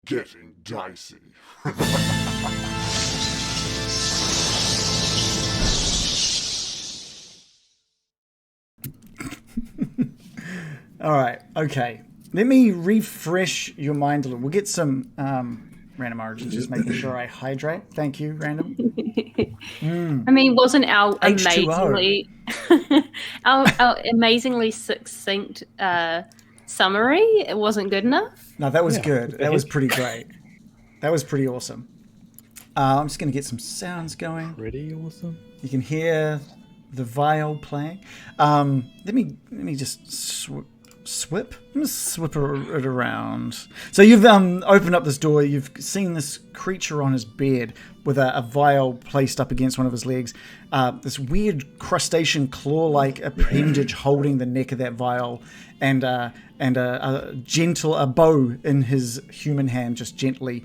getting dicey. All right, okay. Let me refresh your mind a little. We'll get some random origins, just making sure I hydrate. Thank you, random. I mean, wasn't our H2O. our amazingly succinct summary? It wasn't good enough. No, that was Yeah, good. what the That was heck? pretty great. That was pretty awesome. I'm just going to get some sounds going. Pretty awesome. You can hear the viol playing. Let me just swip. I'm gonna swip it around. So you've opened up this door. You've seen this creature on his bed with a vial placed up against one of his legs. This weird crustacean claw-like appendage holding the neck of that vial, and a bow in his human hand, just gently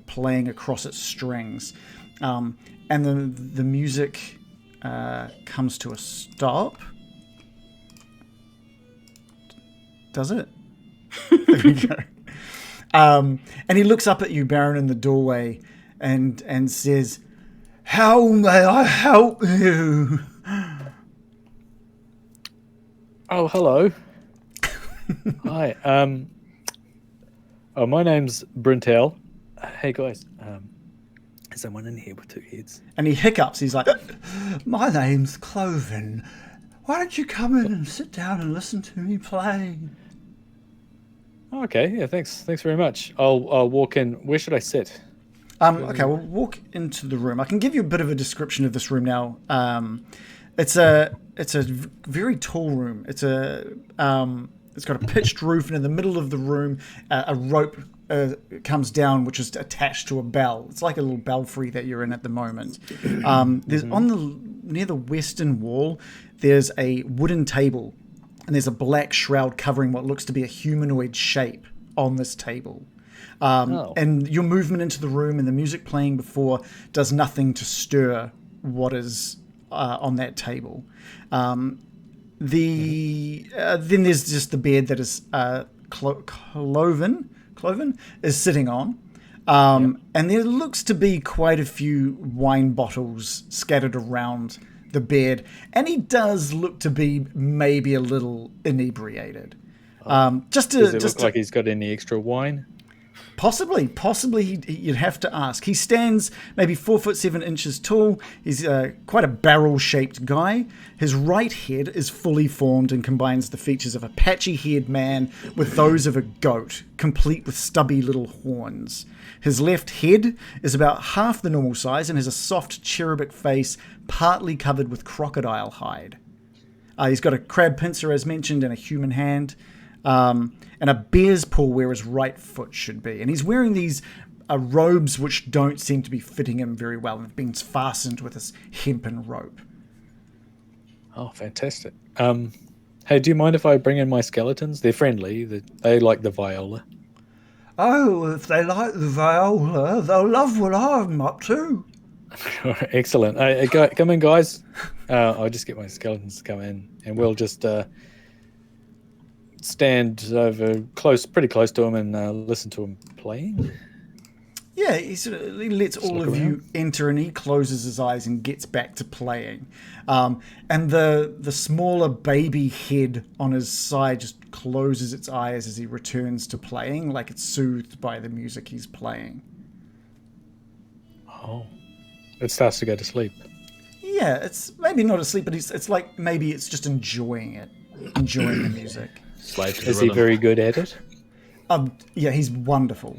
playing across its strings. And the music comes to a stop. Does it? There we go. And he looks up at you, Baron, in the doorway and says, "How may I help you?" Oh, hello. Hi. My name's Brintel. Hey guys. Is someone in here with two heads? And he hiccups. He's like, "My name's Clovin. Why don't you come in and sit down and listen to me play?" Okay. Yeah. Thanks. Thanks very much. I'll walk in. Where should I sit? Okay, we'll walk into the room. I can give you a bit of a description of this room now. It's a very tall room. It's got a pitched roof, and in the middle of the room, a rope comes down, which is attached to a bell. It's like a little belfry that you're in at the moment. There's near the western wall, there's a wooden table, and there's a black shroud covering what looks to be a humanoid shape on this table. And your movement into the room and the music playing before does nothing to stir what is on that table. Then there's just the bed that is Clovin is sitting on. And there looks to be quite a few wine bottles scattered around the bed. And he does look to be maybe a little inebriated. Does it look like he's got any extra wine? Possibly, you'd have to ask. He stands maybe 4'7" tall. He's quite a barrel-shaped guy. His right head is fully formed and combines the features of a patchy-haired man with those of a goat, complete with stubby little horns. His left head is about half the normal size and has a soft cherubic face, partly covered with crocodile hide. He's got a crab pincer, as mentioned, and a human hand. And a bear's paw where his right foot should be. And he's wearing these robes which don't seem to be fitting him very well and have been fastened with this hempen rope. Oh, fantastic. Hey, do you mind if I bring in my skeletons? They're friendly. They like the viola. Oh, if they like the viola, they'll love what I'm up to. Excellent. Come in, guys. I'll just get my skeletons to come in, and we'll just stand pretty close to him, and listen to him playing. Yeah, he lets all of you enter, and he closes his eyes and gets back to playing. And the smaller baby head on his side just closes its eyes as he returns to playing, like it's soothed by the music he's playing. Oh, it starts to go to sleep. Yeah, it's maybe not asleep, but it's like maybe it's just enjoying the music. Is he very good at it? Yeah, he's wonderful.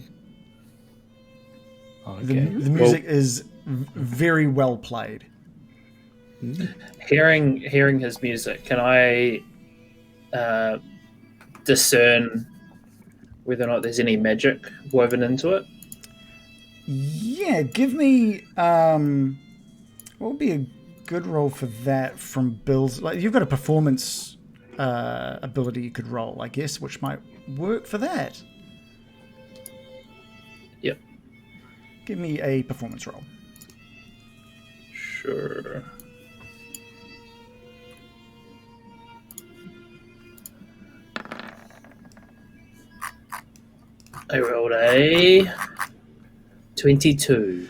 Okay. The music is very well played. Hearing his music, can I discern whether or not there's any magic woven into it? Yeah, give me what would be a good roll for that from Bill's? Like, you've got a performance ability you could roll, I guess, which might work for that. Yep. Give me a performance roll. Sure. I rolled a 22.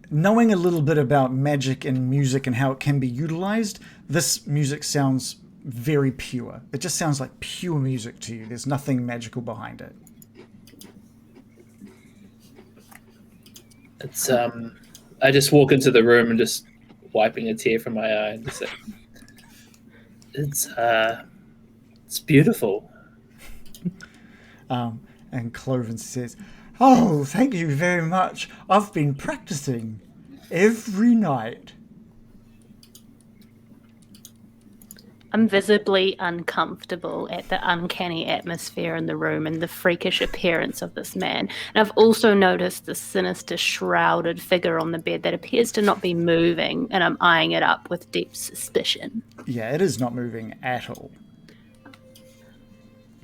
Knowing a little bit about magic and music and how it can be utilized, this music sounds very pure. It just sounds like pure music to you. There's nothing magical behind it. It's I just walk into the room and just wiping a tear from my eye and just say, it's beautiful. And Clovin says, "Oh, thank you very much. I've been practicing every night." I'm visibly uncomfortable at the uncanny atmosphere in the room and the freakish appearance of this man. And I've also noticed the sinister, shrouded figure on the bed that appears to not be moving, and I'm eyeing it up with deep suspicion. Yeah, it is not moving at all.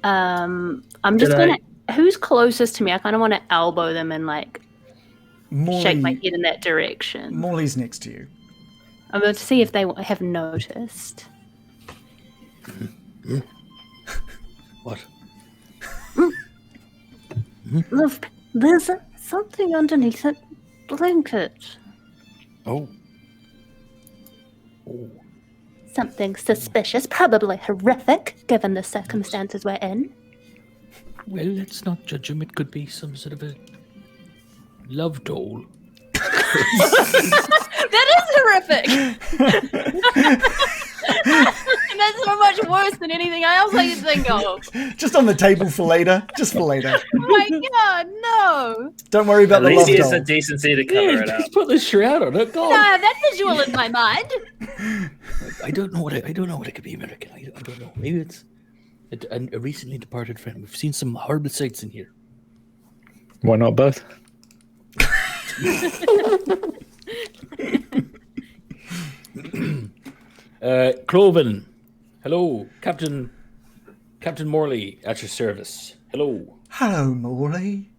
I'm just gonna. Who's closest to me? I kind of want to elbow them and shake my head in that direction. Morley's next to you. I'm going to see if they have noticed. What? Look, there's something underneath that blanket. Oh. Something suspicious, probably horrific, given the circumstances we're in. Well, let's not judge him. It could be some sort of a love doll. That is horrific! That's so much worse than anything else I could think of. Just on the table for later. Just for later. Oh my god, no! Don't worry about At the least he love has the doll. decency to cover it up. Just put the shroud on it. Go No, on. that visual in my mind. I don't know what it could be, American. I don't know. Maybe it's a recently departed friend. We've seen some horrible sights in here. Why not both? Clovin. Hello, Captain Morley at your service. Hello. Hello, Morley.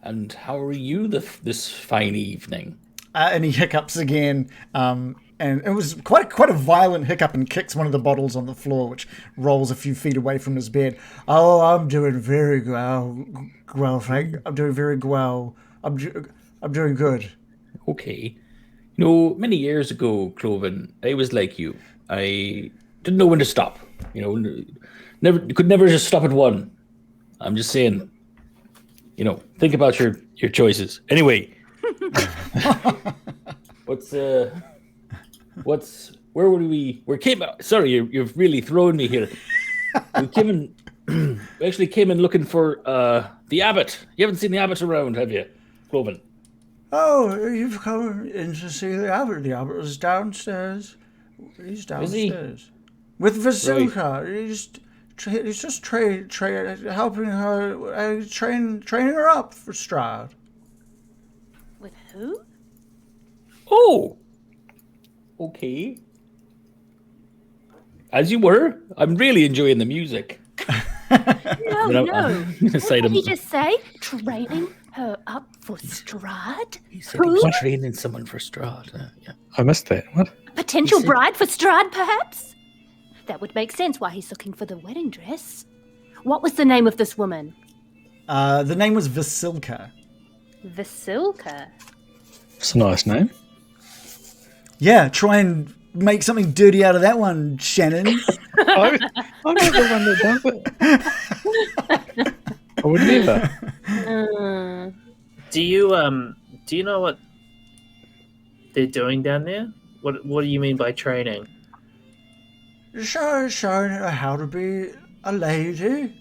And how are you this fine evening? And he hiccups again. And it was quite a violent hiccup, and kicks one of the bottles on the floor, which rolls a few feet away from his bed. "Oh, I'm doing very well, Frank. I'm doing very well. I'm doing good." Okay. You know, many years ago, Clovin, I was like you. I didn't know when to stop. You know, could never just stop at one. I'm just saying, you know, think about your choices. Anyway, where were we? Sorry, you've really thrown me here. We actually came in looking for the Abbot. You haven't seen the Abbot around, have you, Clovin? "Oh, you've come in to see the Abbot. The Abbot is downstairs. He's downstairs. With Vasilka. Right. He's just helping her, training her up for Strahd." With who? Oh, okay. As you were. I'm really enjoying the music. No. What What did he just say? Training her up for Strahd? He said he was training someone for Strahd. Yeah. I missed that. What? Potential He said- bride for Strahd, perhaps? That would make sense why he's looking for the wedding dress. What was the name of this woman? The name was Vasilka. Vasilka. It's a nice name. Yeah, try and make something dirty out of that one, Shannon. I'm not the one that does it. I would never. Do you know what they're doing down there? What do you mean by training? Showing her how to be a lady.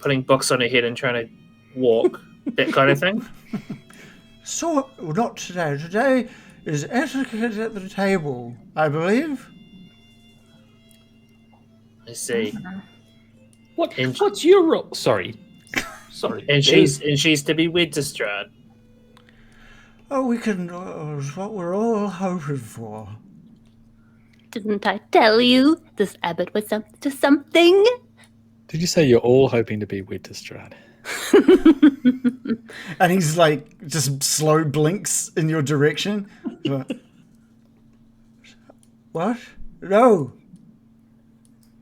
Putting books on her head and trying to walk, that kind of thing? So, not today. Today is etiquette at the table, I believe. I see. What's your role? Sorry. And she's to be wed to Strahd. Oh, we can. It's what we're all hoping for. Didn't I tell you this Abbot was up to something? Did you say you're all hoping to be wed to Strahd? And he's just slow blinks in your direction. What? No.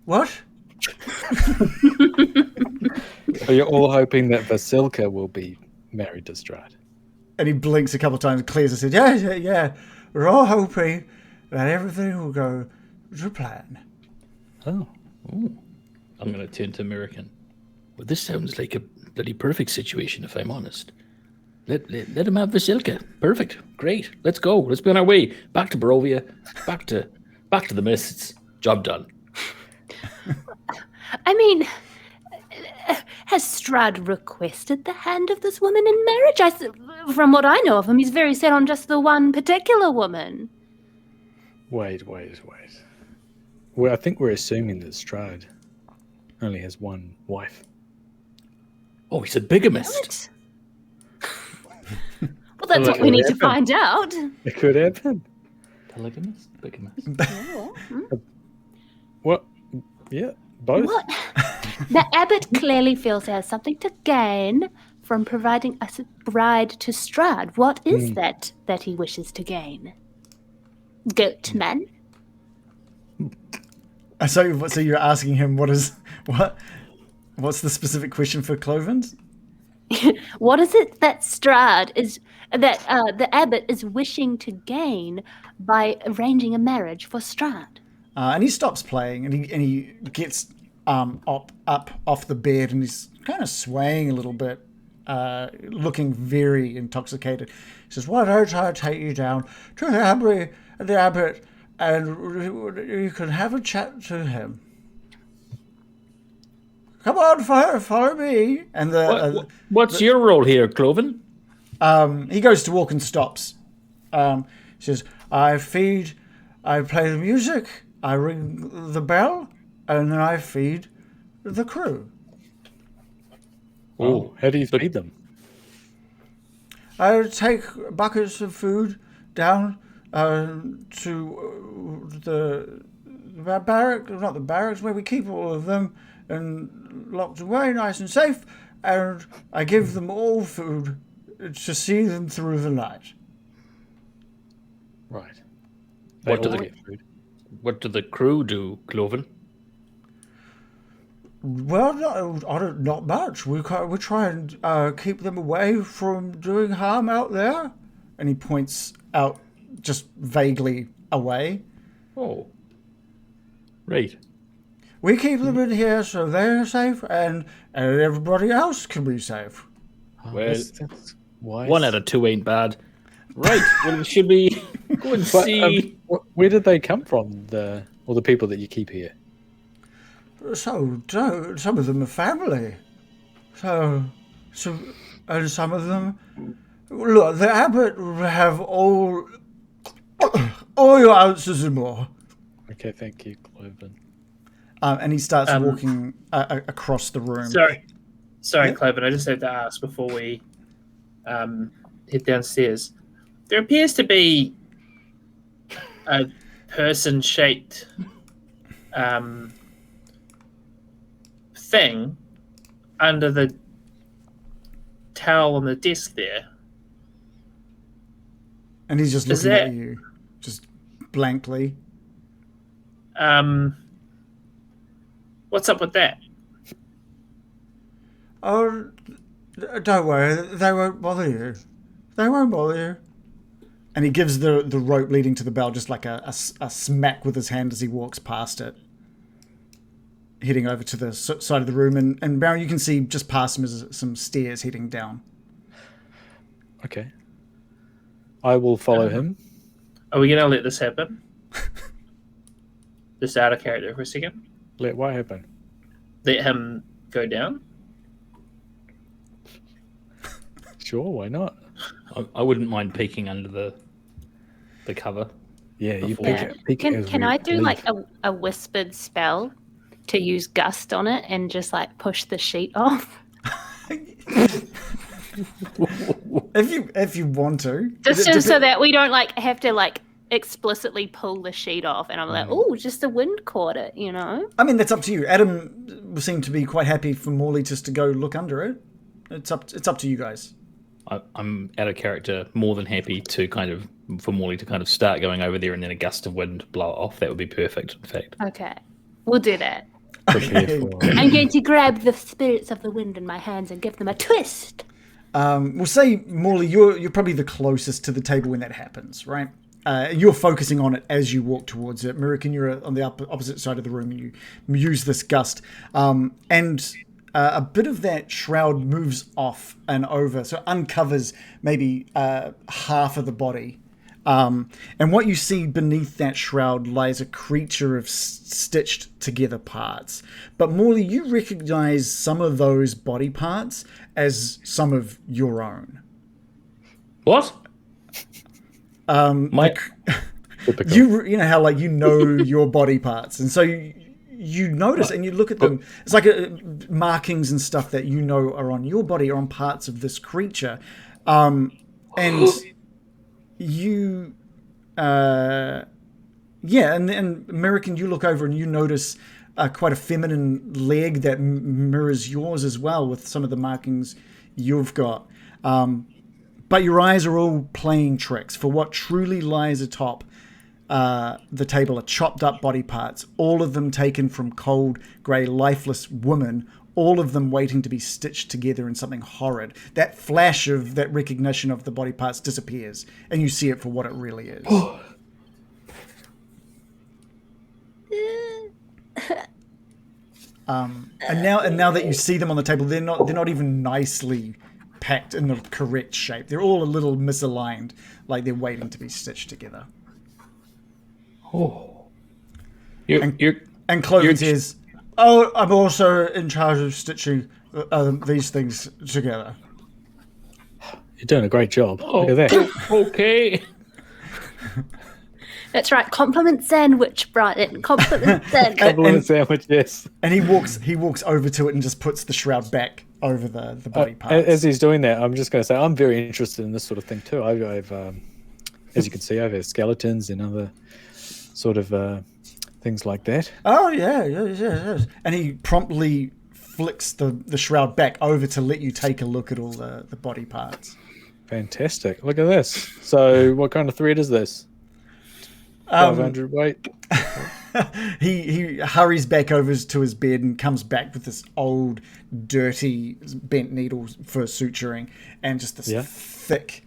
What? So you're all hoping that Vasilka will be married to Strahd. And he blinks a couple of times and clears his head. Yeah. We're all hoping that everything will go to plan. Oh. I'm going to turn to American. Well, this sounds like a bloody perfect situation, if I'm honest. Let him have Vasilka. Perfect. Great. Let's go. Let's be on our way. Back to Barovia. Back to the mists. Job done. I mean, has Strahd requested the hand of this woman in marriage? From what I know of him, he's very set on just the one particular woman. Wait. Well, I think we're assuming that Strahd only has one wife. Oh, he's a bigamist. Well, that's what we need to find out. It could happen. Polygamist? Bigamist? What? Yeah, both. What? The Abbot clearly feels he has something to gain from providing a bride to Strahd. What is that he wishes to gain? Goatman? So you're asking him what's the specific question for Clovin? What is it that the Abbot is wishing to gain by arranging a marriage for Strahd? And he stops playing and he gets up off the bed and he's kind of swaying a little bit, looking very intoxicated. He says, "Why don't I take you down to the Abbot, and you can have a chat to him. Come on, follow me." And what's your role here, Clovin? he goes to walk and stops. He says, I play the music, I ring the bell, and then I feed the crew. Oh, how do you feed them? I take buckets of food down to the barrack, not the barracks, where we keep all of them, and locked away nice and safe, and I give them all food to see them through the night. Right. What do all the- get food? What do the crew do, Clovin? Well, not much. We try and keep them away from doing harm out there. And he points out just vaguely away. Oh. Right. We keep them in here so they're safe and everybody else can be safe. Oh, Well, that's wise. 1 out of 2 ain't bad. Right. Well, should we go and But, see? where did they come from? All the people that you keep here. So some of them are family. So and some of them. Look, the Abbot will have all your answers and more. Okay, thank you, Clovin. And he starts walking across the room. Sorry, Clovin. I just have to ask before we head downstairs. There appears to be a person-shaped thing under the towel on the desk there. And he's just looking at you, just blankly. What's up with that? Oh, don't worry. They won't bother you. They won't bother you. And he gives the rope leading to the bell just like a smack with his hand as he walks past it, heading over to the side of the room. And Baron, you can see just past him is some stairs heading down. Okay. I will follow him. Are we going to let this happen? Just out of character for a second. Let what happen? Let him go down? Sure, why not? I wouldn't mind peeking under the cover. Yeah, you Before- peek Can as we I do leave. like a whispered spell to use gust on it and just like push the sheet off? If you want to. Just so that we don't like have to like explicitly pull the sheet off, and I'm like, oh, just the wind caught it, you know? I mean, that's up to you. Adam seemed to be quite happy for Morley just to go look under it. It's up to you guys. I'm out of character, more than happy to for Morley to start going over there, and then a gust of wind blow it off. That would be perfect, in fact. Okay, we'll do that. prepare for. I'm going to grab the spirits of the wind in my hands and give them a twist. We'll say, Morley, you're probably the closest to the table when that happens, right? You're focusing on it as you walk towards it. Mirakin, you're on the opposite side of the room and you use this gust. And a bit of that shroud moves off and over, so it uncovers maybe half of the body. And what you see beneath that shroud lies a creature of stitched together parts. But Morley, you recognize some of those body parts as some of your own. What? Like, you know how like you know your body parts, and so you notice and you look at them. It's like markings and stuff that you know are on your body or on parts of this creature, and you, and American, you look over and you notice quite a feminine leg that mirrors yours as well, with some of the markings you've got. But your eyes are all playing tricks, for what truly lies atop the table are chopped up body parts, all of them taken from cold, grey, lifeless women, all of them waiting to be stitched together in something horrid. That flash of that recognition of the body parts disappears, and you see it for what it really is. And now that you see them on the table, they're not even nicely packed in the correct shape. They're all a little misaligned, like they're waiting to be stitched together. Oh. And Clovin says, "Oh, I'm also in charge of stitching these things together." You're doing a great job. Look at that. Okay. That's right. Compliment sandwich, Brian. Compliment sandwich. Compliment sandwich, yes. And he walks over to it and just puts the shroud back over the body parts. As he's doing that, I'm just going to say I'm very interested in this sort of thing too. I've as you can see, I've had skeletons and other sort of things like that. Oh yes. And he promptly flicks the shroud back over to let you take a look at all the body parts. Fantastic! Look at this. So, what kind of thread is this? 500 weight. He hurries back over to his bed and comes back with this old, dirty, bent needle for suturing and just this thick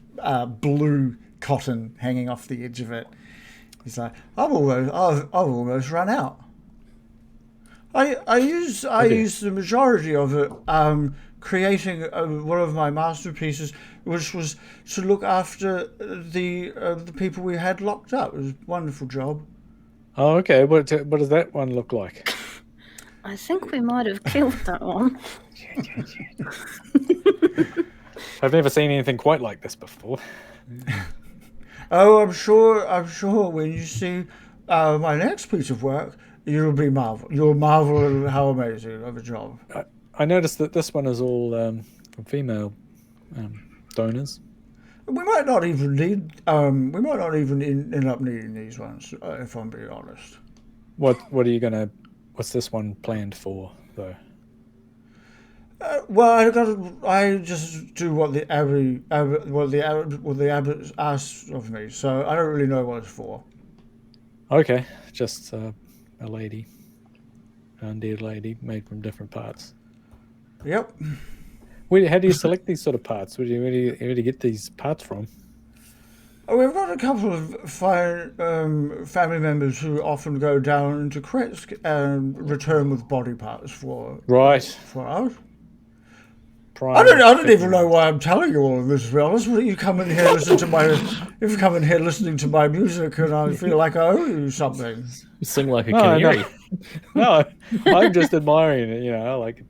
blue cotton hanging off the edge of it. He's like, I've almost run out. I used the majority of it creating one of my masterpieces, which was to look after the people we had locked up. It was a wonderful job. Oh, okay. What does that one look like? I think we might have killed that one. I've never seen anything quite like this before. Oh, I'm sure when you see my next piece of work, you'll marvel at how amazing of a job. I noticed that this one is all from female donors. We might not even need. We might not even end up needing these ones, if I'm being honest. What are you gonna? What's this one planned for, though? Well, I just do what the Abbot asks of me, so I don't really know what it's for. Okay, just a lady, an undead lady made from different parts. Yep. How do you select these sort of parts? Where do you get these parts from? We've got a couple of fine family members who often go down into Kretsk and return with body parts for us. I don't even know why I'm telling you all of this, to be honest. You come in here listening to my music, and I feel like I owe you something. You sing like a canary. No, I'm just admiring it. I like it.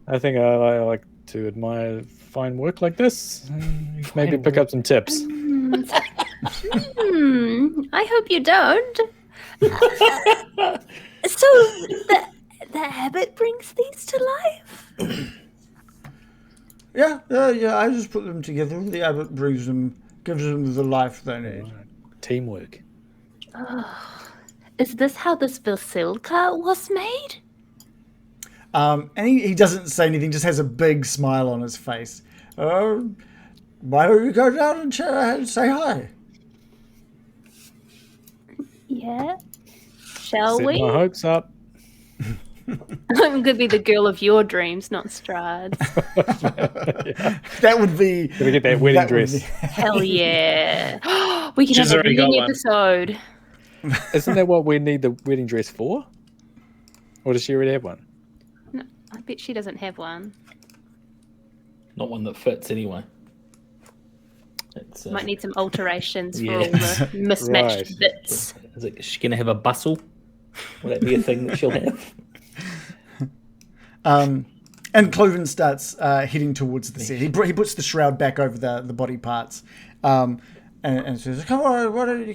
I think I like to admire fine work like this. Maybe pick up some tips. I hope you don't. So the Abbot brings these to life? Yeah. I just put them together. The Abbot brings them, gives them the life they need. Teamwork. Is this how this Vasilka was made? And he doesn't say anything, just has a big smile on his face. Why don't you go down and say hi? Yeah. Shall Set we? my hopes up. Could be the girl of your dreams, not Strahd's. That would be. Gonna get that wedding that would dress. be- Hell yeah. We can She's have a already got wedding one. episode. Isn't that what we need the wedding dress for? Or does she already have one? No, I bet she doesn't have one. Not one that fits anyway. It's, Might need some alterations Yeah. for all the mismatched Right. bits. is she going to have a bustle? Will that be a thing that she'll have? And Clovin starts heading towards the set. He puts the shroud back over the body parts, and says, "Come on, why don't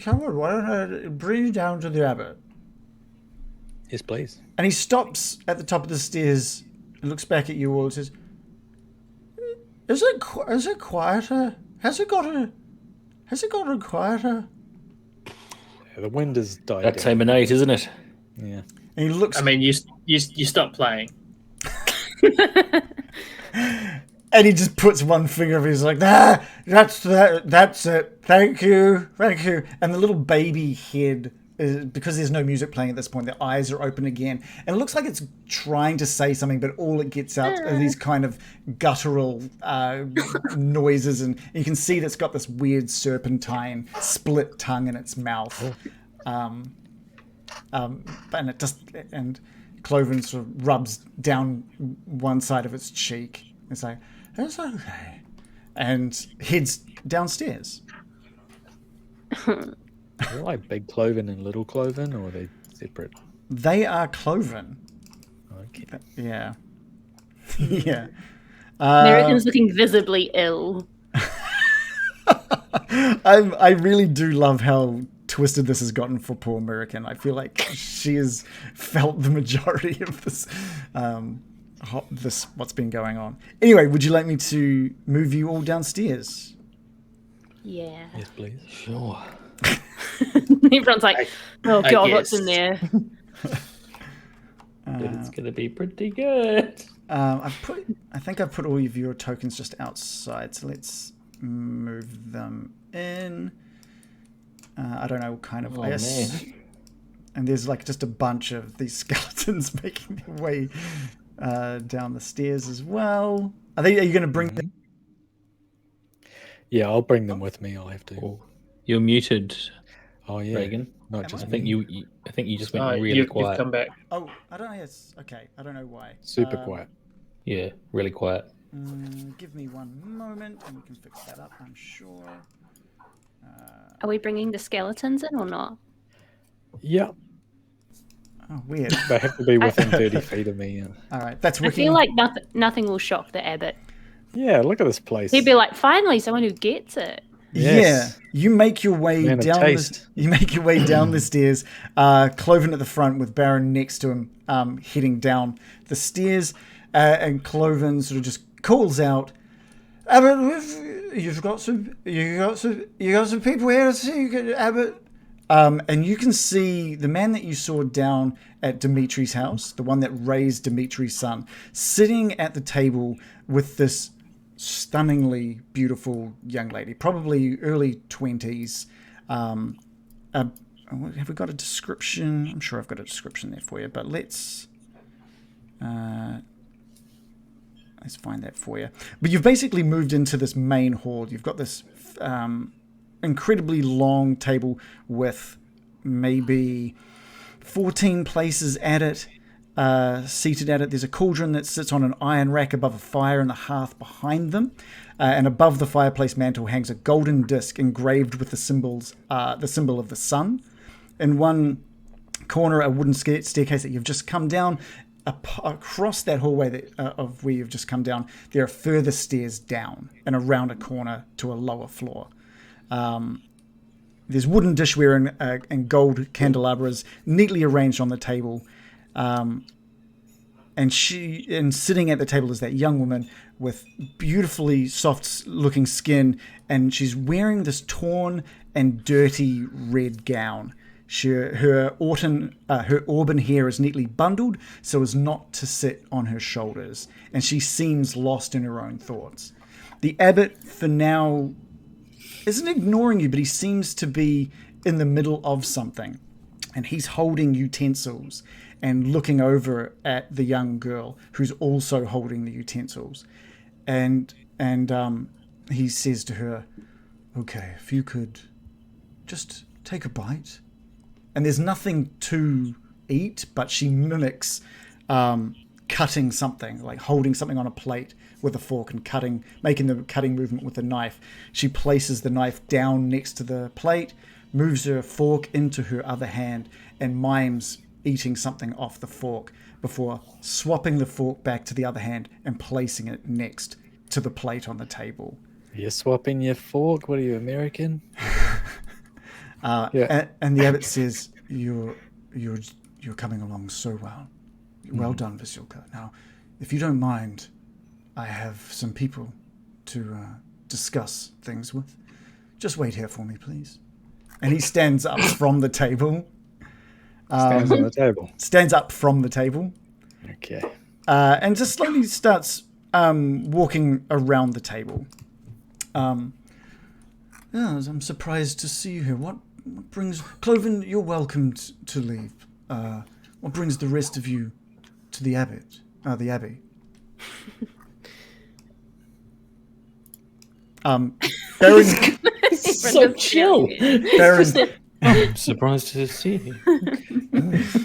I bring you down to the Abbot?" Yes, please. And he stops at the top of the stairs and looks back at you all and says, "Is it quieter? Has it gotten quieter?" Yeah, the wind has died That down. time of night, isn't it? Yeah. And he looks, I mean, you stopped playing. and he just puts one finger up. He's like, that's it. Thank you. And the little baby head, because there's no music playing at this point, the eyes are open again, and it looks like it's trying to say something, but all it gets out are these kind of guttural noises, and you can see that it's got this weird serpentine split tongue in its mouth. And Clovin sort of rubs down one side of its cheek. It's like, it's okay, and heads downstairs. Are they like Big Clovin and Little Clovin, or are they separate? They are Clovin. Okay. Yeah. Yeah. American's looking visibly ill. I really do love how twisted this has gotten for poor American. I feel like she has felt the majority of this what's been going on. Anyway, would you like me to move you all downstairs? Yeah. Yes, please. Sure. Everyone's like, oh I god, what's guess. in there? But it's going to be pretty good. I think I've put all of your tokens just outside, so let's move them in. I don't know, kind of. Oh, I guess. man. And there's like just a bunch of these skeletons making their way down the stairs as well. Are you going to bring them? Yeah, I'll bring them with me. I'll have to. Oh, you're muted, Oh yeah, Reagan. not just I think me. I think you just went really you've quiet. come back. Oh, I don't know. Yes. Okay. I don't know why. Super quiet. Yeah, really quiet. Give me one moment and we can fix that up, I'm sure. Are we bringing the skeletons in or not? Yeah, Oh, weird. they have to be within 30 feet of me. All right. That's I working. feel like nothing will shock the abbot. Yeah, look at this place. He'd be like, finally, someone who gets it. Yes. Yeah, you make your way Man of down. taste. You make your way down the stairs. Clovin at the front with Baron next to him, heading down the stairs, and Clovin sort of just calls out, "Abbot, you've got some people here to see you, Abbot." And you can see the man that you saw down at Dimitri's house, the one that raised Dimitri's son, sitting at the table with this stunningly beautiful young lady, probably early 20s. Have we got a description? I'm sure I've got a description there for you, but let's find that for you. But you've basically moved into this main hall. You've got this incredibly long table with maybe 14 places at it. Seated at it, there's a cauldron that sits on an iron rack above a fire and the hearth behind them, and above the fireplace mantle hangs a golden disc engraved with the symbol of the sun. In one corner, a wooden staircase that you've just come down. Across that hallway of where you've just come down, there are further stairs down and around a corner to a lower floor. There's wooden dishware and gold candelabras neatly arranged on the table. And sitting at the table is that young woman with beautifully soft-looking skin, and she's wearing this torn and dirty red gown. Her auburn hair is neatly bundled so as not to sit on her shoulders, and she seems lost in her own thoughts. The abbot, for now, isn't ignoring you, but he seems to be in the middle of something, and he's holding utensils. and looking over at the young girl who's also holding the utensils. And he says to her, "Okay, if you could just take a bite." And there's nothing to eat, but she mimics cutting something, like holding something on a plate with a fork and cutting, making the cutting movement with the knife. She places the knife down next to the plate, moves her fork into her other hand, and mimes eating something off the fork before swapping the fork back to the other hand and placing it next to the plate on the table. You're swapping your fork? What are you, American? And the abbot says, "You're coming along so well. Well done, Vasilka. Now, if you don't mind, I have some people to discuss things with. Just wait here for me, please." And he stands up from the table. Stands on the table. Stands up from the table. Okay. And just slowly starts walking around the table. I'm surprised to see you here. What brings... Clovin, you're welcome to leave. What brings the rest of you to the Abbot? The Abbey? Baron... So chill. Baron... I'm surprised to see you.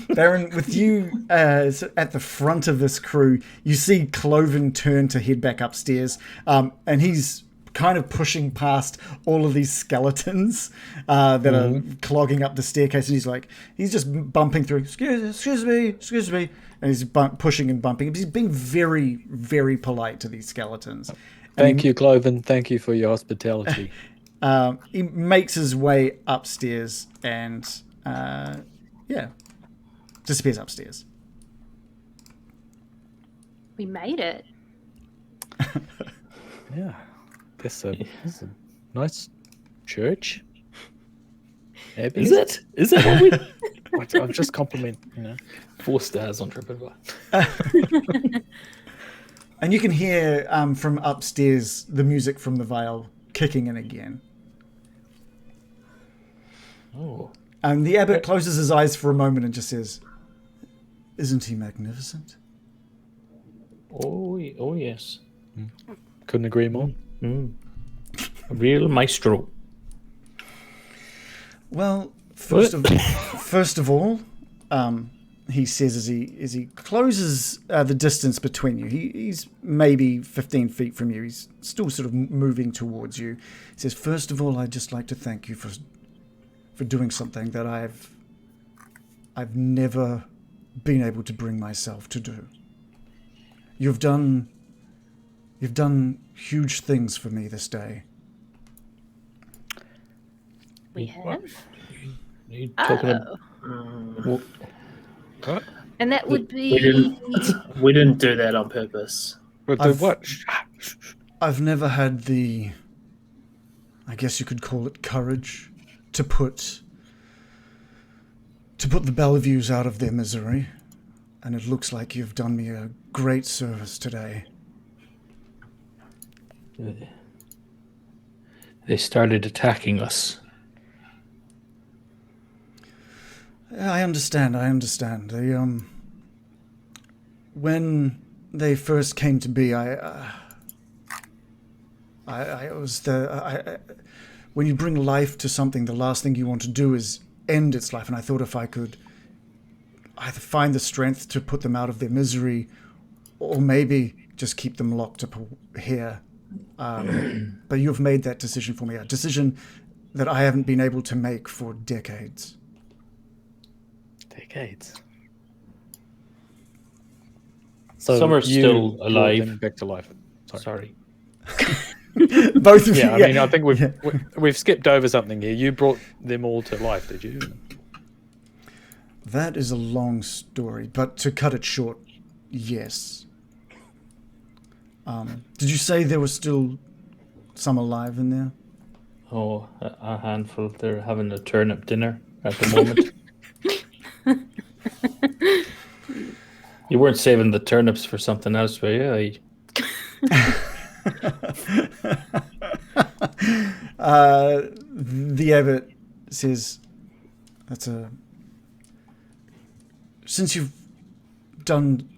Baron, with you at the front of this crew, you see Clovin turn to head back upstairs, and he's kind of pushing past all of these skeletons that are clogging up the staircase, and he's just bumping through. Excuse me, and he's pushing and bumping. He's being very, very polite to these skeletons. Thank you, Clovin. Thank you for your hospitality. He makes his way upstairs and, disappears upstairs. We made it. Yeah. That's a nice church. Abbey. Is it? Is that what we... I'm just compliment, 4 stars on TripAdvisor. And you can hear from upstairs the music from the viol kicking in again. Oh. And the abbot closes his eyes for a moment and just says, "Isn't he magnificent?" Oh yes. Couldn't agree more. A real maestro. Well, first of all, he says as he closes the distance between you. He's maybe 15 feet from you. He's still sort of moving towards you. He says, "First of all, I'd just like to thank you for doing something that I've never been able to bring myself to do. You've done huge things for me this day." We have. You talking about... What? And that would be... We didn't do that on purpose. But the what? I've never had the, I guess you could call it, courage to put the Belleviews out of their misery, and it looks like you've done me a great service today. They started attacking us. I understand. They, when they first came to be, when you bring life to something, the last thing you want to do is end its life. And I thought if I could either find the strength to put them out of their misery, or maybe just keep them locked up here. But you've made that decision for me, a decision that I haven't been able to make for decades. Decades. Some are you still brought alive. them back to life. Sorry. Both of you. Yeah, I mean, I think we've skipped over something here. You brought them all to life, did you? That is a long story, but to cut it short, yes. Did you say there was still some alive in there? Oh, a handful. They're having a turnip dinner at the moment. You weren't saving the turnips for something else, were you? The abbot says, since you've done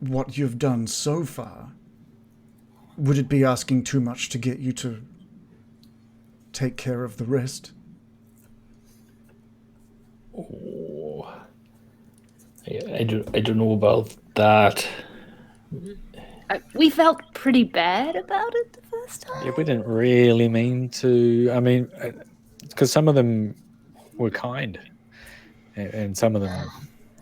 what you've done so far, would it be asking too much to get you to take care of the rest? Oh, I don't know about that. We felt pretty bad about it the first time. Yeah, we didn't really mean to. I mean, because some of them were kind, and some of them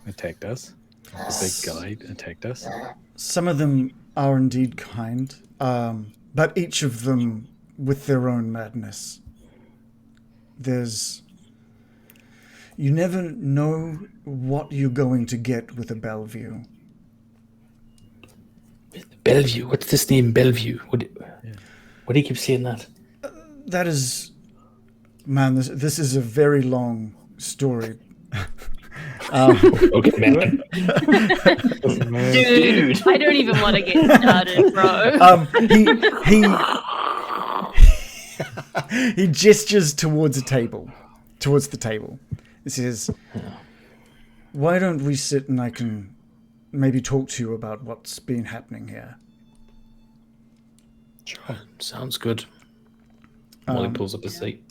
attacked us. The big guy attacked us. Some of them are indeed kind, but each of them with their own madness. You never know what you're going to get with a Bellevue. Bellevue? What's this name, Bellevue? What do you keep saying that? That is... Man, this is a very long story. Okay, man. Dude, I don't even want to get started, bro. He gestures towards the table. He says, why don't we sit and I can maybe talk to you about what's been happening here? Sure, sounds good. Molly pulls up his seat.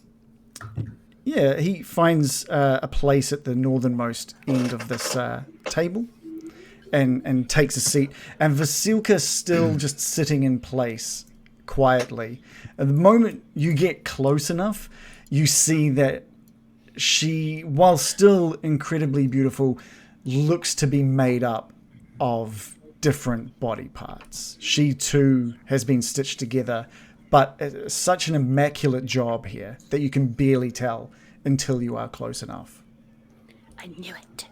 Yeah, he finds a place at the northernmost end of this table and takes a seat. And Vasilka's still just sitting in place quietly. At the moment you get close enough, you see that she, while still incredibly beautiful, looks to be made up of different body parts. She too has been stitched together, but such an immaculate job here that you can barely tell until you are close enough. I knew it.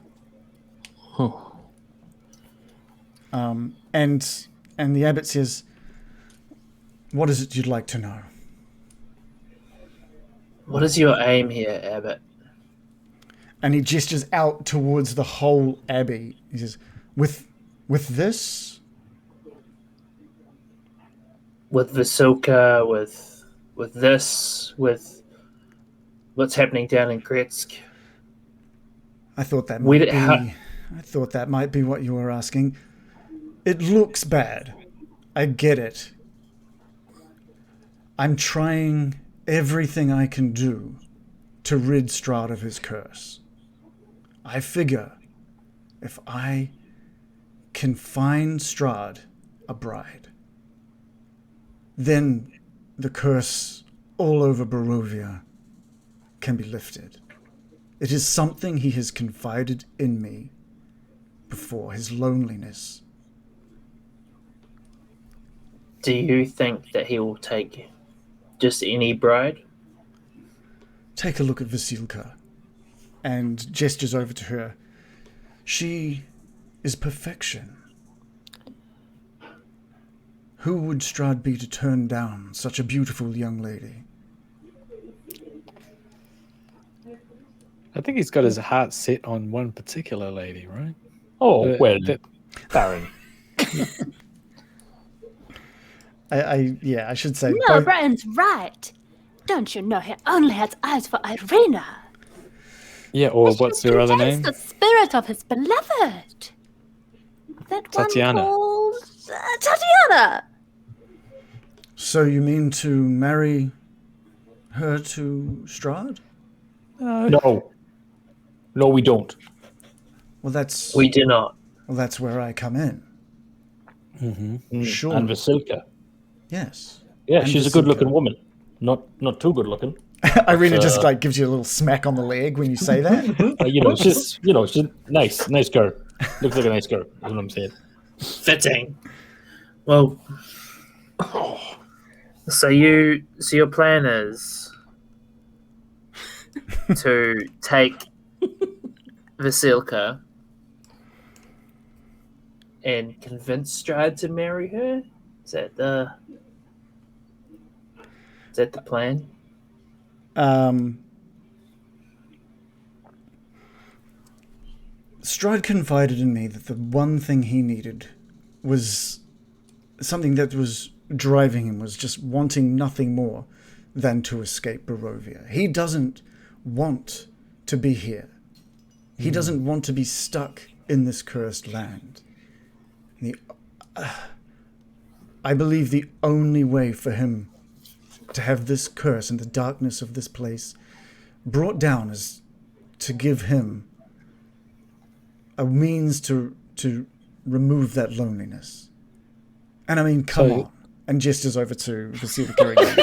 And the abbot says, what is it you'd like to know? What is your aim here, Abbot? And he gestures out towards the whole abbey. He says, with this? With Vasilka, with this, with what's happening down in Kretsk? I thought that We might d- be. ha- I thought that might be what you were asking. It looks bad. I get it. I'm trying everything I can do to rid Strahd of his curse. I figure if I can find Strahd a bride, then the curse all over Barovia can be lifted. It is something he has confided in me before, his loneliness. Do you think that he will take just any bride? Take a look at Vasilka, and gestures over to her. She is perfection. Who would Strahd be to turn down such a beautiful young lady? I think he's got his heart set on one particular lady, right? Oh, well, Baron. I should say No, both. Brian's right. Don't you know he only has eyes for Irina? Yeah, or what's her other Contains name? the spirit of his beloved. That Tatiana. one called Tatiana. So you mean to marry her to Strahd? No, we don't. Well, that's We do not. where I come in. Sure. And Vasilka. Yes. Yeah, And she's a Vasilka. good-looking woman. Not too good-looking. Irina just like gives you a little smack on the leg when you say that. She's nice girl. Looks like a nice girl. That's what I'm saying. Fitting. Well, so your plan is to take Vasilka and convince Strahd to marry her? Is that the plan? Strahd confided in me that the one thing he needed was something that was driving him, was just wanting nothing more than to escape Barovia. He doesn't want to be here. He doesn't want to be stuck in this cursed land. I believe the only way for him to have this curse and the darkness of this place brought down is to give him a means to remove that loneliness. And I mean, come on. And gestures over to Vasilka again.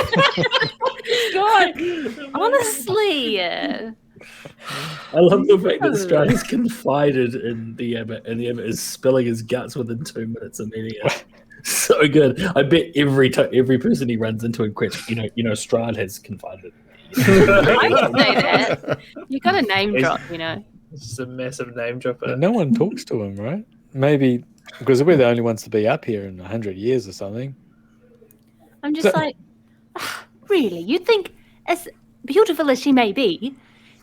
God, honestly. I love the fact that Strahd has confided in the Abbot, and the Abbot is spilling his guts within 2 minutes of meeting it. So good. I bet every person he runs into in Quetch, Strahd has confided. I would say that. You got a name drop, It's just a massive name dropper. No one talks to him, right? Maybe because we're the only ones to be up here in 100 years or something. I'm just really? You think, as beautiful as she may be,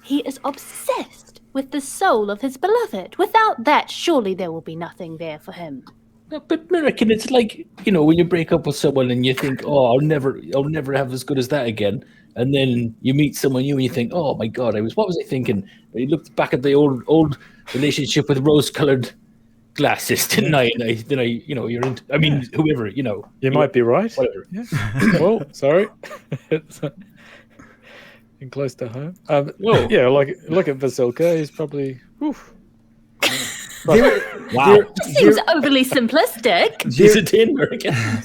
he is obsessed with the soul of his beloved? Without that, surely there will be nothing there for him. No, but I reckon it's like, when you break up with someone and you think, oh, I'll never have as good as that again. And then you meet someone new and you think, oh my God, what was I thinking? But you looked back at the old relationship with rose-colored glasses, didn't I? And then you're into, whoever, You might be right. Whatever. Yeah. Well, sorry. It's close to home. Yeah, look at Vasilka. He's probably... Oof. Wow. Seems overly simplistic. She's a 10 again.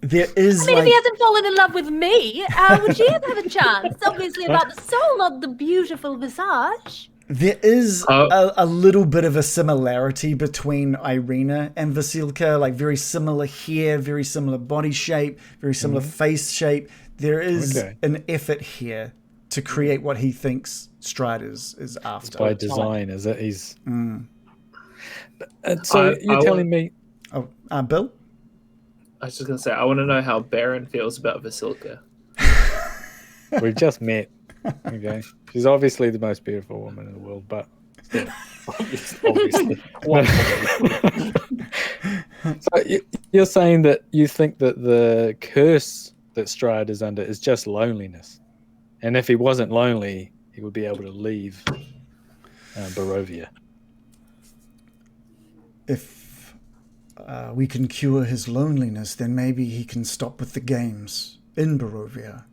There is if he hasn't fallen in love with me, how would she ever have a chance? It's obviously about the soul, not the beautiful visage. There is a little bit of a similarity between Irina and Vasilka, like very similar hair, very similar body shape, very similar face shape. There is an effort here to create what he thinks Strahd is after. It's by design, is it? He's... So you're telling me... Oh, Bill? I was just going to say, I want to know how Baron feels about Vasilka. We've just met. Okay. She's obviously the most beautiful woman in the world, but still. Obviously. So you're saying that you think that the curse that Strahd is under is just loneliness. And if he wasn't lonely, he would be able to leave Barovia. If we can cure his loneliness, then maybe he can stop with the games in Barovia.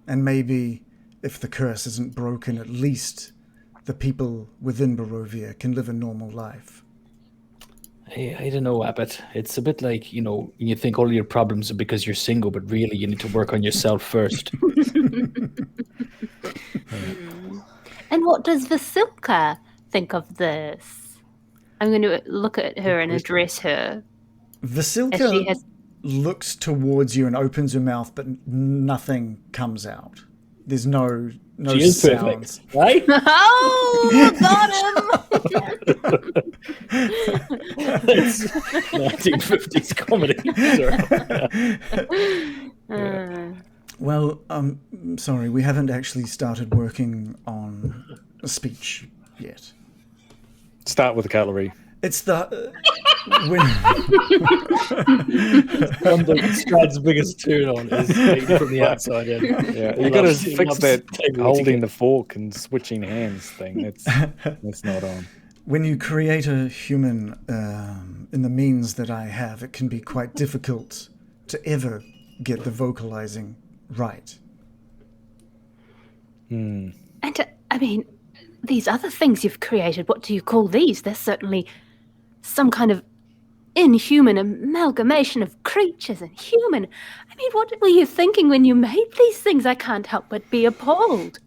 And maybe if the curse isn't broken, at least the people within Barovia can live a normal life. I don't know, Abbot. It's a bit like, you think all your problems are because you're single, but really you need to work on yourself first. And what does Vasilka think of this? I'm going to look at her and address her. Vasilka looks towards you and opens her mouth, but nothing comes out. There's no she is sounds. Perfect, right? Oh, got him! That's 1950s comedy. Well, sorry, we haven't actually started working on a speech yet. Start with the cutlery. It's the... Strahd's biggest turn on is from the outside in. Yeah, you got to fix that holding the fork and switching hands thing. That's not on. When you create a human in the means that I have, it can be quite difficult to ever get the vocalizing right. And, these other things you've created, what do you call these? They're certainly some kind of inhuman amalgamation of creatures and human. What were you thinking when you made these things? I can't help but be appalled.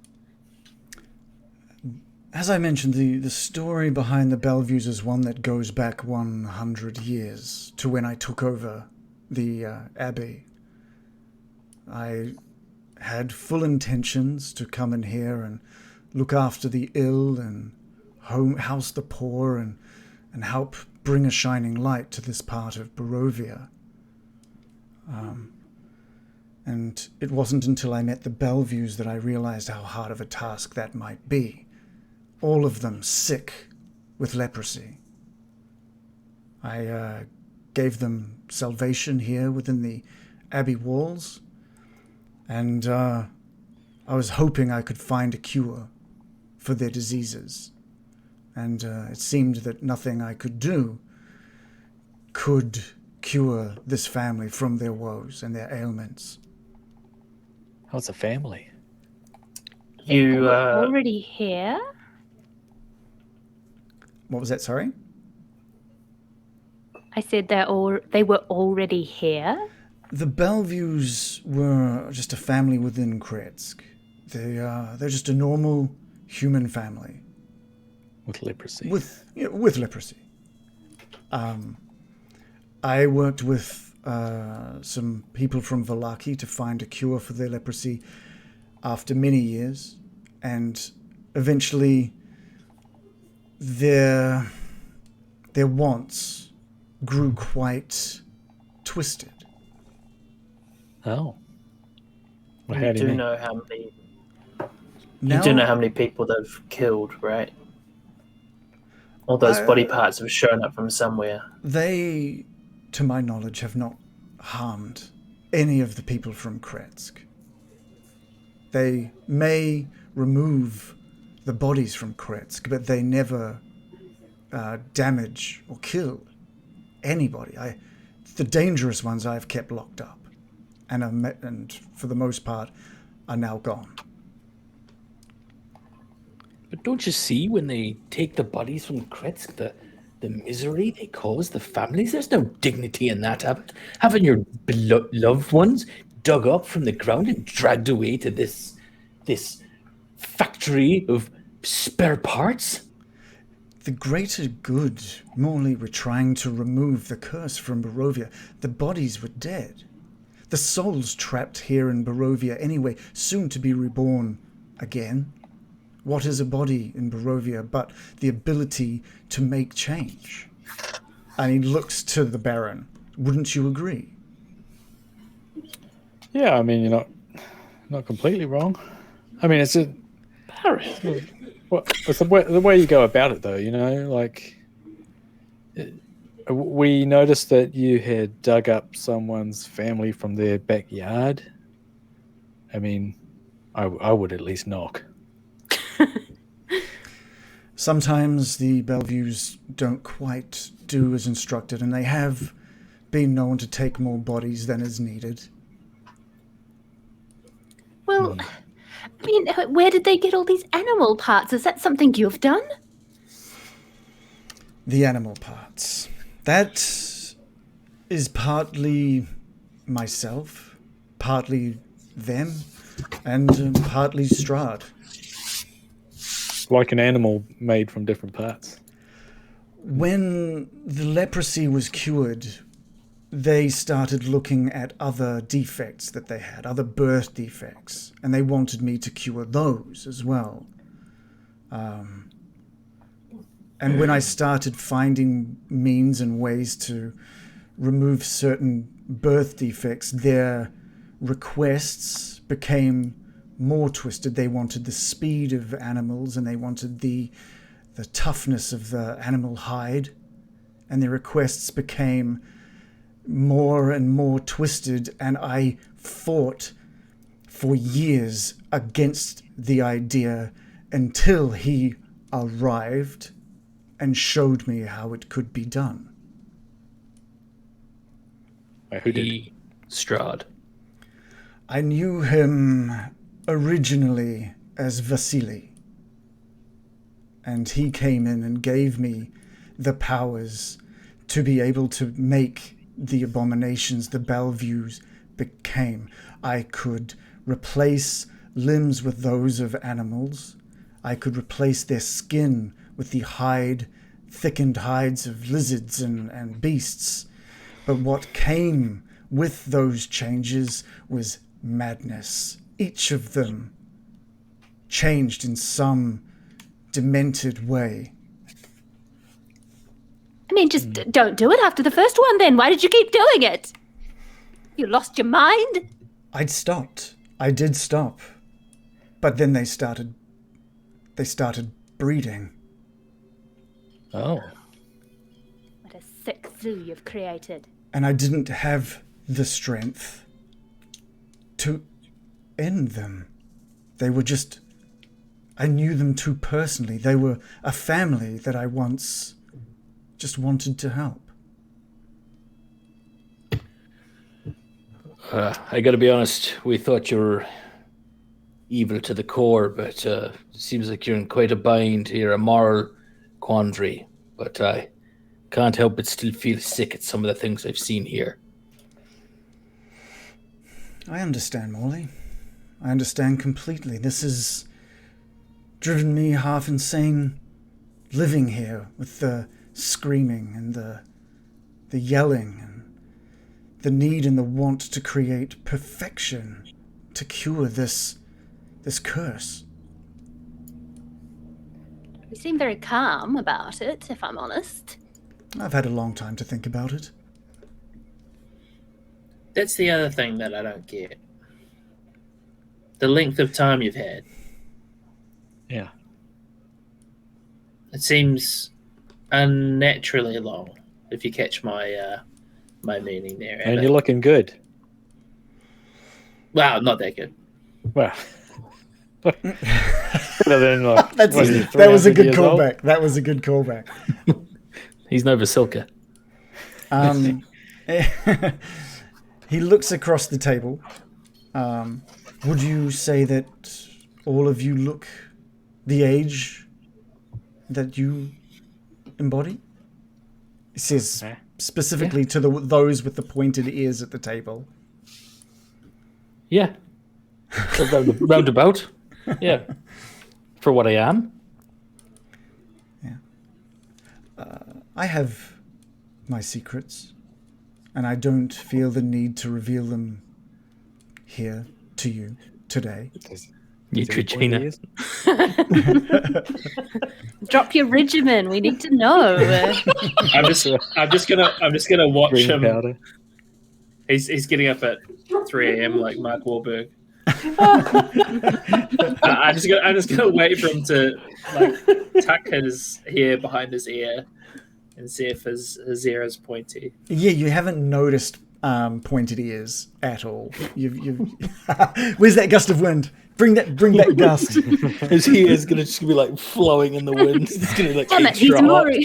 As I mentioned, the story behind the Bellevues is one that goes back 100 years to when I took over the Abbey. I had full intentions to come in here and look after the ill and house the poor and help bring a shining light to this part of Barovia. And it wasn't until I met the Bellevues that I realized how hard of a task that might be. All of them sick with leprosy. I gave them salvation here within the Abbey walls, and I was hoping I could find a cure for their diseases. and it seemed that nothing I could do could cure this family from their woes and their ailments. Oh, it's a family. You We're already here? What was that, sorry? I said they were already here? The Belleviews were just a family within Kretsk. They're just a normal human family. With leprosy. With leprosy. I worked with some people from Vallaki to find a cure for their leprosy after many years, and eventually their wants grew quite twisted. Oh. Well, how you do you do mean? know how many. Now, You do know how many people they've killed, right? All those body parts have shown up from somewhere. they, to my knowledge, have not harmed any of the people from Kretsk. They may remove the bodies from Kretsk, but they never damage or kill anybody. The dangerous ones I've kept locked up, and for the most part are now gone. But don't you see when they take the bodies from Kretsk, the misery they cause the families? There's no dignity in that, Abbot. Having your loved ones dug up from the ground and dragged away to this factory of spare parts. The greater good, Morley, were trying to remove the curse from Barovia. The bodies were dead. The souls trapped here in Barovia anyway, soon to be reborn again. What is a body in Barovia but the ability to make change? And he looks to the Baron. Wouldn't you agree? Yeah, I mean, you're not completely wrong. I mean, it's a Baron. it's the way you go about it, though. We noticed that you had dug up someone's family from their backyard. I mean, I would at least knock. Sometimes the Belleviews don't quite do as instructed, and they have been known to take more bodies than is needed. Well, I mean, where did they get all these animal parts? Is that something you've done? The animal parts. That is partly myself, partly them, and partly Strahd. Like an animal made from different parts. When the leprosy was cured, they started looking at other defects that they had, other birth defects, and they wanted me to cure those as well. And when I started finding means and ways to remove certain birth defects, their requests became more twisted. They wanted the speed of animals, and they wanted the toughness of the animal hide, and their requests became more and more twisted, and I fought for years against the idea until he arrived and showed me how it could be done. Wait, who did? Strahd. I knew him originally as Vasily, and he came in and gave me the powers to be able to make the abominations the Belleviews became. I could replace limbs with those of animals. I could replace their skin with the thickened hides of lizards and beasts. But what came with those changes was madness. Each of them changed in some demented way. I mean, just don't do it after the first one then. Why did you keep doing it? You lost your mind? I'd stopped. I did stop. But then they started breeding. Oh. What a sick zoo you've created. And I didn't have the strength to end them. They were just I knew them too personally. They were a family that I once just wanted to help. I gotta be honest, we thought you were evil to the core, but it seems like you're in quite a bind here, a moral quandary. But I can't help but still feel sick at some of the things I've seen here. I understand, Morley. I understand completely. This has driven me half insane living here with the screaming and the yelling and the need and the want to create perfection to cure this curse. You seem very calm about it, if I'm honest. I've had a long time to think about it. That's the other thing that I don't get. The length of time you've had. Yeah. It seems unnaturally long, if you catch my my meaning there. And you're looking good. Well, not that good. Well, better than like, that was a good callback. That was a good callback. He's no Vasilka. He looks across the table. Would you say that all of you look the age that you embody? He says specifically to those with the pointed ears at the table. Yeah. Roundabout. Yeah. For what I am. Yeah. I have my secrets, and I don't feel the need to reveal them here to you today. Neutrogena. Drop your regimen. We need to know. I'm just gonna watch Green him. powder. He's getting up at 3 a.m. like Mark Wahlberg. I'm just gonna wait for him to like tuck his hair behind his ear and see if his ear is pointy. Yeah, you haven't noticed pointed ears at all. You've Where's that gust of wind? Bring that gust. His ear is just gonna be like flowing in the wind. It's gonna like Damn it, he's extra more, hot.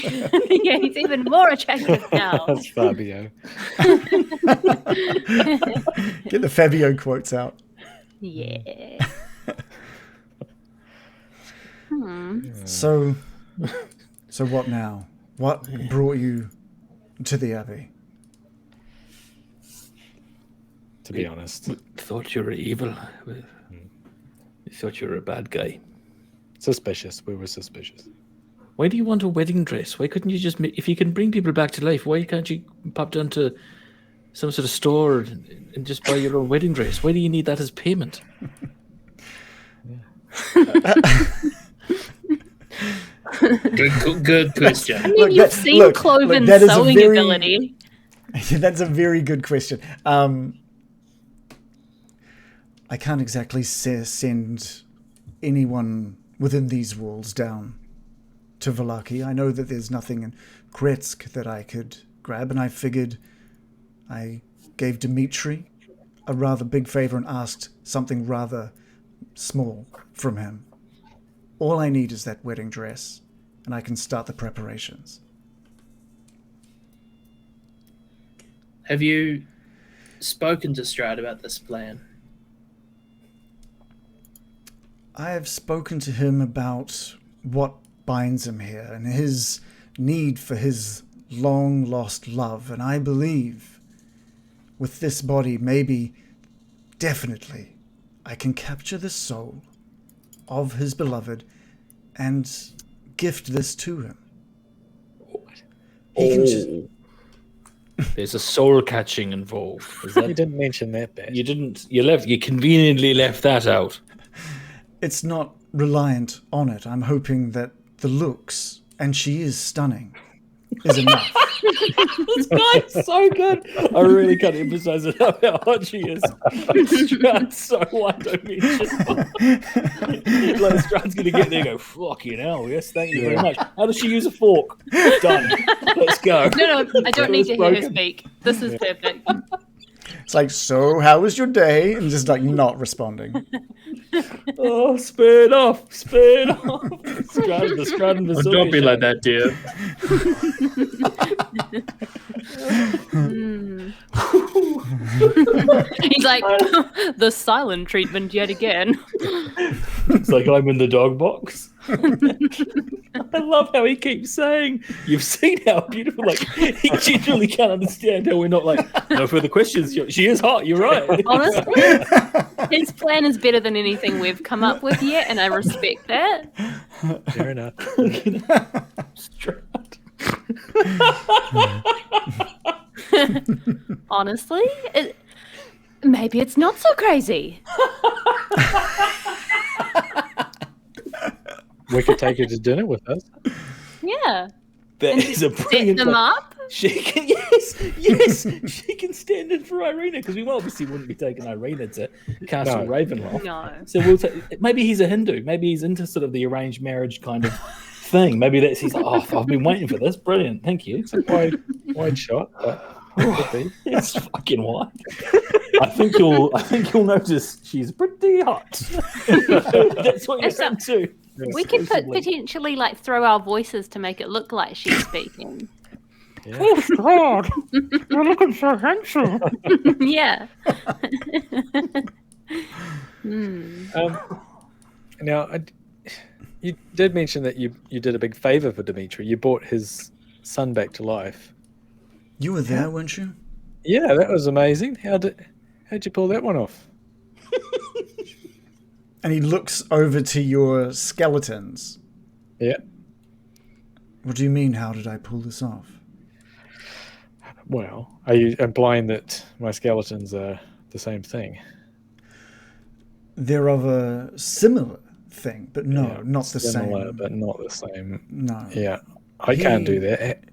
yeah, he's even more attractive now. That's Fabio. Get the Fabio quotes out. Yeah. So what now? What brought you to the Abbey? To be honest, We thought you were evil. We thought you were a bad guy. suspicious. We were suspicious. Why do you want a wedding dress? Why couldn't you just if you can bring people back to life, why can't you pop down to some sort of store and just buy your own wedding dress? Why do you need that as payment? Good question. I mean, you've seen Clovin's that is a sewing very- ability. That's a very good question. I can't exactly send anyone within these walls down to Valaki. I know that there's nothing in Kretsk that I could grab, and I figured I gave Dmitri a rather big favor and asked something rather small from him. All I need is that wedding dress, and I can start the preparations. Have you spoken to Strahd about this plan? I have spoken to him about what binds him here and his need for his long-lost love, and I believe with this body, maybe, definitely, I can capture the soul of his beloved and gift this to him. He can just... There's a soul catching involved. Is You that, didn't mention that bit. you didn't. You conveniently left that out. It's not reliant on it. I'm hoping that the looks, and she is stunning, is enough. This guy's so good. I really can't emphasize enough how hot she is. Strahd's so wide open. Like Strahd's gonna get there and go, fucking hell, yes, thank you very much. How does she use a fork? Done. Let's go. No, I don't need to hear her broken. speak. This is perfect. It's like, so how was your day? And just like not responding. Oh, spin off. The Strahd and the Oh, don't be Silky like Show. that, dear. He's like, the silent treatment yet again. It's like I'm in the dog box. I love how he keeps saying, "You've seen how beautiful." Like he genuinely can't understand how we're not like, no further questions. She is hot. You're right. Honestly, his plan is better than anything we've come up with yet, and I respect that. Fair enough. Strahd. Honestly, maybe it's not so crazy. We could take her to dinner with us. Yeah. That is a Set brilliant. them up. She can, yes, she can stand in for Irina because we obviously wouldn't be taking Irina to Castle No. Ravenloft. No. So we'll maybe he's a Hindu. Maybe he's into sort of the arranged marriage kind of thing. Maybe that's he's like, oh, I've been waiting for this. Brilliant, thank you. It's a wide shot, but it could be. It's fucking wide. I think you'll notice she's pretty hot. That's what you're It's not- into. We could Exclusively. potentially like throw our voices to make it look like she's speaking. Yeah. Oh God, you're looking so handsome. Yeah. Now, you did mention that you did a big favor for Dimitri. You brought his son back to life. You were there, weren't you? Yeah, that was amazing. How'd you pull that one off? And he looks over to your skeletons. Yeah. What do you mean, how did I pull this off? Well, are you implying that my skeletons are the same thing? They're of a similar thing, but no, Yeah, not the similar, same. but not the same. No. Yeah, I can't do that.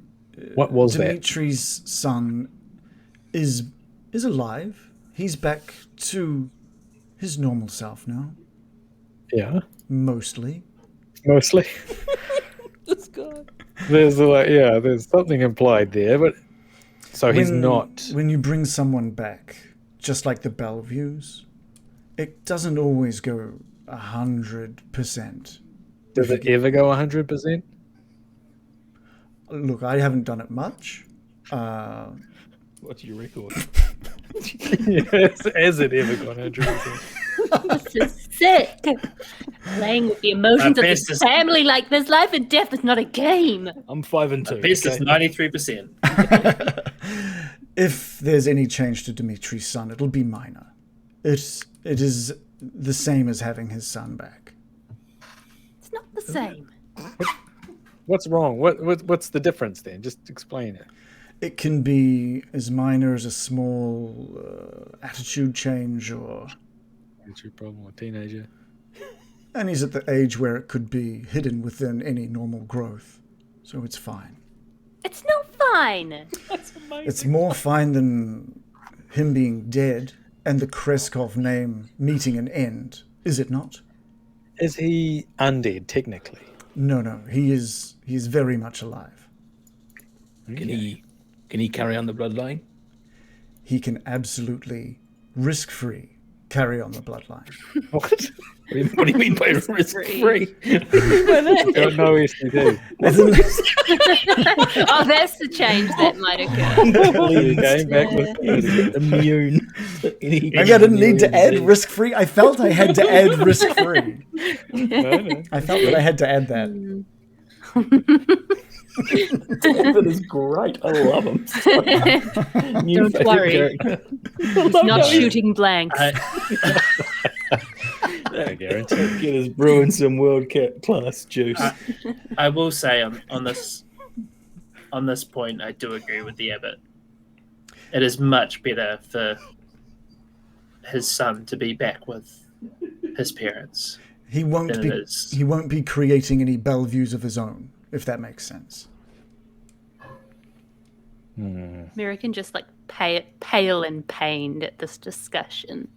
What was that? Dimitri's son is alive. He's back to his normal self now, Yeah, mostly. mostly. This guy. There's there's something implied there, but so he's not. When you bring someone back, just like the Belleviews, it doesn't always go 100%. Does it ever go 100%? Look, I haven't done it much. What's your record? Yes, has it ever gone 100%? This is sick. Playing with the emotions of best this is- family like this. Life and death is not a game. I'm 5 and 2. Best is okay? 93%. If there's any change to Dimitri's son, it'll be minor. It is the same as having his son back. It's not the same. What's wrong? What's the difference then? Just explain it. It can be as minor as a small attitude change, or What's your problem with a teenager? and he's at the age where it could be hidden within any normal growth, so it's fine. It's not fine. That's amazing. It's more fine than him being dead and the Kreskov name meeting an end, is it not? Is he undead technically? No, he is very much alive. Can he carry on the bloodline? He can absolutely risk-free carry on the bloodline. What? What do you mean by risk-free? Don't know STD. Oh, that's the change that might occur. You came back with Immune. Maybe I didn't need to add risk-free. I felt I had to add risk-free. no. I felt that I had to add that. That is great. I love him. New Don't favorite worry. character. Not shooting blanks. I guarantee. Get us brewing some world class juice. I will say on this point, I do agree with the Abbot. It is much better for his son to be back with his parents. He won't Than be. it is. He won't be creating any Belleviews of his own, if that makes sense. American just like pale and pained at this discussion.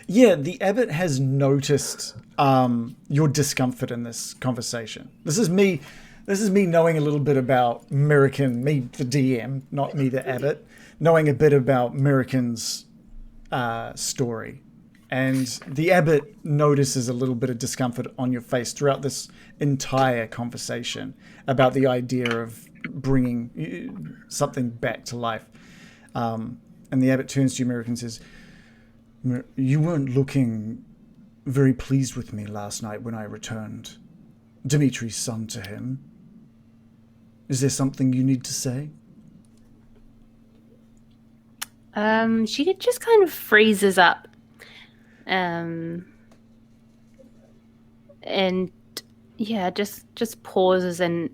Yeah, the Abbot has noticed your discomfort in this conversation. This is me knowing a little bit about American, me the DM, not me the Abbot, knowing a bit about American's story. And the abbot notices a little bit of discomfort on your face throughout this entire conversation about the idea of bringing something back to life. And the abbot turns to you, Merrick, and says, "You weren't looking very pleased with me last night when I returned Dimitri's son to him. Is there something you need to say?" She just kind of freezes up. And yeah, just pauses and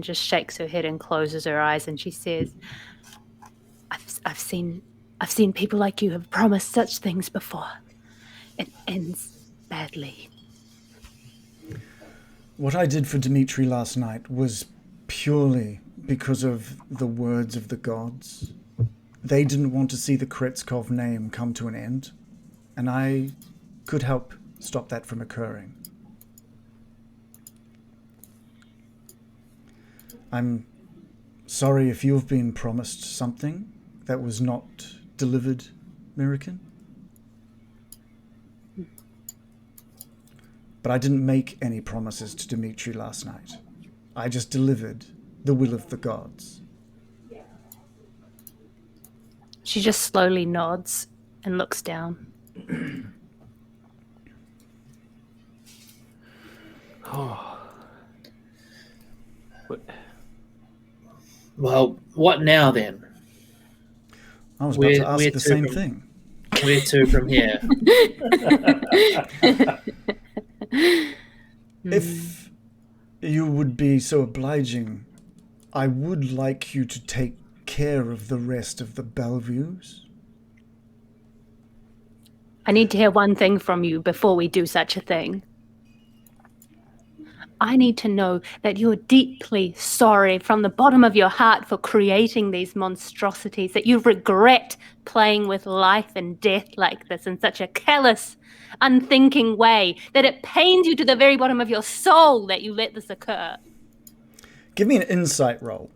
just shakes her head and closes her eyes, and she says, I've seen people like you have promised such things before. It ends badly. What I did for Dimitri last night was purely because of the words of the gods. They didn't want to see the Kretskov name come to an end, and I could help stop that from occurring. I'm sorry if you've been promised something that was not delivered, American. But I didn't make any promises to Dimitri last night. I just delivered the will of the gods. She just slowly nods and looks down. Well, what now then? I was about to ask the same thing. Where to from here? If you would be so obliging, I would like you to take care of the rest of the Bellevues. I need to hear one thing from you before we do such a thing. I need to know that you're deeply sorry from the bottom of your heart for creating these monstrosities, that you regret playing with life and death like this in such a callous, unthinking way, that it pains you to the very bottom of your soul that you let this occur. Give me an insight roll.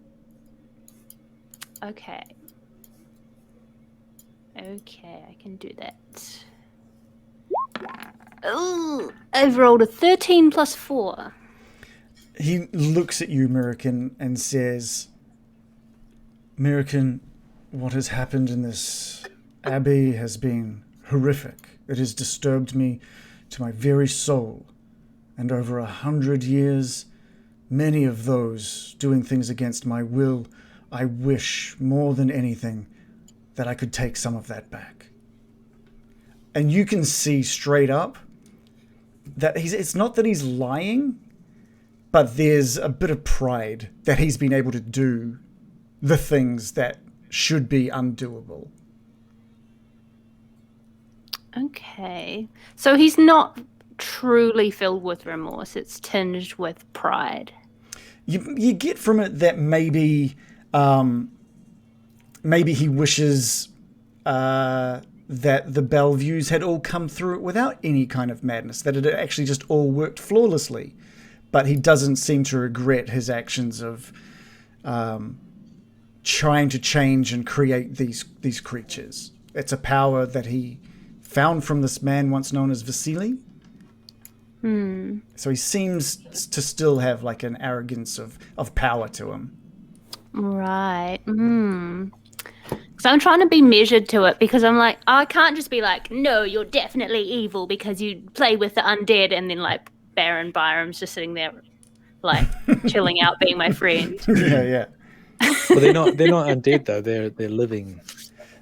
Okay, I can do that. Ooh, I've rolled a 13 plus 4. He looks at you, American, and says, American, what has happened in this abbey has been horrific. It has disturbed me to my very soul. And over 100 years, many of those doing things against my will, I wish more than anything that I could take some of that back. And you can see straight up that it's not that he's lying, but there's a bit of pride that he's been able to do the things that should be undoable. Okay. So he's not truly filled with remorse. It's tinged with pride. You get from it that maybe he wishes that the Bellevues had all come through it without any kind of madness, that it had actually just all worked flawlessly. But he doesn't seem to regret his actions of trying to change and create these creatures. It's a power that he found from this man once known as Vasily. So he seems to still have like an arrogance of power to him. Right. So I'm trying to be measured to it, because I'm like, I can't just be like, no, you're definitely evil because you play with the undead, and then like Baron Byram's just sitting there like chilling out being my friend. Yeah. Well, they're not undead though. They're living.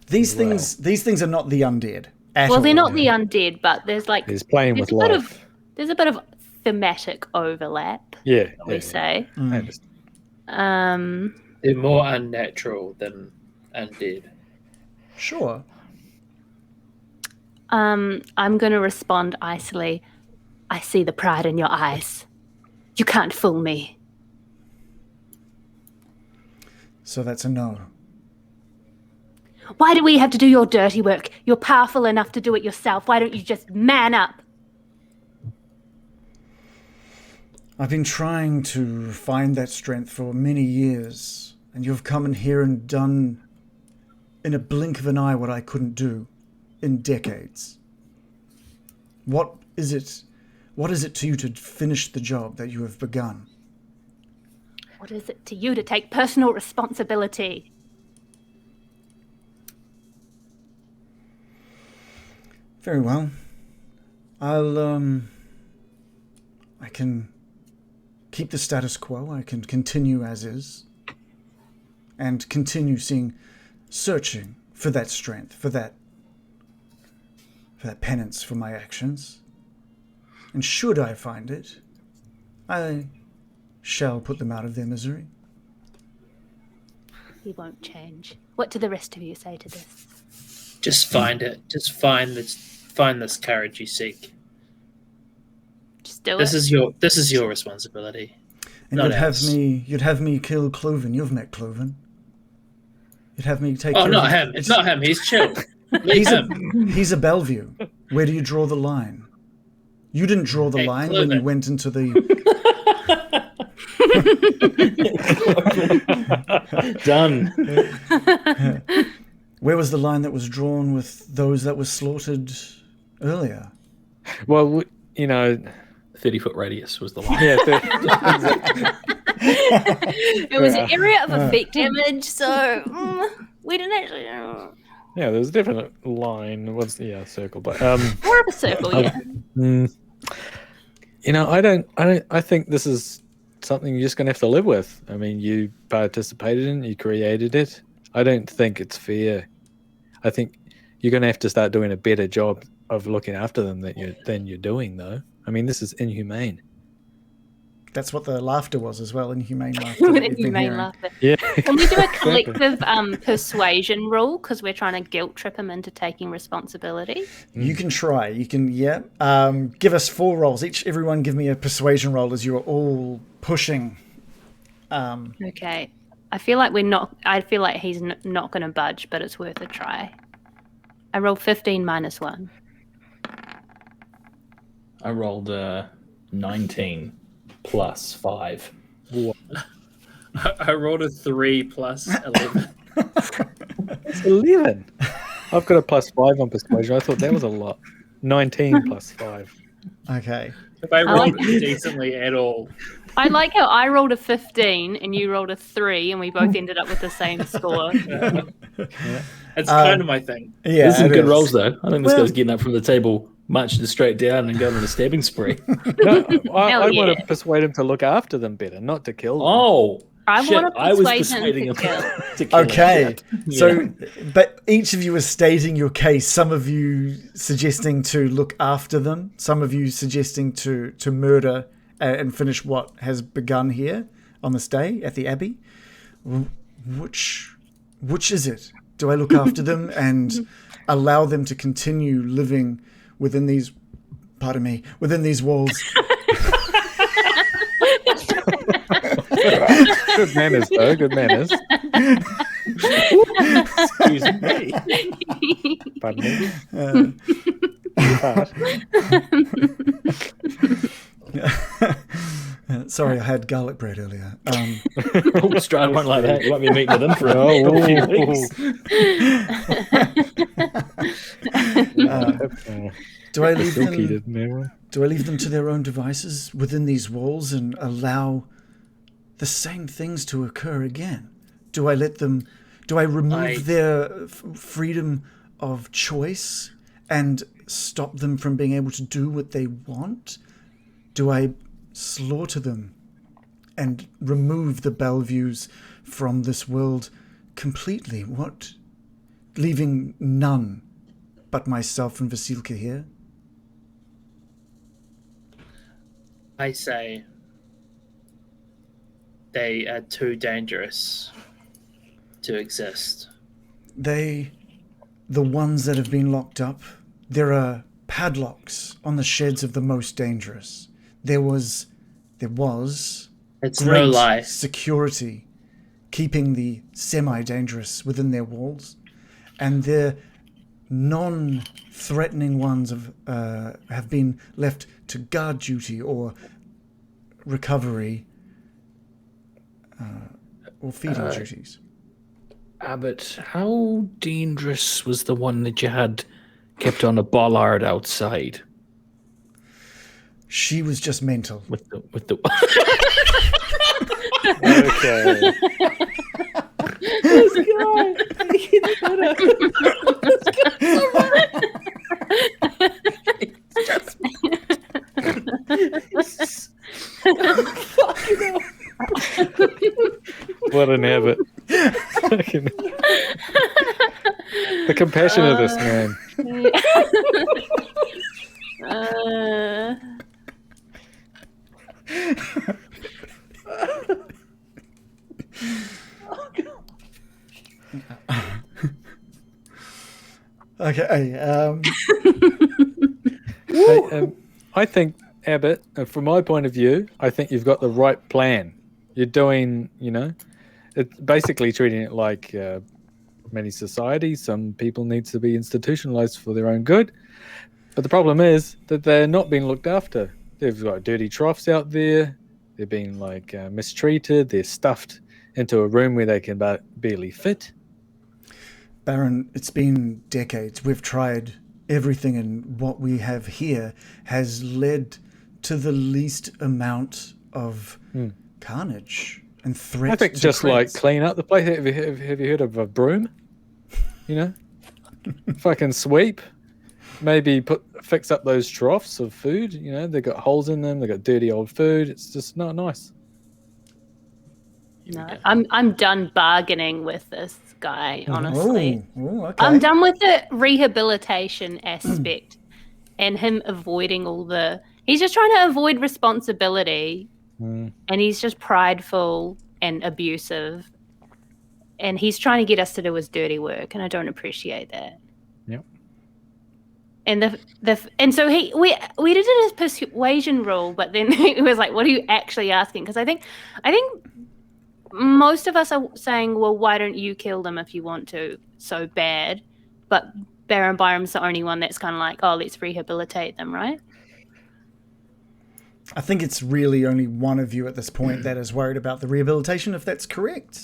These things are not the undead. Well, they're not the undead, but there's playing with life. There's a bit of thematic overlap. Yeah. We say. I understand. They're more unnatural than undead. Sure. I'm going to respond icily. I see the pride in your eyes. You can't fool me. So that's a no. Why do we have to do your dirty work? You're powerful enough to do it yourself. Why don't you just man up? I've been trying to find that strength for many years, and you've come in here and done in a blink of an eye what I couldn't do. in decades. What is it to you to finish the job that you have begun? What is it to you to take personal responsibility? Very well. I can keep the status quo. I can continue as is. And continue searching for that strength, for that penance for my actions. And should I find it, I shall put them out of their misery. He won't change. What do the rest of you say to this? Just find it. Just find this courage you seek. Just do This it. is your responsibility. And Not you'd have me kill Clovin. You've met Clovin. You'd have me take. Oh, care not of him. It's not him. He's chill. Leave him. He's a Bellevue. Where do you draw the line? You didn't draw the Hey, line when you Clovin. went into the. Done. Where was the line that was drawn with those that were slaughtered earlier? Well, 30-foot radius was the line. yeah, It was an area of effect damage, so we didn't actually. yeah, there's a different line. Circle, but More of a circle, yeah. I think this is something you're just going to have to live with. I mean, you participated in it, you created it. I don't think it's fair. I think you're going to have to start doing a better job of looking after them than you're doing, though. I mean, this is inhumane. That's what the laughter was as well, inhumane laughter. that you've been Inhumane hearing. laughter. Yeah. Can we do a collective persuasion rule because we're trying to guilt trip him into taking responsibility? You can try. You can, yeah. Give us 4 rolls. Everyone give me a persuasion roll as you are all pushing. Okay. I feel like he's not going to budge, but it's worth a try. I rolled 15 minus 1. I rolled 19 plus 5. I rolled a 3 plus 11. It's 11. I've got a +5 on persuasion. I thought that was a lot. 19 plus 5. Okay. If I rolled like- decently at all. I like how I rolled a 15 and you rolled a 3 and we both ended up with the same score. It's kind of my thing. Yeah, There's some it good is. rolls, though. I think this Well- guy's getting up from the table, marching it straight down, and going on a stabbing spree. No, I Hell want yeah. to persuade him to look after them better, not to kill them. Oh, I shit, want to I was persuade persuading him him to kill. to kill him. Okay. Yeah. So, but each of you is stating your case. Some of you suggesting to look after them. Some of you suggesting to murder and finish what has begun here on this day at the Abbey. Which is it? Do I look after them and allow them to continue living within these, within these walls? Good manners, though. Good manners. Excuse me. Pardon me. Sorry, I had garlic bread earlier. Oh, Strahd won't like that. You won't be meeting with him for a few weeks. Do I leave Silky, them? didn't they? Do I leave them to their own devices within these walls and allow the same things to occur again? Do I let them? Do I remove their freedom of choice and stop them from being able to do what they want? Do I slaughter them and remove the Bellevues from this world completely? What? Leaving none but myself and Vasilka here? I say they are too dangerous to exist. The ones that have been locked up, there are padlocks on the sheds of the most dangerous. There was It's great no lie. security keeping the semi-dangerous within their walls, and their non-threatening ones have been left to guard duty or recovery or feeding duties. Abbot, how dangerous was the one that you had kept on a bollard outside She was just mental. with the Okay. What an Abbot. Fucking- the compassion of this man. Okay. Hey, I think, Abbott, from my point of view, I think you've got the right plan. You're doing, it's basically treating it like many societies. Some people need to be institutionalized for their own good. But the problem is that they're not being looked after. They've got dirty troughs out there. They're being mistreated. They're stuffed into a room where they can barely fit. Baron, it's been decades. We've tried everything, and what we have here has led to the least amount of carnage and threat. I think to just crits. clean up the place. Have you heard of a broom? Fucking sweep. Maybe fix up those troughs of food. They got holes in them. They got dirty old food. It's just not nice. No, I'm done bargaining with this guy, honestly. Ooh, okay. I'm done with the rehabilitation aspect and him avoiding he's just trying to avoid responsibility and he's just prideful and abusive and he's trying to get us to do his dirty work and I don't appreciate that. Yep. And and so we did a persuasion rule, but then it was like, what are you actually asking? Because I think most of us are saying, well, why don't you kill them if you want to so bad? But Baron Byram's the only one that's kind of like, oh, let's rehabilitate them, right? I think it's really only one of you at this point that is worried about the rehabilitation, if that's correct.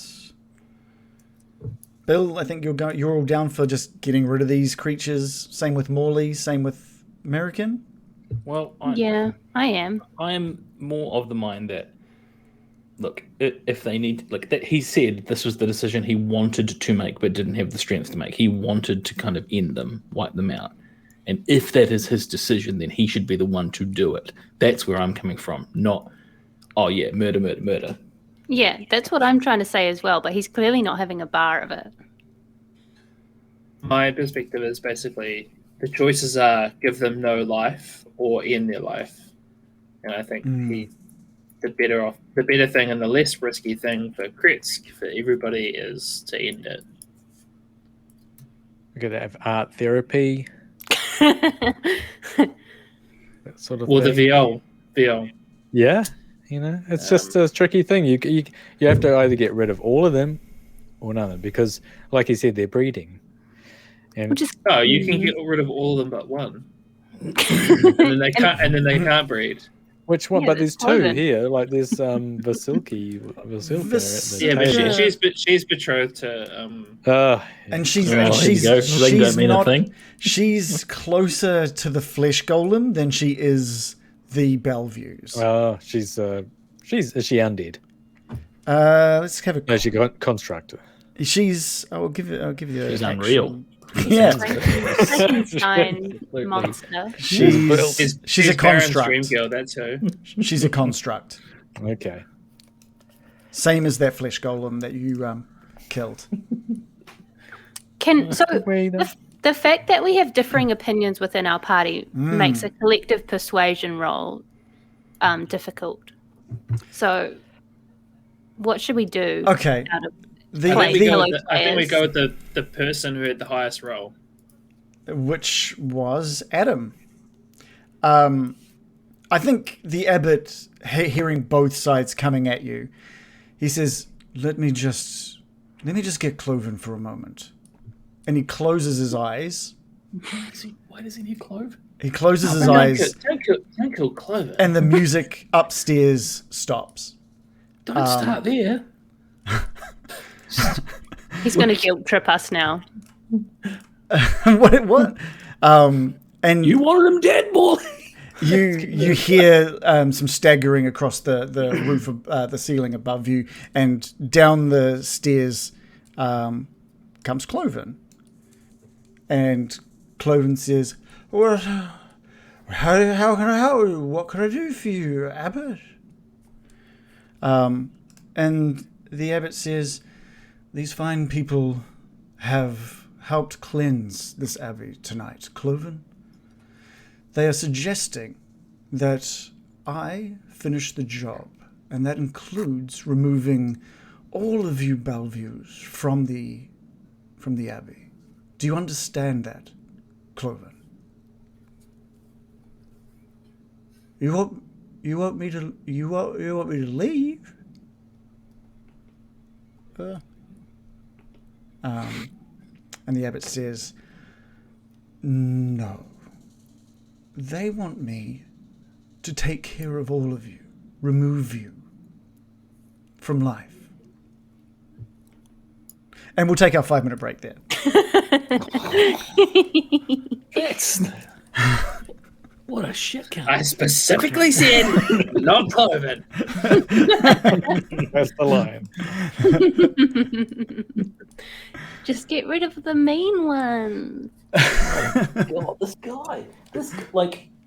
Bill, I think you're all down for just getting rid of these creatures. Same with Morley, same with American. Well, Yeah, I am. I am more of the mind that, look, if they need, that he said this was the decision he wanted to make but didn't have the strength to make. He wanted to kind of end them, wipe them out. And if that is his decision, then he should be the one to do it. That's where I'm coming from. Not, oh yeah, murder, murder, murder. Yeah, that's what I'm trying to say as well, but he's clearly not having a bar of it. My perspective is basically the choices are give them no life or end their life. And I think the better thing and the less risky thing for Kretz, for everybody, is to end it. We're going to have art therapy. That sort of Or thing. the VL. Yeah, it's just a tricky thing. You have to either get rid of all of them or none of them because, like you said, they're breeding. And Which is Oh, you can get rid of all of them but one. and then they can't breed. which one? Yeah, But there's there's two Clovin. here. Like there's Vasilka. Yeah, but Yeah. she's betrothed to And she's Well, there you go. Ring don't mean a thing. She's closer to the flesh golem than she is the Bellevues. Oh, is she undead? Let's have a. No, she got constructor. She's. I'll give you. She's an unreal. Yeah, Frankenstein Absolutely. monster. she's a Baron's construct. dream girl. That's who. She's a construct. Okay. Same as that flesh golem that you killed. The fact that we have differing opinions within our party makes a collective persuasion roll difficult. So, what should we do? Okay. Out of I think we players. go with the person who had the highest roll. Which was Adam. I think the abbot, hearing both sides coming at you, he says, "Let me just get Clovin for a moment," and he closes his eyes. Why does he need Clove? He closes his eyes, Don't kill Clover. and the music upstairs stops. Don't start there. He's going to guilt trip us now. What? And You wanted him dead, boy. you hear some staggering across the roof of the ceiling above you, and down the stairs comes Clovin. And Clovin says, "What? How can I help you? What can I do for you, Abbot?" And the Abbot says, "These fine people have helped cleanse this abbey tonight, Clovin. They are suggesting that I finish the job, and that includes removing all of you Bellevues from the abbey. Do you understand that, Clovin? You want me to leave?" And the Abbot says, "No. They want me to take care of all of you, remove you from life." And we'll take our 5-minute break there. That's what a shit cunt. I specifically said not Clovin. That's the line. Just get rid of the mean ones. God, this guy,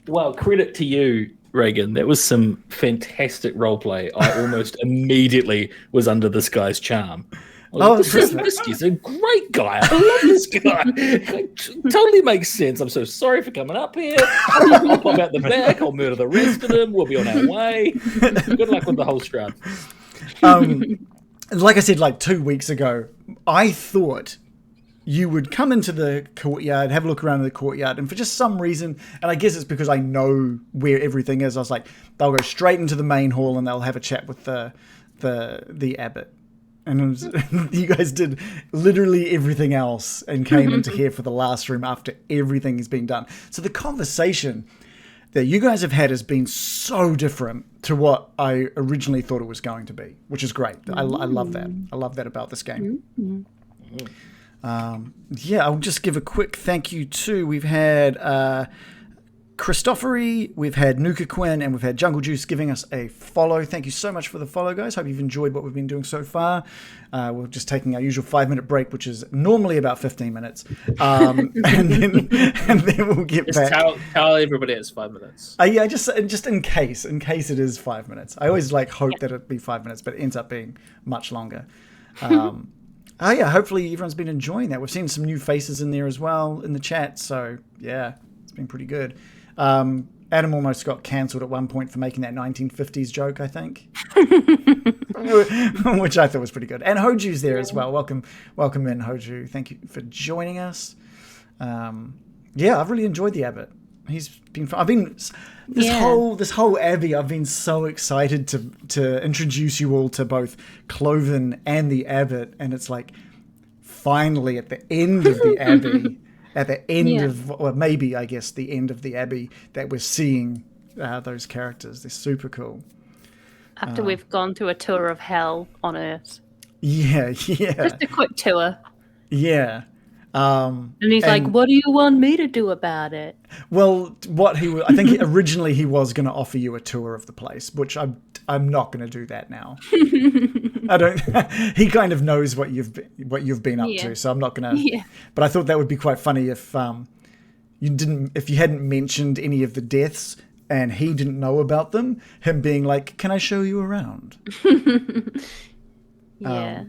wow, credit to you, Reagan. That was some fantastic roleplay. I almost immediately was under this guy's charm. This guy's a great guy. I love this guy. It totally makes sense. I'm so sorry for coming up here. I'll pop out the back. I'll murder the rest of them. We'll be on our way. Good luck with the whole Strahd. Like I said, like 2 weeks ago, I thought you would come into the courtyard, have a look around in the courtyard, and for just some reason, and I guess it's because I know where everything is, I was like, they'll go straight into the main hall and they'll have a chat with the Abbot. And you guys did literally everything else and came into here for the last room after everything has been done. So the conversation that you guys have had has been so different to what I originally thought it was going to be, which is great. I love that. I love that about this game. I'll just give a quick thank you to, we've had Christophery, we've had Nuka Quinn, and we've had Jungle Juice giving us a follow. Thank you so much for the follow, guys. Hope you've enjoyed what we've been doing so far. We're just taking our usual 5-minute break, which is normally about 15 minutes. And then we'll get Just back. tell everybody it's 5 minutes. Just in case it is 5 minutes. I always hope that it'd be 5 minutes, but it ends up being much longer. Hopefully everyone's been enjoying that. We've seen some new faces in there as well in the chat, so yeah, it's been pretty good. Adam almost got cancelled at one point for making that 1950s joke, I think. Which I thought was pretty good. And Hoju's there as well. Welcome in, Hoju. Thank you for joining us. I've really enjoyed the Abbot. He's been fun. I've been this whole Abbey, I've been so excited to introduce you all to both Clovin and the Abbot, and it's like finally at the end of the Abbey, at the end of, or maybe I guess the end of the Abbey, that we're seeing those characters. They're super cool. After we've gone through a tour of hell on Earth. Yeah. Just a quick tour. Yeah. And he's like, "What do you want me to do about it?" Well, I think originally he was going to offer you a tour of the place, which I'm not going to do that now. I don't. He kind of knows what you've been up to, so I'm not going to. Yeah. But I thought that would be quite funny if you hadn't mentioned any of the deaths and he didn't know about them. Him being like, "Can I show you around?" Yeah.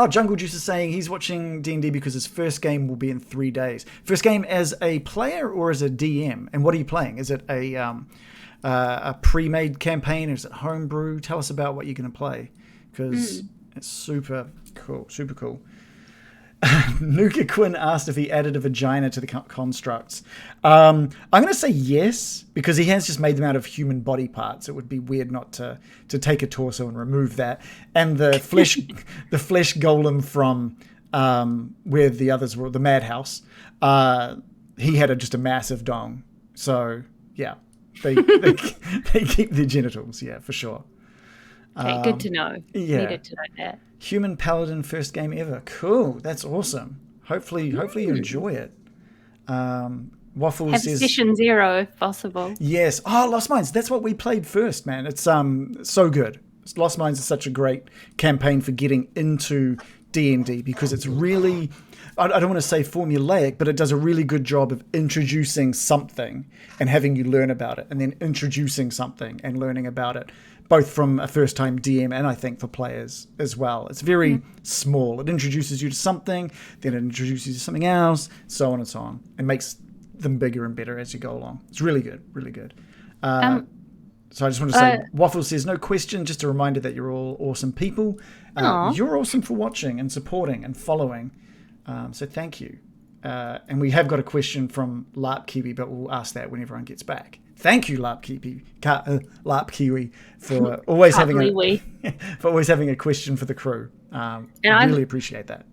Jungle Juice is saying he's watching D&D because his first game will be in 3 days. First game as a player or as a DM? And what are you playing? Is it a pre-made campaign or is it homebrew? Tell us about what you're going to play, because it's super cool. Super cool. Nuka Quinn asked if he added a vagina to the constructs. I'm going to say yes, because he has just made them out of human body parts. It would be weird not to take a torso and remove that. And the flesh golem from where the others were, the madhouse, he had just a massive dong. So yeah, they keep their genitals. Yeah, for sure. Okay, good to know. Yeah. Needed to know that. Human Paladin first game ever. Cool. That's awesome. Hopefully you enjoy it. Waffle Have says session 0 if possible. yes. Oh, Lost Mines. That's what we played first, man. It's so good. Lost Mines is such a great campaign for getting into D&D because it's really, I don't want to say formulaic, but it does a really good job of introducing something and having you learn about it, and then introducing something and learning about it, both from a first-time DM and I think for players as well. It's very small. It introduces you to something, then it introduces you to something else, so on and so on. It makes them bigger and better as you go along. It's really good, really good. So I just want to say, Waffle says, no question, just a reminder that you're all awesome people. You're awesome for watching and supporting and following. So thank you. And we have got a question from LARP Kiwi, but we'll ask that when everyone gets back. Thank you, LARP Kiwi, for always having a question for the crew. Really appreciate that.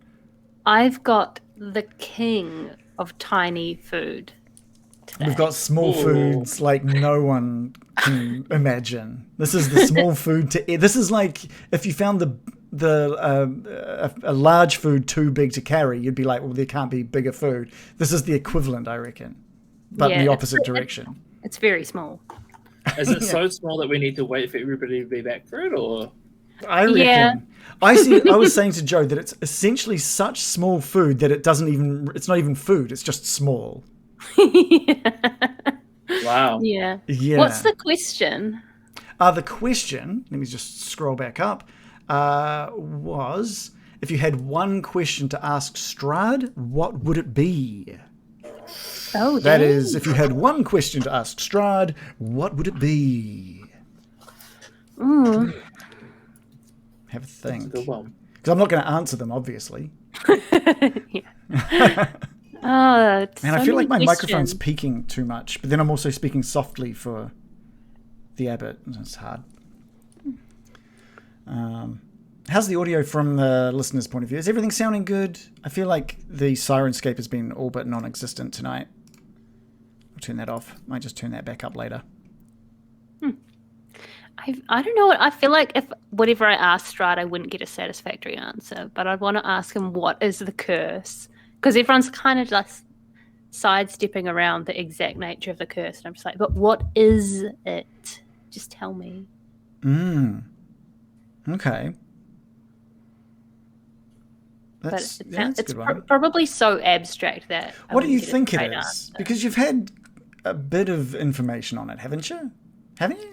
I've got the king of tiny food today. We've got small foods like no one can imagine. This is the small food to. This is like if you found a large food too big to carry, you'd be like, well, there can't be bigger food. This is the equivalent, I reckon, but in the opposite direction. It's very small. Is it so small that we need to wait for everybody to be back for it, or? I reckon. Yeah. I was saying to Joe that it's essentially such small food that it's not even food. It's just small. Wow. Yeah. What's the question? The question, let me just scroll back up, was if you had one question to ask Strahd, what would it be? Oh, that is, if you had one question to ask Strahd, what would it be? Have a think. That's a good one. Because I'm not going to answer them, obviously. And I feel like my microphone's peaking too much, but then I'm also speaking softly for the Abbot. It's hard. How's the audio from the listener's point of view? Is everything sounding good? I feel like the Sirenscape has been all but non-existent tonight. I'll turn that off. Might just turn that back up later. I don't know. I feel like if whatever I asked Strahd, I wouldn't get a satisfactory answer. But I'd want to ask him, what is the curse? Because everyone's kind of just sidestepping around the exact nature of the curse. And I'm just like, but what is it? Just tell me. Okay. It's probably so abstract that. What do you think it is? Answer. Because you've had a bit of information on it, haven't you? Haven't you?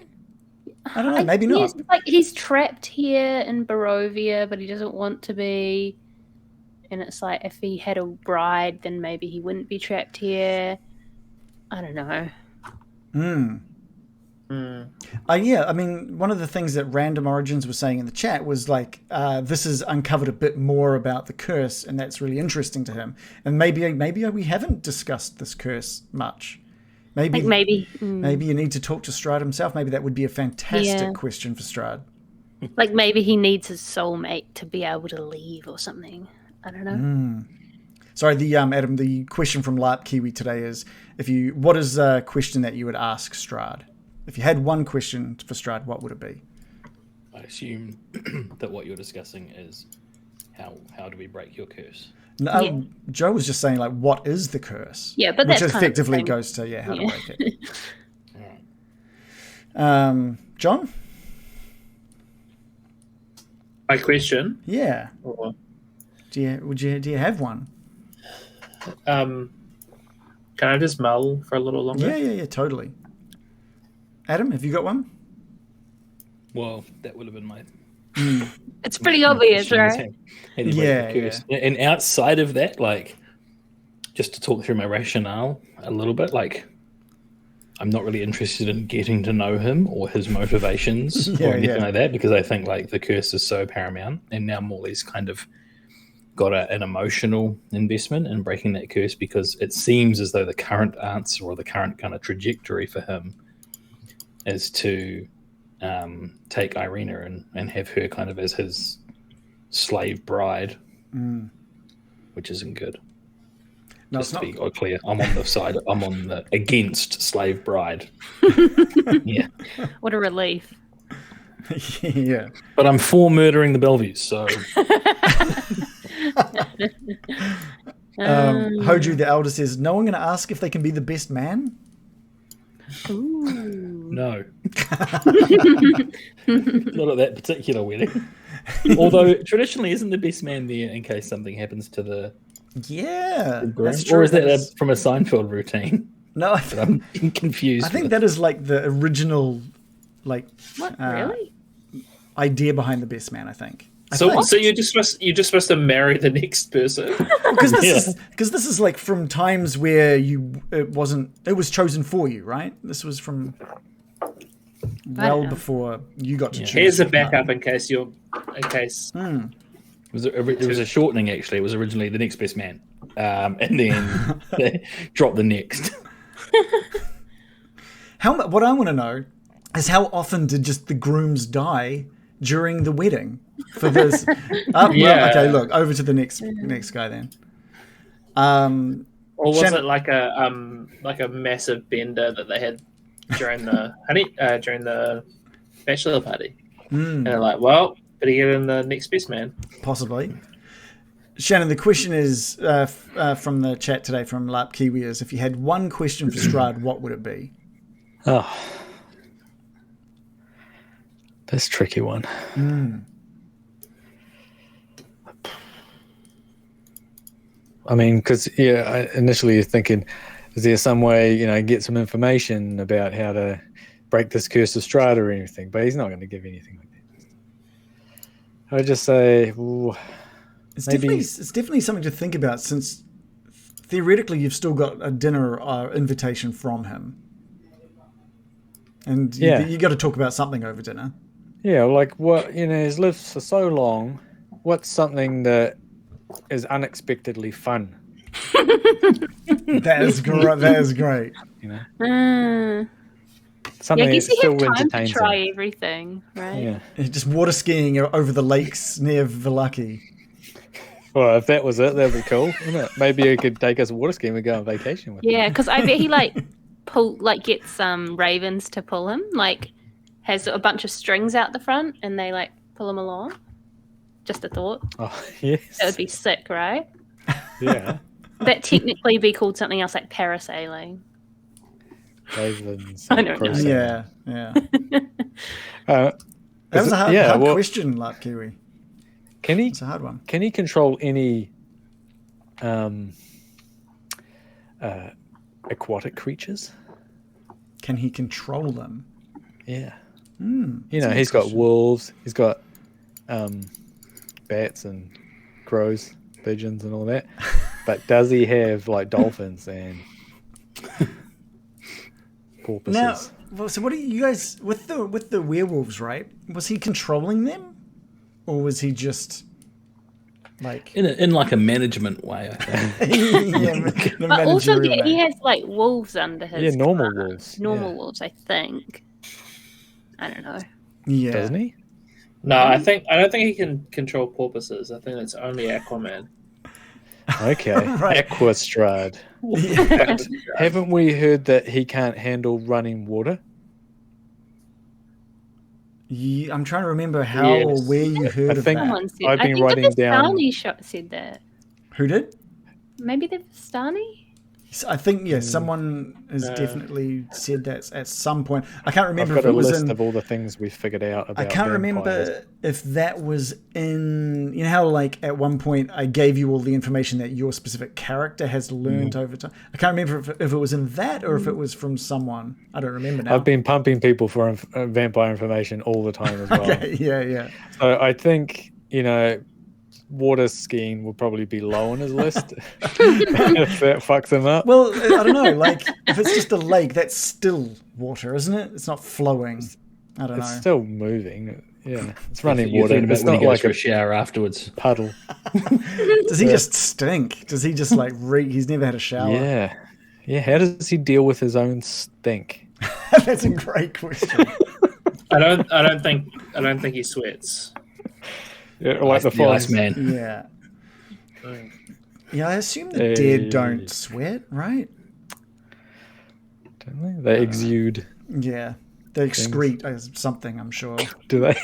I don't know. Maybe not. Like he's trapped here in Barovia, but he doesn't want to be. And it's like if he had a bride, then maybe he wouldn't be trapped here. I don't know. Yeah, I mean, one of the things that Random Origins was saying in the chat was like, this has uncovered a bit more about the curse, and that's really interesting to him. And maybe we haven't discussed this curse much. Maybe you need to talk to Strahd himself. Maybe that would be a fantastic question for Strahd. Like maybe he needs his soulmate to be able to leave or something. I don't know. Sorry, Adam, the question from LARP Kiwi today is, what is a question that you would ask Strahd? If you had one question for Strahd, what would it be? I assume that what you're discussing is how do we break your curse? No, Joe was just saying, like, what is the curse? Yeah, but which that's effectively goes to how to break it. All right. John? My question? Yeah. Or... Do you have one? Can I just mull for a little longer? Yeah, totally. Adam, have you got one? Well, that would have been my... It's pretty obvious, right? Yeah. And outside of that, like, just to talk through my rationale a little bit, like, I'm not really interested in getting to know him or his motivations or anything like that, because I think, like, the curse is so paramount, and now Morley's kind of got an emotional investment in breaking that curse, because it seems as though the current answer or the current kind of trajectory for him is to take Irina and have her kind of as his slave bride, which isn't good. No, just to be clear, I'm on the side. I'm on the against slave bride. Yeah. What a relief. Yeah. But I'm for murdering the Bellevues, so. Hoju the Elder says, no one going to ask if they can be the best man? Ooh. No. Not at that particular wedding. Although traditionally, isn't the best man there in case something happens to the Yeah, groom? that's true. Or is that from a Seinfeld routine? No, I'm confused. I think with. that is like the original, like, What, really? idea behind the best man. I think. So you're just supposed to marry the next person? Because this is like from times where it was chosen for you, right? This was from well before you got to choose. Here's a backup in case. It was a shortening, actually. It was originally the next best man. And then they dropped the next. What I want to know is how often did just the grooms die during the wedding for this? Well, okay, look, over to the next guy then. Or was it like a massive bender that they had during the bachelor party? And they're like, well, better get in the next best man. Possibly. Shannon, the question is from the chat today from Lap Kiwi is, if you had one question for Strahd, what would it be? Oh, that's a tricky one. I mean, because initially you're thinking, is there some way get some information about how to break this curse of Strahd or anything? But he's not going to give anything like that. I would just say, it's definitely something to think about, since theoretically you've still got a dinner invitation from him, and you got to talk about something over dinner. Yeah, like what he's lived for so long. What's something that is unexpectedly fun? That is great. That is great. Something I guess that he still had time to entertains try him. everything, right? Yeah. Just water skiing over the lakes near Vallaki. Well, if that was it, that'd be cool, wouldn't it? Maybe he could take us water skiing and go on vacation with him. Yeah, because I bet he gets some ravens to pull him, has a bunch of strings out the front, and they pull him along. Just a thought. Oh, yes. That would be sick, right? Yeah. That technically be called something else like parasailing. Ravens. I don't know. Yeah. That was a hard question, Lap Kiwi. It's a hard one. Can he control any aquatic creatures? Can he control them? Yeah. question. He's got wolves. He's got bats and crows, pigeons, and all that. But does he have dolphins and porpoises? Now, so what are you guys with the werewolves? Right? Was he controlling them, or was he just in a management way? I think. But also, he has wolves under his. Yeah, normal wolves. Normal wolves, I think. I don't know. Yeah, doesn't he? No, I don't think he can control porpoises. I think that's only Aquaman. Okay, Right. Aqua Strahd. Haven't we heard that he can't handle running water? Yeah, I'm trying to remember how or where you heard of think- that. Someone said. I've been I think writing the down- Vistani said that. Who did? Maybe the Vistani. I think someone has definitely said that at some point. I can't remember I've if got it a was list in. of all the things we figured out about I can't vampires. remember if that was in. You know how at one point I gave you all the information that your specific character has learned over time. I can't remember if it was in that or if it was from someone. I don't remember now. I've been pumping people for vampire information all the time as well. Okay, yeah. So I think, water skiing will probably be low on his list if that fucks him up. Well, I don't know. If it's just a lake, that's still water, isn't it? It's not flowing. I don't know. It's still moving. Yeah, it's running You're water. thinking It's about when not he goes like for a a shower afterwards. puddle. Does he just stink? Does he just he's never had a shower? Yeah. How does he deal with his own stink? That's a great question. I don't think he sweats. Yeah, like the ice Fonz. man. Yeah. Yeah, I assume the dead don't sweat, right? Don't they? They exude. Yeah. They excrete something, I'm sure. Do they?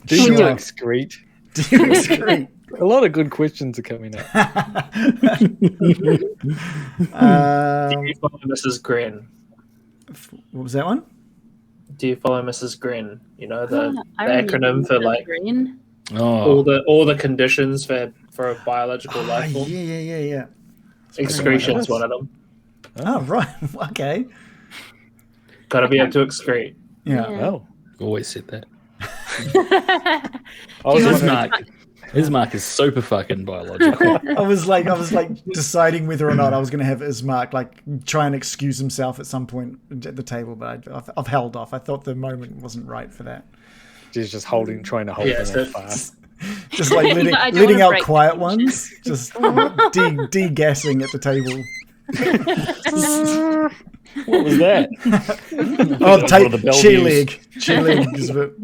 Do Sure. you excrete? Do you excrete? A lot of good questions are coming up. Do you follow Mrs. Gren? What was that one? Do you follow Mrs. Gren? You know the I remember acronym for Mrs. like Green. Oh, all the conditions for a biological life form. Yeah. Excretion is one of them. Oh, right. Okay. Got to be able to excrete. Yeah. Oh, always said that. I was His wondering- mark, his mark is super fucking biological. I was like deciding whether or not I was going to have Ismark like try and excuse himself at some point at the table, but I've held off. I thought the moment wasn't right for that. She's just trying to hold Yeah, them so- fast. Just like I don't letting wanna out break quiet convention. ones, just de-gassing at the table. What was that? Oh, was take one of the cheer Bellevues. leg. Cheer leg is a bit.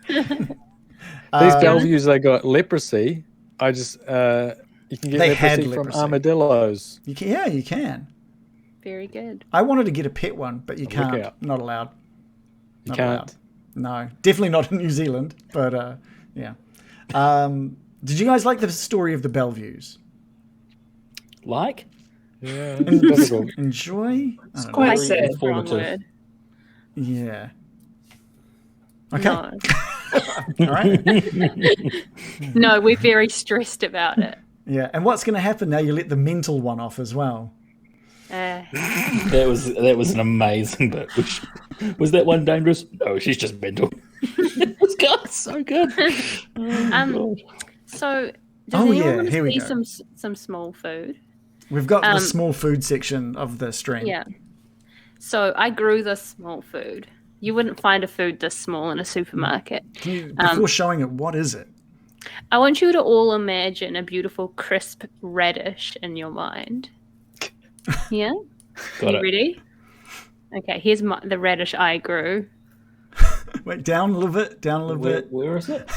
These Bellevues, they got leprosy. I just you can get They had leprosy from leprosy. armadillos. You can. Very good. I wanted to get a pet one, but you Look can't. out. Not allowed. You Not can't. allowed. No, definitely not in New Zealand. But yeah. Did you guys like the story of the Bellevues? Like? Yeah, it's difficult. Enjoy? I don't quite know. sad. Wrong informative. word. Yeah. Okay. No. All right. No, we're very stressed about it. Yeah. And what's going to happen now? You let the mental one off as well. That was an amazing bit. Was that one dangerous? No, she's just mental. It was good, so good. So, does Oh, anyone yeah, want here we to see go. some small food? We've got the small food section of the stream. Yeah. So I grew this small food. You wouldn't find a food this small in a supermarket. Can you, before showing it, what is it? I want you to all imagine a beautiful crisp radish in your mind. Yeah? Got You it. ready? Okay, here's the radish I grew. Wait, down a little bit. Down a little bit. Where is it?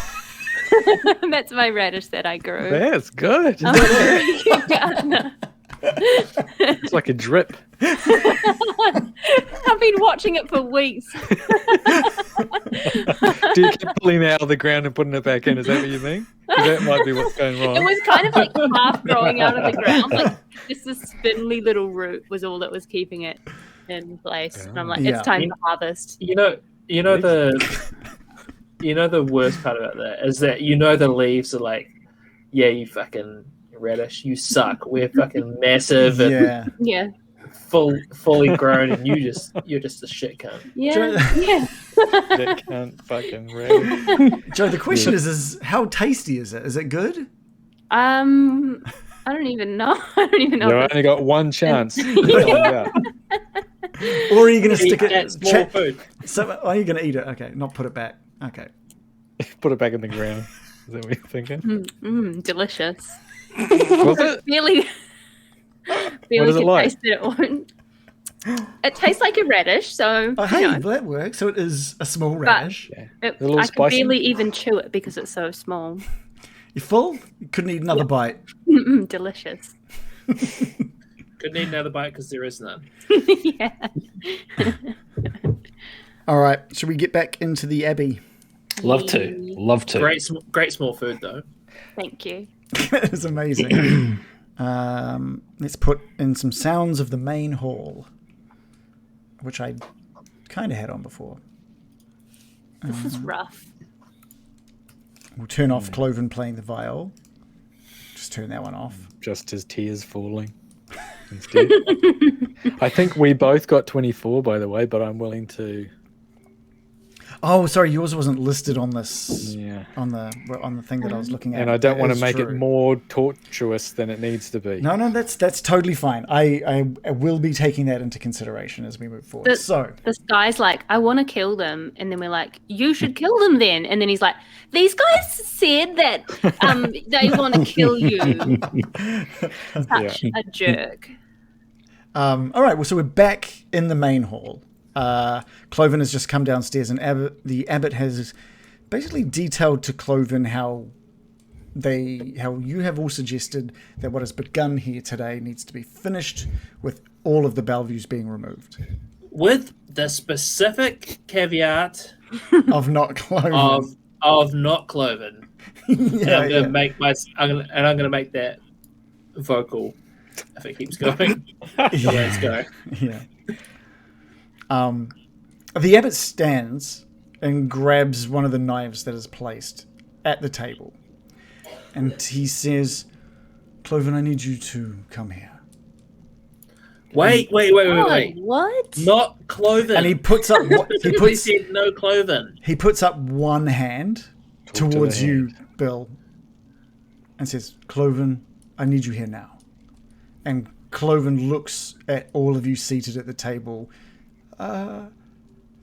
That's my radish that I grew. That's good. I'm a very good gardener. It's like a drip. I've been watching it for weeks. Do you keep pulling it out of the ground and putting it back in? Is that what you mean? 'Cause that might be what's going It wrong. was kind of like half growing out of the ground. Like just a spindly little root was all that was keeping it in place. And I'm like, Yeah. it's time to harvest. You know the worst part about that is that the leaves are like, yeah, you fucking radish, you suck. We're fucking massive and Yeah. Yeah. fully grown, and you're just a shit cunt. Yeah. Yeah. That can't fucking radish. Joe, the question is how tasty is it? Is it good? I don't even know. I don't even know. You've if only got one chance. to find out. Or are you going to stick Eat it? that small food. So, are you going to eat it? Okay, not put it back. Okay. Put it back in the ground. Is that what you're thinking? delicious. Was it? Really does it could like? taste it. It tastes like a radish, so Oh, hey, you know, that works. So it is a small radish. it, A little I could spicy? barely even chew it because it's so small. You full? You couldn't eat another bite. Delicious. Couldn't eat another bite because there is none. Yeah. All right, should we get back into the Abbey? Love to. Love to. Great small food though. Thank you. That is amazing. Let's put in some sounds of the main hall, which I kind of had on before. This is rough. We'll turn off Clovin playing the viol. Just turn that one off. Just his tears falling instead. I think we both got 24, by the way, but I'm willing to. Oh, sorry, yours wasn't listed on this Yeah. on the thing that I was looking at. And I don't That want to is make true. it more tortuous than it needs to be. No, that's totally fine. I will be taking that into consideration as we move forward. So This guy's like, I want to kill them. And then we're like, you should kill them then. And then he's like, these guys said that they want to kill you. Such a jerk. all right, well, so we're back in the main hall. Clovin has just come downstairs, and the abbot has basically detailed to Clovin how you have all suggested that what has begun here today needs to be finished with all of the Bellevues being removed. With the specific caveat Of not Clovin. of not Clovin. And I'm yeah. gonna make that vocal if it keeps going the way it's going. Yeah. The abbot stands and grabs one of the knives that is placed at the table. And he says, Clovin, I need you to come here. Wait. What? Not Clovin. And he puts up He said no Clovin. he puts up one hand to towards the you, hand. Bill, and says, Clovin, I need you here now. And Clovin looks at all of you seated at the table.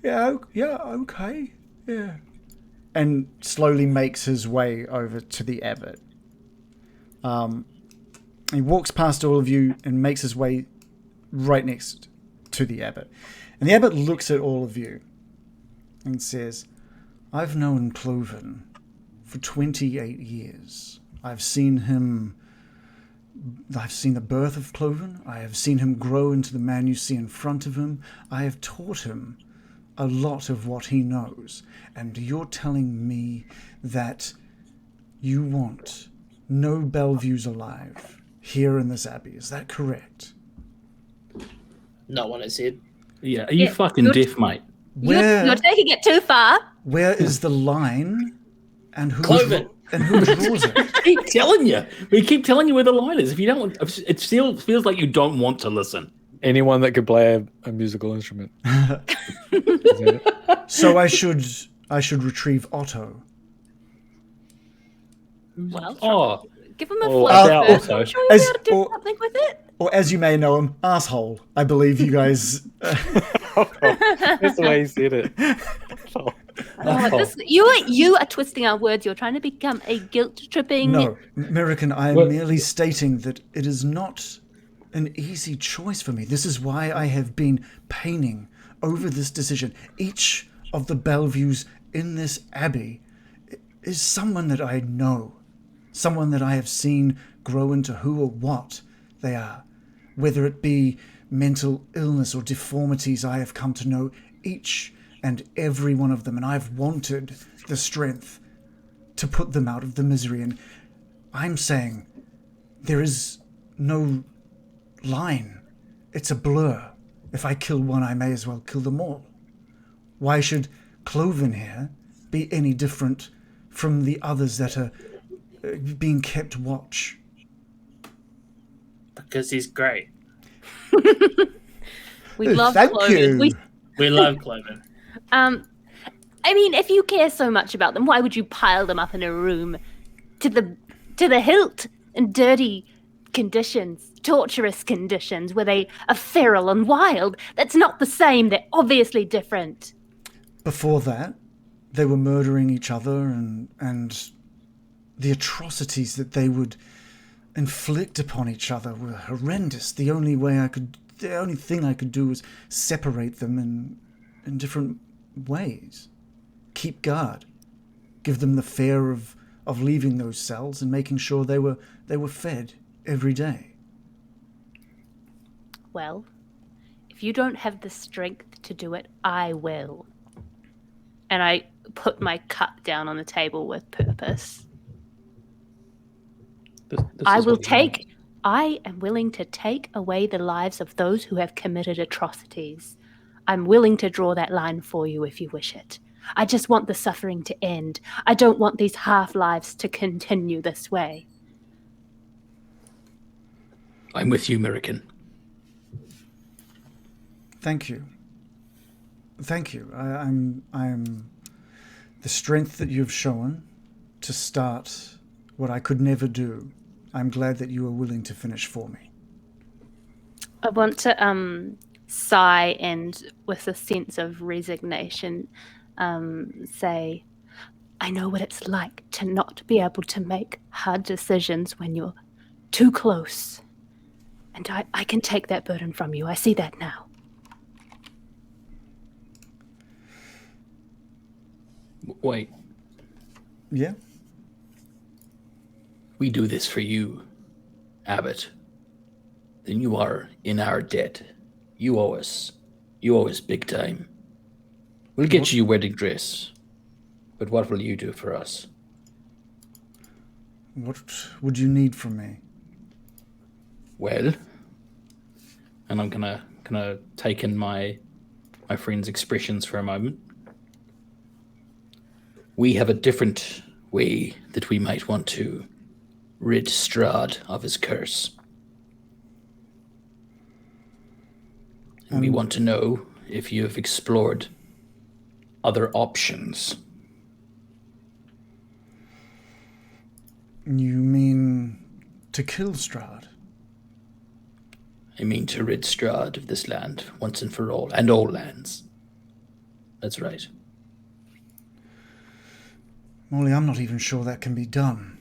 Okay. And slowly makes his way over to the abbot. He walks past all of you and makes his way right next to the abbot. And the abbot looks at all of you and says, I've known Clovin for 28 years. I've seen the birth of Clovin. I have seen him grow into the man you see in front of him. I have taught him a lot of what he knows. And you're telling me that you want no Bellevues alive here in this abbey. Is that correct? Not what I said. Yeah, are you Yeah, fucking you're- deaf, mate? You're taking it too far. Where is the line and who Clovin. draws it? Keep telling you. We keep telling you where the line is. If you don't, it still feels like you don't want to listen. Anyone that could play a musical instrument. Is that it? So I should retrieve Otto. Well, Oh, give him a Oh, float about first. also. I'm sure you'll be As- able to do or- something with it. Or as you may know him, asshole. I believe you guys. That's the way he said it. Oh, you are twisting our words. You're trying to become a guilt-tripping... No, American, I am What- merely stating that it is not an easy choice for me. This is why I have been paining over this decision. Each of the Bellevues in this abbey is someone that I know, someone that I have seen grow into who or what they are. Whether it be mental illness or deformities, I have come to know each and every one of them, and I've wanted the strength to put them out of the misery. And I'm saying there is no line. It's a blur. If I kill one, I may as well kill them all. Why should Clovin here be any different from the others that are being kept watch? Because he's great. We love Thank Clovin. you. We love Clovin. I mean, if you care so much about them, why would you pile them up in a room to the hilt in dirty conditions, torturous conditions, where they are feral and wild? That's not the same. They're obviously different. Before that, they were murdering each other, and the atrocities that they would inflict upon each other were horrendous. The only thing I could do was separate them in different ways. Keep guard. Give them the fare of leaving those cells and making sure they were fed every day. Well, if you don't have the strength to do it, I will. And I put my cup down on the table with purpose. this I is will what you want. take... I am willing to take away the lives of those who have committed atrocities. I'm willing to draw that line for you if you wish it. I just want the suffering to end. I don't want these half-lives to continue this way. I'm with you, American. Thank you. Thank you. I'm the strength that you've shown to start what I could never do. I'm glad that you are willing to finish for me. I want to sigh and, with a sense of resignation, say, I know what it's like to not be able to make hard decisions when you're too close. And I can take that burden from you. I see that now. Wait, Yeah? we do this for you, Abbot. Then you are in our debt. You owe us. You owe us big time. We'll get you your wedding dress. But what will you do for us? What would you need from me? Well, and I'm gonna take in my friend's expressions for a moment. We have a different way that we might want to rid Strahd of his curse. And we want to know if you have explored other options. You mean to kill Strahd? I mean to rid Strahd of this land once and for all, and all lands. That's right. Molly, I'm not even sure that can be done.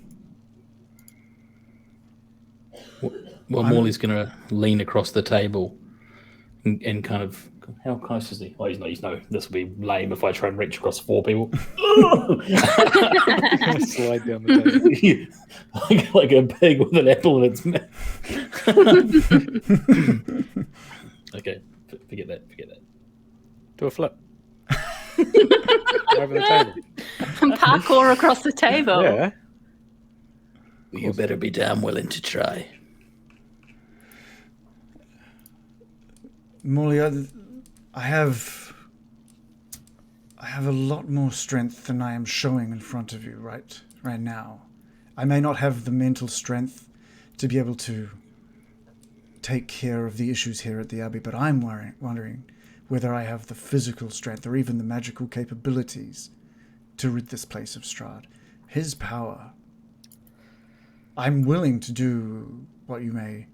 Well, Morley's going to lean across the table and kind of... How close is he? Oh, he's not. This will be lame if I try and reach across 4 people. Slide down the table. like a pig with an apple in its mouth. Okay, forget that. Do a flip. Over the table. Parkour across the table. Yeah. You better be damn willing to try. Molly, I have a lot more strength than I am showing in front of you right now. I may not have the mental strength to be able to take care of the issues here at the Abbey, but I'm wondering whether I have the physical strength or even the magical capabilities to rid this place of Strahd. His power. I'm willing to do what you may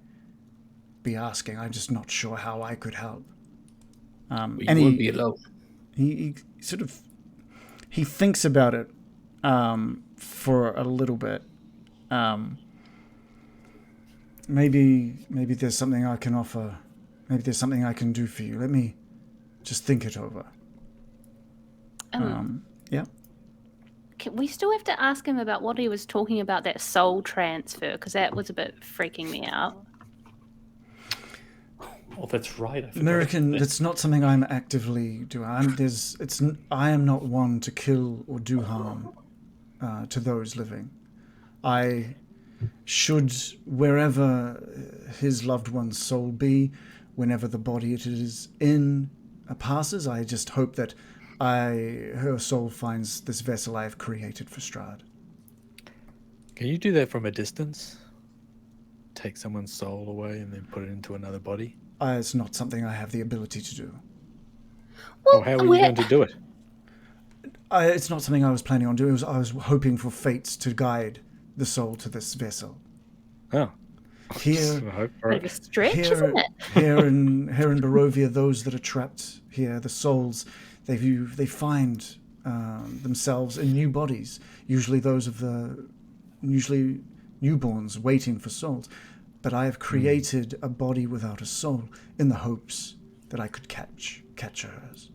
be asking. I'm just not sure how I could help. You And won't be alone. he sort of thinks about it for a little bit. Maybe there's something I can offer. Maybe there's something I can do for you. Let me just think it over. Yeah. We still have to ask him about what he was talking about, that soul transfer, because that was a bit freaking me out. Oh, that's right. American, that's not something I'm actively doing. I am not one to kill or do harm to those living. I should, wherever his loved one's soul be, whenever the body it is in passes, I just hope that her soul finds this vessel I have created for Strahd. Can you do that from a distance? Take someone's soul away and then put it into another body? It's not something I have the ability to do. Well, how are you going to do it? It's not something I was planning on doing. I was hoping for fates to guide the soul to this vessel. Oh. Here, Bit of a stretch, isn't it? here in Barovia, those that are trapped here, the souls, they find themselves in new bodies. Usually those of usually newborns waiting for souls. But I have created a body without a soul in the hopes that I could catch hers.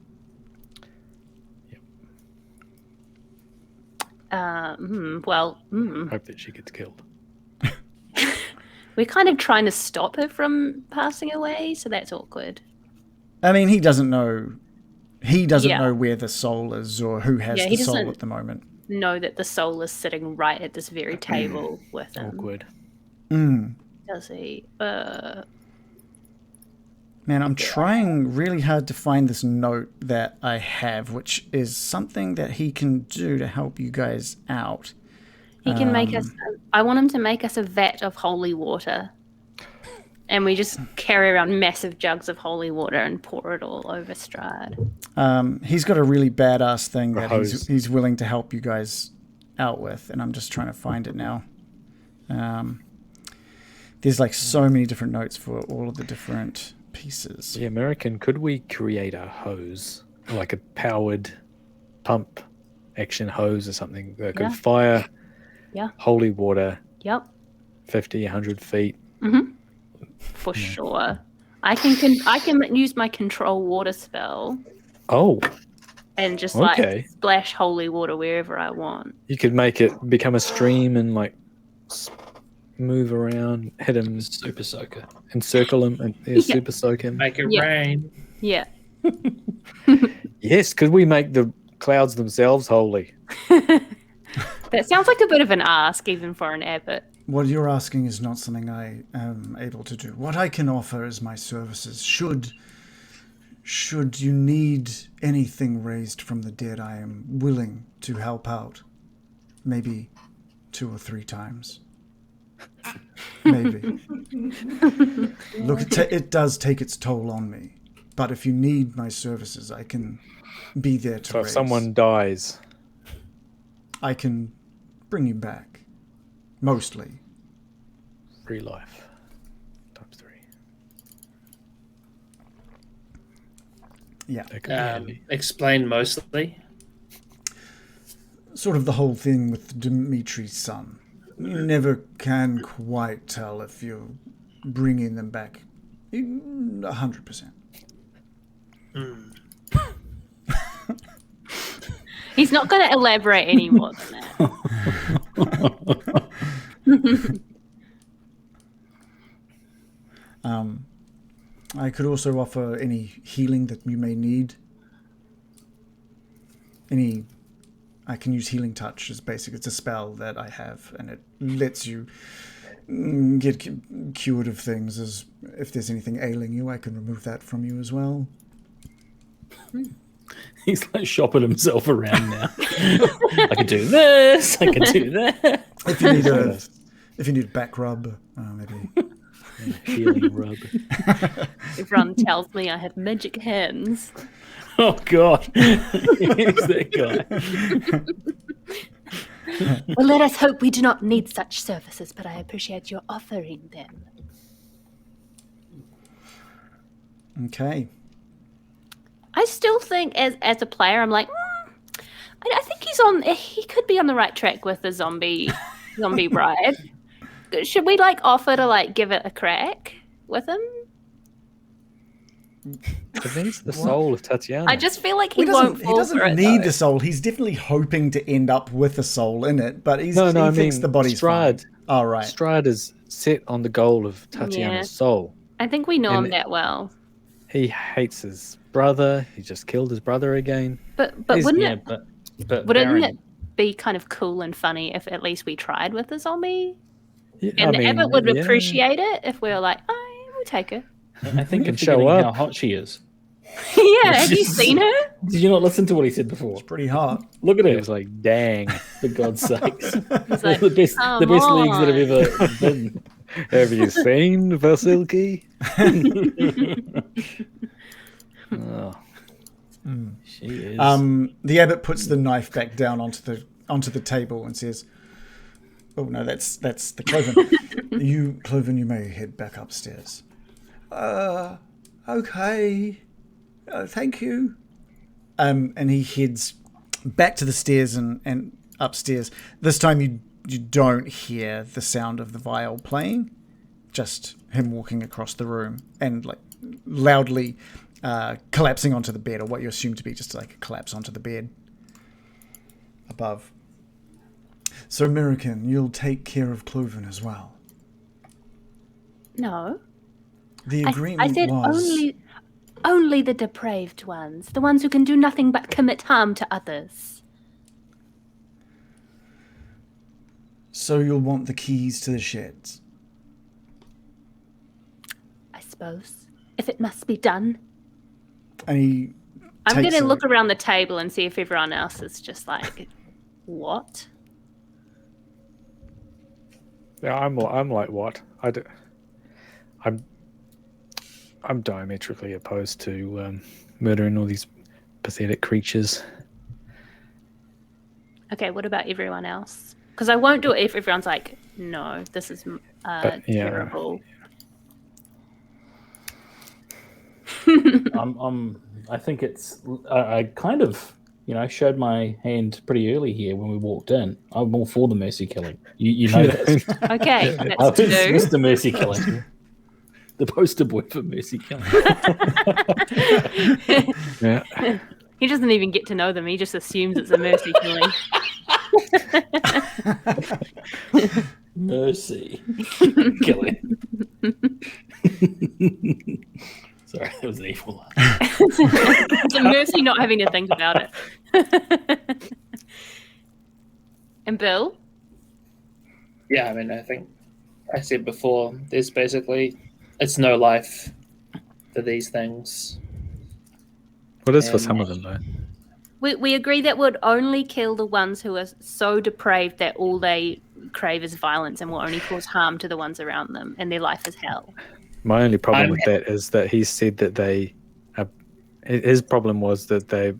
Hope that she gets killed. We're kind of trying to stop her from passing away, so that's awkward. I mean, he doesn't know. He doesn't know where the soul is or who has the soul at the moment. Know that the soul is sitting right at this very table with him. Awkward. Does he? Man, I'm trying really hard to find this note that I have, which is something that he can do to help you guys out. He can make us... I want him to make us a vat of holy water. And we just carry around massive jugs of holy water and pour it all over Strahd. He's got a really badass thing that hose. he's willing to help you guys out with, and I'm just trying to find it now. There's like so many different notes for all of the different pieces. The American, could we create a hose, like a powered pump action hose or something that could fire holy water 50, 100 feet? Mm-hmm. For sure. I can use my control water spell. Oh. And just like splash holy water wherever I want. You could make it become a stream and like move around, hit him, Super soaker. encircle him, and super soak him. Make it rain. Yeah. Yes, could we make the clouds themselves holy? That sounds like a bit of an ask, even for an abbot. What you're asking is not something I am able to do. What I can offer is my services. Should you need anything raised from the dead, I am willing to help out. Maybe 2 or 3 times. Maybe. Look, it does take its toll on me. But if you need my services, I can be there to So if raise. someone dies, I can bring you back. Mostly. free life times 3. Yeah. That could be handy. Explain mostly. Sort of the whole thing with Dimitri's son. You never can quite tell if you're bringing them back 100%. He's not going to elaborate any more than that. I could also offer any healing that you may need. I can use Healing Touch as basic. It's a spell that I have, and it lets you get cured of things. As if there's anything ailing you, I can remove that from you as well. He's like shopping himself around now. I can do this. I can do that. If you need a back rub, maybe. Healing rub. Everyone tells me I have magic hands. Oh God, who's that guy? Well, let us hope we do not need such services, but I appreciate your offering them. Okay. I still think, as a player, I'm like, I think he could be on the right track with the zombie bride. Should we offer to give it a crack with him? It needs the soul of Tatiana. I just feel like he won't fall He doesn't for it, need though. the soul. He's definitely hoping to end up with a soul in it, but he I thinks mean, the body's Strahd. fine. Oh, right. Strahd is set on the goal of Tatiana's soul. I think we know And him that well. He hates his brother. He just killed his brother again. But He's- wouldn't Yeah, it but wouldn't Baron, it be kind of cool and funny if at least we tried with the zombie? Yeah, And the Abbot would yeah. appreciate it if we were like, oh, we'll take her. I think can it's show forgetting how up. hot she is. Yeah, have you seen her? Did you not listen to what he said before? Pretty hot. Look at He him, was like, dang. for God's sakes. He's like, the best "Come leagues that have on." ever been. Have you seen Vasilki? Oh. She is. The Abbot puts the knife back down onto the table and says, "Oh no, that's the Clovin. Clovin, you may head back upstairs." Okay. Thank you. And he heads back to the stairs and upstairs. This time you don't hear the sound of the viol playing, just him walking across the room and loudly collapsing onto the bed, or what you assume to be just a collapse onto the bed above. So, American, you'll take care of Clovin as well. No. The agreement I said was... only the depraved ones, the ones who can do nothing but commit harm to others. So you'll want the keys to the sheds? I suppose, if it must be done. And he I'm going takes to a- look around the table and see if everyone else is just like, what? Yeah, I'm like, what? I'm diametrically opposed to murdering all these pathetic creatures. Okay, what about everyone else? Because I won't do it if everyone's like, no, this is yeah. terrible. I think it's. I kind of, I showed my hand pretty early here when we walked in. I'm all for the mercy killing. You know this. Okay, I that's was two. Mr. Mercy Killing. The poster boy for mercy killing. Yeah. He doesn't even get to know them. He just assumes it's a mercy killing. Mercy killing. Sorry, that was an evil laugh. It's a mercy not having to think about it. And Bill? Yeah, I mean, I think I said before, there's basically, it's no life for these things. Well, it is for And- some of them, though. We agree that would only kill the ones who are so depraved that all they crave is violence and will only cause harm to the ones around them, and their life is hell. My only problem I'm- with that is that he said that they. His problem was that they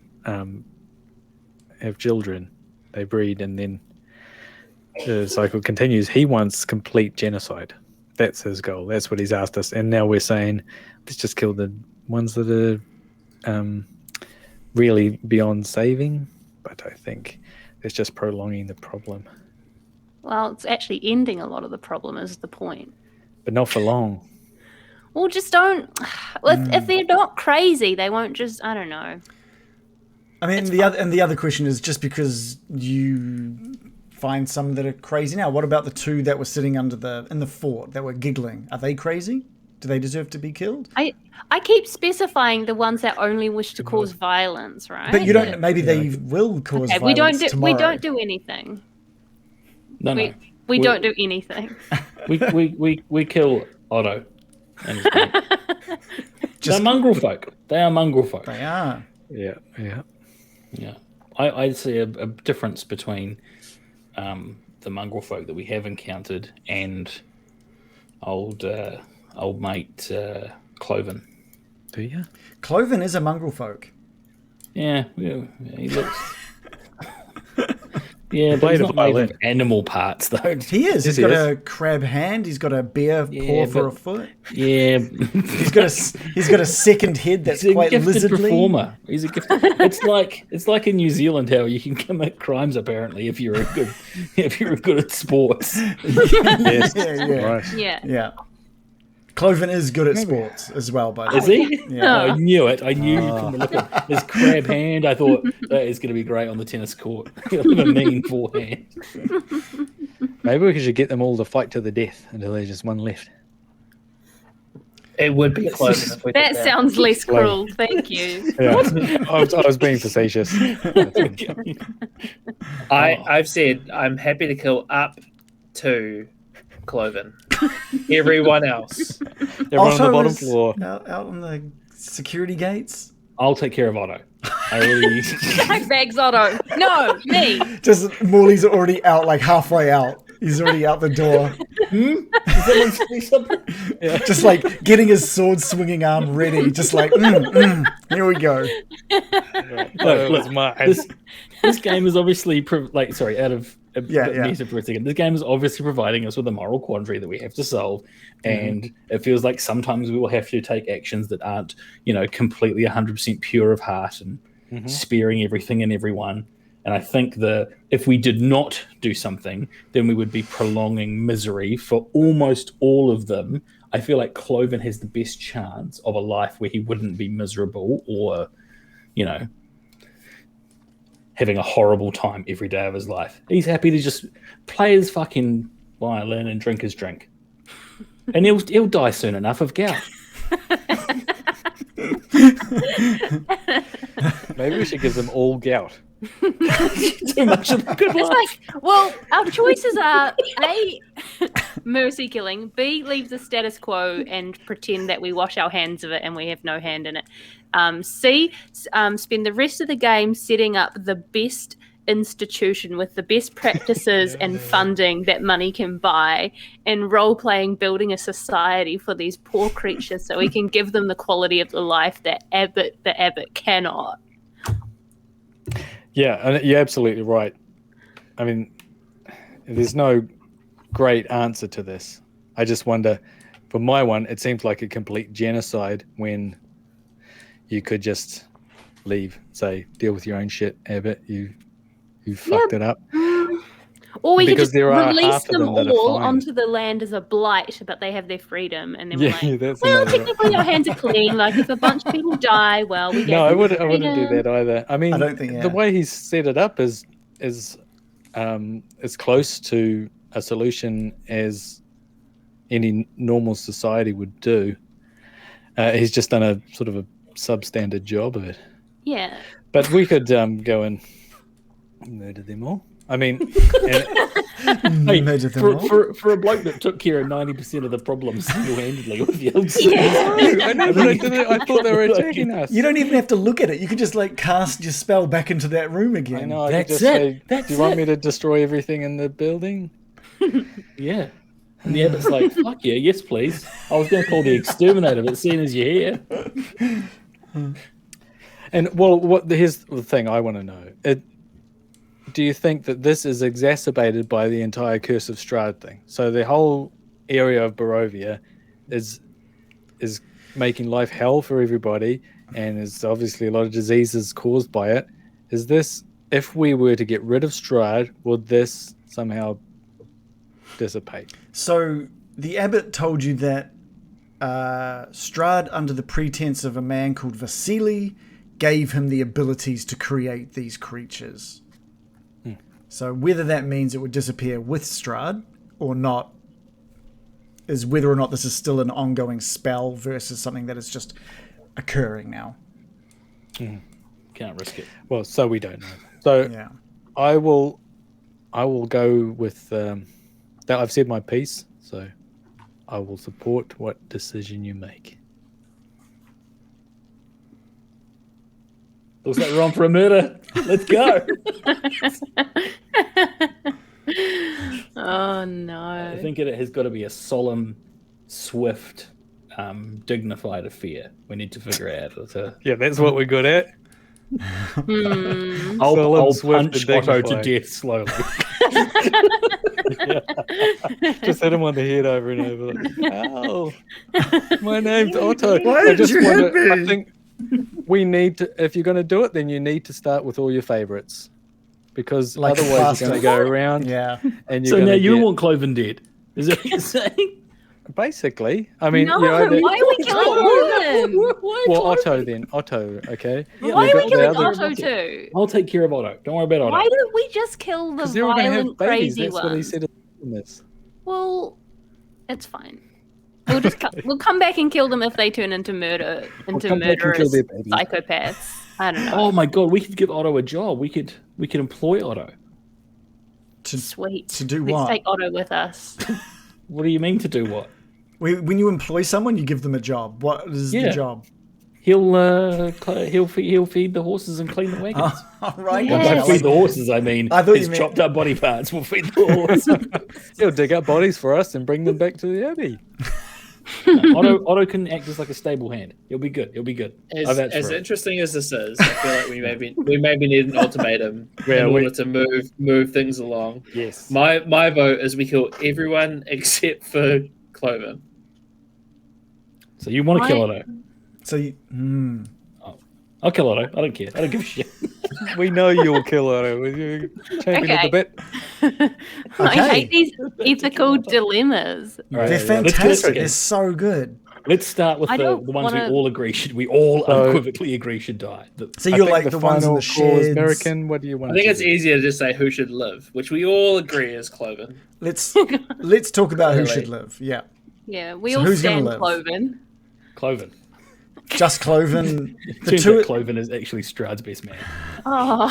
have children, they breed, and then the cycle continues. He wants complete genocide. That's his goal. That's what he's asked us. And now we're saying, let's just kill the ones that are really beyond saving. But I think it's just prolonging the problem. Well, it's actually ending a lot of the problem is the point. But not for long. Well, just don't. If they're not crazy, they won't just. I don't know. I mean, the other question is, just because you find some that are crazy now, what about the two that were sitting in the fort that were giggling? Are they crazy? Do they deserve to be killed? I keep specifying the ones that only wish to cause violence, right? But you don't. Maybe they will cause Okay, violence tomorrow. we don't do anything. No. We don't do anything. We kill Otto. And his group. They're mongrel folk. They are mongrel folk. They are. Yeah. Yeah, I see a difference between the mongrel folk that we have encountered and old mate Clovin. Do you? Clovin is a mongrel folk. Yeah, he looks. Yeah, but Played he's a not made violin. of animal parts though. He is. He's Yes, he got is. a crab hand. He's got a bear paw for a foot. Yeah, He's got a second head that's he's a quite gifted lizardly. performer. He's a gifted. It's like in New Zealand how you can commit crimes apparently if you're good at sports. Yes. Yeah. Right. Yeah. Yeah. Clovin is good at sports as well, by the Is way. he? Yeah. I knew it. I knew from the look of his crab hand. I thought that is going to be great on the tennis court. He'll have a mean forehand. Maybe we should get them all to fight to the death until there's just one left. It would be close. If we did That sounds less cruel. Thank you. Yeah. I was being facetious. I've said I'm happy to kill up to Clovin. Everyone else. They're on the Otto bottom is floor. Out on the security gates. I'll take care of Otto. I really. Bag bags, Otto. No, me. Just Morley's already out, like halfway out. He's already out the door. Someone say something? Yeah. Just like getting his sword swinging arm ready. Just like, here we go. That was mine. This game is obviously out of Yeah. meta for a second. This game is obviously providing us with a moral quandary that we have to solve, and it feels like sometimes we will have to take actions that aren't, completely 100% pure of heart and sparing everything and everyone. And I think if we did not do something, then we would be prolonging misery for almost all of them. I feel like Clovin has the best chance of a life where he wouldn't be miserable or, having a horrible time every day of his life. He's happy to just play his fucking violin and drink his drink. And he'll die soon enough of gout. Maybe we should give them all gout. Too much of a good It's life. like, well, our choices are A, mercy killing, B, leave the status quo and pretend that we wash our hands of it and we have no hand in it. C, spend the rest of the game setting up the best institution with the best practices and funding that money can buy, and role-playing building a society for these poor creatures so we can give them the quality of the life that the Abbot cannot. Yeah, and you're absolutely right. I mean, there's no great answer to this. I just wonder, for my one, it seems like a complete genocide when you could just leave, say, deal with your own shit, Abbot. You fucked it up. Or we Because could there just are release half of them them that are all fine. onto the land as a blight, but they have their freedom, and then Yeah, we're like, that's well, another- technically our hands are clean. Like if a bunch of people die, well, we get No, I wouldn't do freedom. that either. I mean, I don't think, the way he's set it up is as close to a solution as any normal society would do. He's just done a sort of a substandard job of it. Yeah. But we could go and murder them all. I mean, Hey, Murdered them all. for a bloke that took care of 90% of the problems single-handedly with the old I know, but I thought they were attacking us. You don't even have to look at it. You can just like cast your spell back into that room again. I know. I That's could just it. say, That's "Do you want it." me to destroy everything in the building?" Yeah. And the Abbot's like, fuck yeah, yes please. I was going to call the exterminator, but seeing as you're here. And well, here's the thing I want to know. Do you think that this is exacerbated by the entire Curse of Strahd thing? So the whole area of Barovia is making life hell for everybody, and there's obviously a lot of diseases caused by it. Is this, if we were to get rid of Strahd, would this somehow dissipate? So the abbot told you that Strahd, under the pretense of a man called Vasily, gave him the abilities to create these creatures. So whether that means it would disappear with Strahd or not is whether or not this is still an ongoing spell versus something that is just occurring now. Can't risk it. Well, so we don't know. So Yeah. I will go with that. I've said my piece, so I will support what decision you make. Looks like we're on for a murder. Let's go. Oh I no. think it has got to be a solemn, swift, dignified affair. We need to figure out. Yeah, that's what we're good at. Hmm. I'll Swift punch and Otto to dignified. death slowly. Just hit him on the head over and over. Like, ow, my name's Otto. Why did you hit me? I think we need to. If you're going to do it, then you need to start with all your favorites, because Like otherwise faster. you're going to go around. Yeah. And you're So gonna now you get- want Clovin dead? Is that what you're saying? basically. I mean, No, you know, why are we killing Clovin? well, Otto then. Otto, okay. Why We've are got we the killing other- Otto too? I'll take care of Otto. Don't worry about Otto. Why didn't we just kill the Because they were going to have violent, babies. crazy That's what he one? said in this. Well, it's fine. We'll just we'll come back and kill them if they turn into come back and kill murderous their babies. psychopaths. I don't know. Oh my god, we could give Otto a job. We could employ Otto. Sweet. to do Let's what? take Otto with us. What do you mean to do what? When you employ someone, you give them a job. What is the Yeah. job? He'll feed the horses and clean the wagons. All right. Yeah. okay, I Don't feed like- the horses. I mean, I thought you his meant- chopped up body parts will feed the horse. He'll dig up bodies for us and bring them back to the Abbey. Otto can act as like a stable hand. He'll be good. He'll be good. As, I've asked as for it. interesting as this is, I feel like we maybe need an ultimatum Yeah, in we- order to move things along. Yes. My vote is we kill everyone except for Clovin. So you want to kill Why- Otto? So you, I'll kill Otto. I don't care. I don't give a shit. We know you'll kill Otto. You're champion of the bit. I Okay. hate these ethical dilemmas. All right, they're let's fantastic. get- They're so good. Let's start with I the don't ones we wanna- all agree we all So- unequivocally agree should die. So I you're think like the ones in final the call is sheds. American. What do you want? I think to it's do? easier to just say who should live, which we all agree is Clovin. Let's talk about who Really? should live. Yeah, Yeah, we So all who's gonna stand live? Cloven. Clovin. just Cloven. The Turns two. out Clovin is actually Strahd's best man. Oh,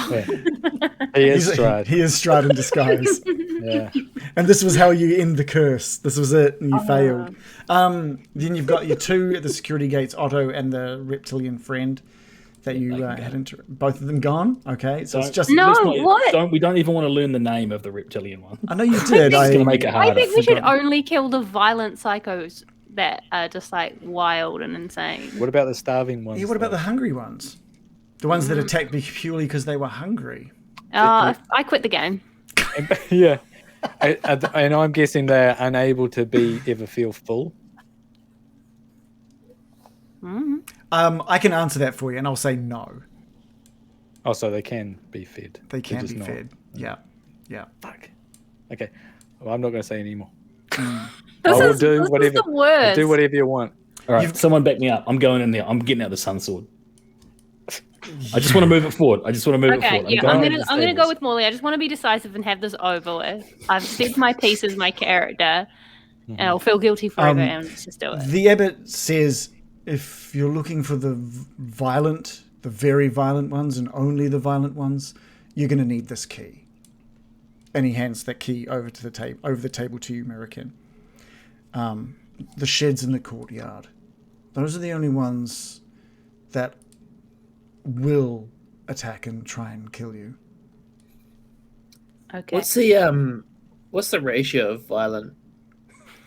He is He's, Strahd. he is Strahd in disguise. Yeah. And this was how you end the curse. This was it, and you failed. Then you've got your two at the security gates, Otto and the reptilian friend that you had into. Both of them gone. Okay, so it's Don't- just. No. let's not- what? We don't even want to learn the name of the reptilian one. I know you did. It's gonna make it I harder. think we should forgotten. only kill the violent psychos that are just like wild and insane. What about the starving ones? Yeah, what about though? the hungry ones? The ones that attacked me purely because they were hungry. I quit the game. Yeah. And I'm guessing they're unable to ever feel full. I can answer that for you, and I'll say no. Oh, so they can be fed. They They're can just be not. fed. Yeah, yeah. Fuck. Okay. Well, I'm not going to say anymore. This will is, do this whatever- is the worst. Do whatever you want. All right, someone back me up. I'm going in there. I'm getting out the sun sword. I just want to move it forward. I just want to move it Okay, forward. yeah, going I'm in gonna the I'm gonna go stables. with Morley. I just want to be decisive and have this over with. I've said my piece as my character, and I'll feel guilty forever. And let's just do it. The abbot says if you're looking for the the very violent ones, and only the violent ones, you're going to need this key. And he hands that key over the table to you, American. The sheds in the courtyard. Those are the only ones that will attack and try and kill you. Okay. What's the ratio of violent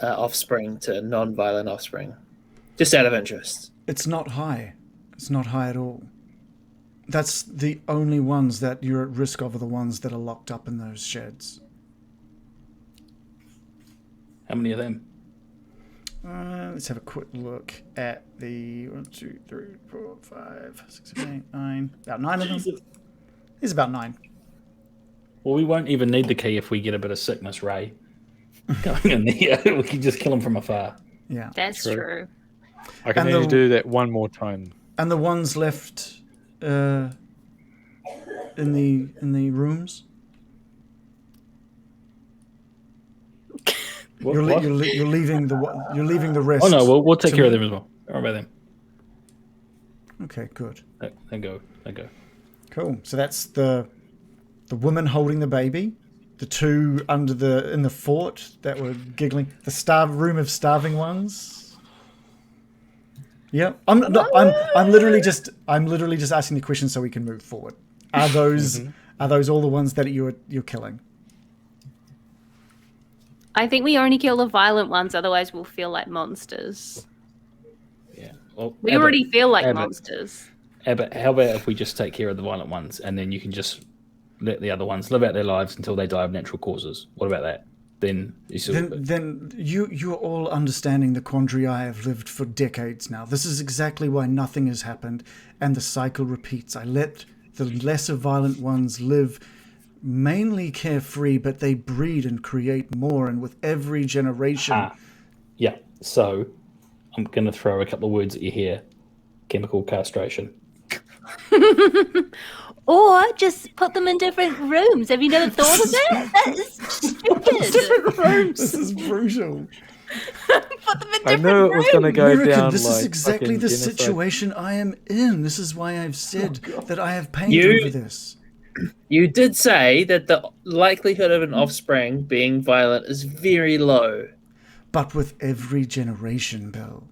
offspring to non-violent offspring? Just out of interest. It's not high. It's not high at all. That's the only ones that you're at risk of are the ones that are locked up in those sheds. How many of them? Let's have a quick look at the 1, 2, 3, 4, 5, 6, 7, 8, 9. About 9 of them. There's about 9. Well, we won't even need the key if we get a bit of sickness, Ray. Going in there, we can just kill him from afar. Yeah. That's true. I can only do that one more time. And the ones left in the rooms? You're leaving the rest. Oh no, we'll take care of them as well. Don't worry about them. Okay, good. They go. Cool. So that's the woman holding the baby, the two in the fort that were giggling, the room of starving ones. Yeah, I'm literally just asking the question so we can move forward. Are those all the ones that you're killing? I think we only kill the violent ones, otherwise we'll feel like monsters. Yeah. Well, We already feel like monsters. Abbot, how about if we just take care of the violent ones and then you can just let the other ones live out their lives until they die of natural causes? What about that? Then you're all understanding the quandary I have lived for decades now. This is exactly why nothing has happened, and the cycle repeats. I let the lesser violent ones live mainly carefree, but they breed and create more, and with every generation... Yeah, so I'm going to throw a couple of words at you here. Chemical castration. Or just put them in different rooms. Have you never thought of that? That is stupid. Different rooms. This is brutal. Put them in different rooms. I knew it was going to go down this like is exactly the genocide. situation I am in. This is why I've said that I have pain over this. You did say that the likelihood of an offspring being violent is very low. But with every generation, Bill,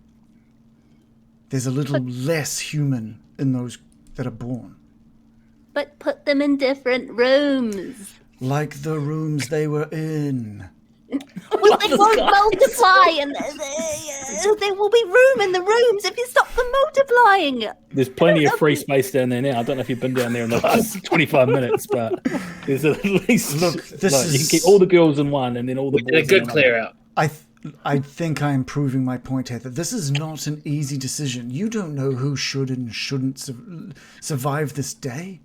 there's a little less human in those that are born. But put them in different rooms. Like the rooms they were in. Well, they won't multiply, and there will be room in the rooms if you stop them multiplying. There's plenty of free space down there now. I don't know if you've been down there in the last 25 minutes, but there's at least you can keep all the girls in one and then all the boys. A good clear out. I think I'm proving my point, Heather. This is not an easy decision. You don't know who should and shouldn't survive this day.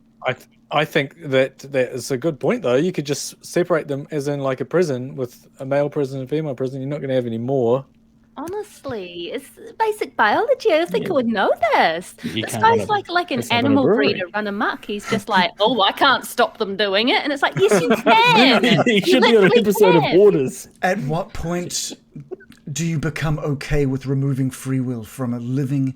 I think that is a good point, though. You could just separate them as in like a prison with a male prison and female prison. You're not going to have any more. Honestly, it's basic biology. I think I would know this. This guy's like an animal breeder run amok. He's just like, oh, I can't stop them doing it. And it's like, yes, you can. He should be on an episode of Borders. At what point do you become okay with removing free will from a living,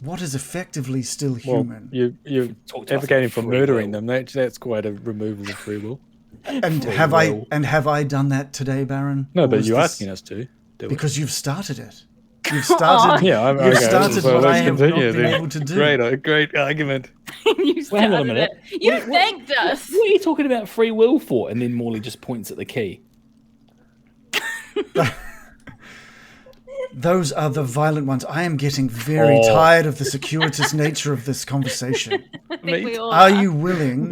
what is effectively still human? Well, you're advocating for murdering them. That's quite a removal of free will. And have I done that today, Baron? No, but you're asking us to. Because you've started it. You've started. You've started what I have not been able to do. Great argument. You Hang on a minute. You thanked us. What are you talking about free will for? And then Morley just points at the key. Those are the violent ones. I am getting very tired of the circuitous nature of this conversation. Are you willing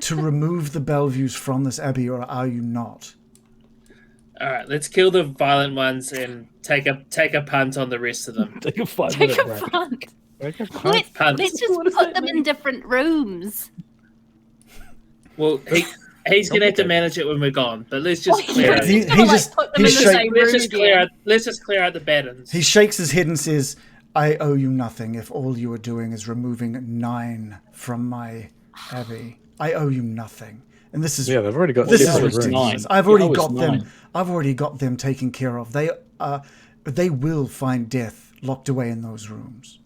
to remove the Bellevues from this abbey, or are you not? All right, let's kill the violent ones and take a punt on the rest of them. Take a 5-minute break. Let's just put them in different rooms. Well, he's gonna have to manage it when we're gone. But let's just clear out. Let's just clear out the bad ones. He shakes his head and says, "I owe you nothing. If all you are doing is removing 9 from my abbey, I owe you nothing." And this is they've already got this is ridiculous. I've already got 9. them. I've already got them taken care of. They will find death locked away in those rooms,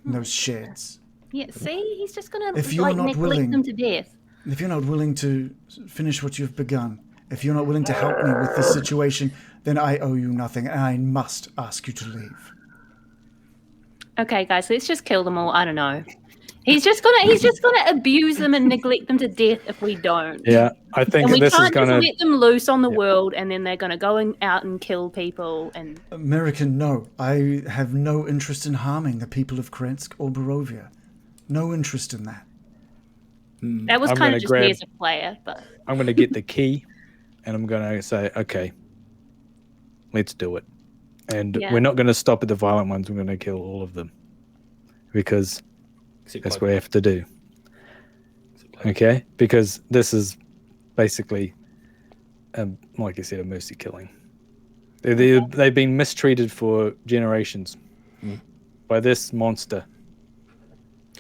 in those sheds. Yeah, see, he's just gonna If you're not neglect willing, them to death. If you're not willing to finish what you've begun, if you're not willing to help me with this situation, then I owe you nothing, and I must ask you to leave. Okay, guys, let's just kill them all. I don't know. He's just gonna abuse them and neglect them to death if we don't. Yeah, I think And we this is can't just gonna. let them loose on the world, and then they're gonna go out and kill people. And American, no. I have no interest in harming the people of Krensk or Barovia. No interest in that. that was I'm kind gonna of just grab- me as a player, but I'm going to get the key, and I'm going to say, okay, let's do it. And Yeah. we're not going to stop at the violent ones. We're going to kill all of them because that's what we have to do. Okay, because this is basically, like I said, a mercy killing. They've been mistreated for generations by this monster.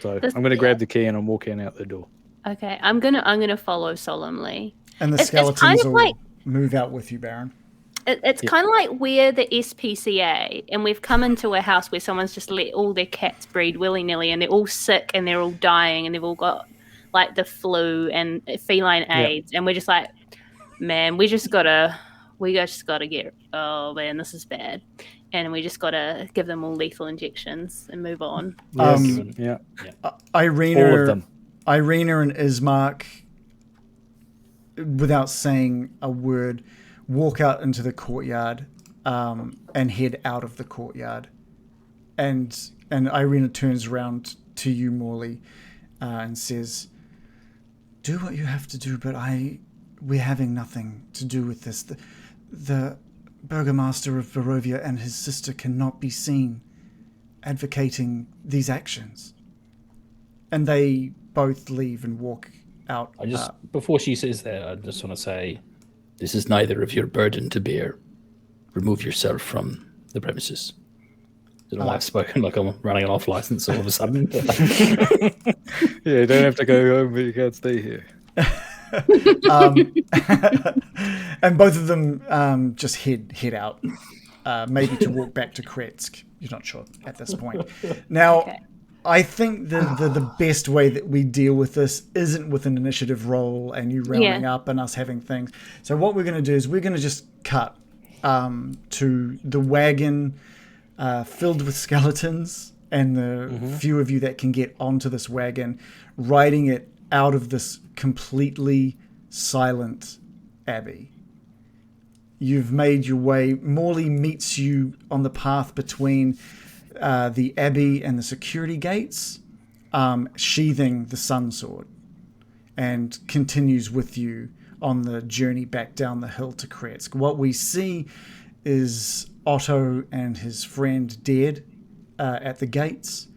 So I'm going to grab the key and I'm walking out the door. okay, I'm gonna follow solemnly. And the It's kind skeletons of will like- move out with you, Baron. It's kind of like we're the SPCA, and we've come into a house where someone's just let all their cats breed willy-nilly, and they're all sick, and they're all dying, and they've all got like the flu and feline AIDS, and we're just like, man, we just gotta get. Oh man, this is bad, and we just gotta give them all lethal injections and move on. Yeah, Irina, all of them. Irina and Ismark, without saying a word, walk out into the courtyard and head out of the courtyard. And Irina turns around to you, Morley, and says, "Do what you have to do, but we're having nothing to do with this. The Burgomaster of Barovia and his sister cannot be seen advocating these actions." And they both leave and walk out. Before she says that, I just want to say, this is neither of your burden to bear. Remove yourself from the premises. I don't know why I've spoken like I'm running an off license all of a sudden. Yeah, you don't have to go home, but you can't stay here. And both of them just head out, maybe to walk back to Kretsk. You're not sure at this point. Now, Okay. I think the best way that we deal with this isn't with an initiative roll and you rounding up and us having things. So what we're going to do is we're going to just cut to the wagon filled with skeletons and the few of you that can get onto this wagon, riding it out of this completely silent abbey. You've made your way. Morley meets you on the path between the abbey and the security gates, sheathing the sun sword, and continues with you on the journey back down the hill to Kretsk. What we see is Otto and his friend dead at the gates,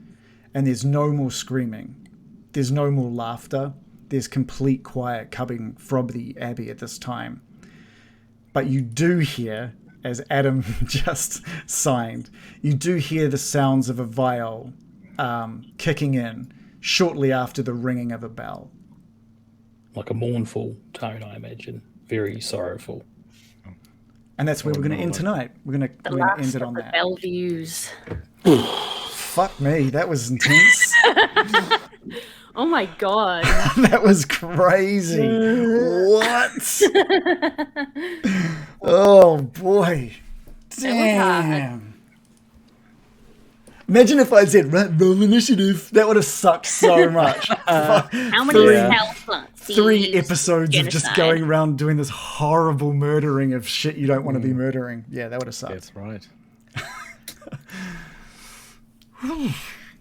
and there's no more screaming. There's no more laughter. There's complete quiet coming from the abbey at this time. But you do hear, as Adam just signed, you do hear the sounds of a viol kicking in shortly after the ringing of a bell. Like a mournful tone, I imagine. Very sorrowful. And that's where we're going to end tonight. We're going to Last end it of on the that. Bellevues. Fuck me, that was intense. Oh my god. That was crazy. What? Oh boy. Damn. Imagine if I said roll initiative. That would have sucked so much. How many health plants? 3 episodes of just Genocide. going around doing this horrible murdering of shit you don't want to be murdering. Yeah, that would have sucked. That's right.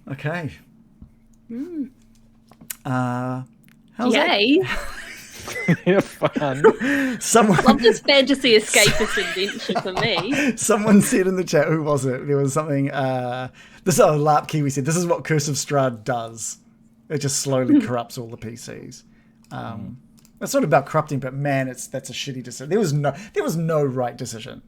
Okay. How's Yay. Yeah, fun. Someone Love this fantasy escapist adventure for me. Someone said in the chat, who was it? There was something. Larp Kiwi said, "This is what Curse of Strahd does. It just slowly corrupts all the PCs." It's not about corrupting, but man, that's a shitty decision. There was no right decision.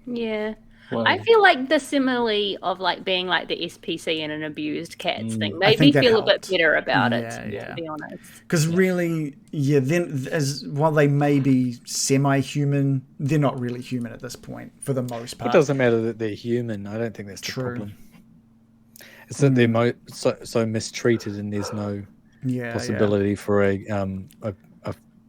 Yeah. Well, I feel like the simile of like being like the SPC in an abused cats thing I made me think that feel a bit helped. better about Yeah, it, yeah. to be honest. Because really, then while they may be semi-human, they're not really human at this point for the most It part. doesn't matter that they're human. I don't think that's the True. problem. It's that they're so mistreated and there's no possibility for a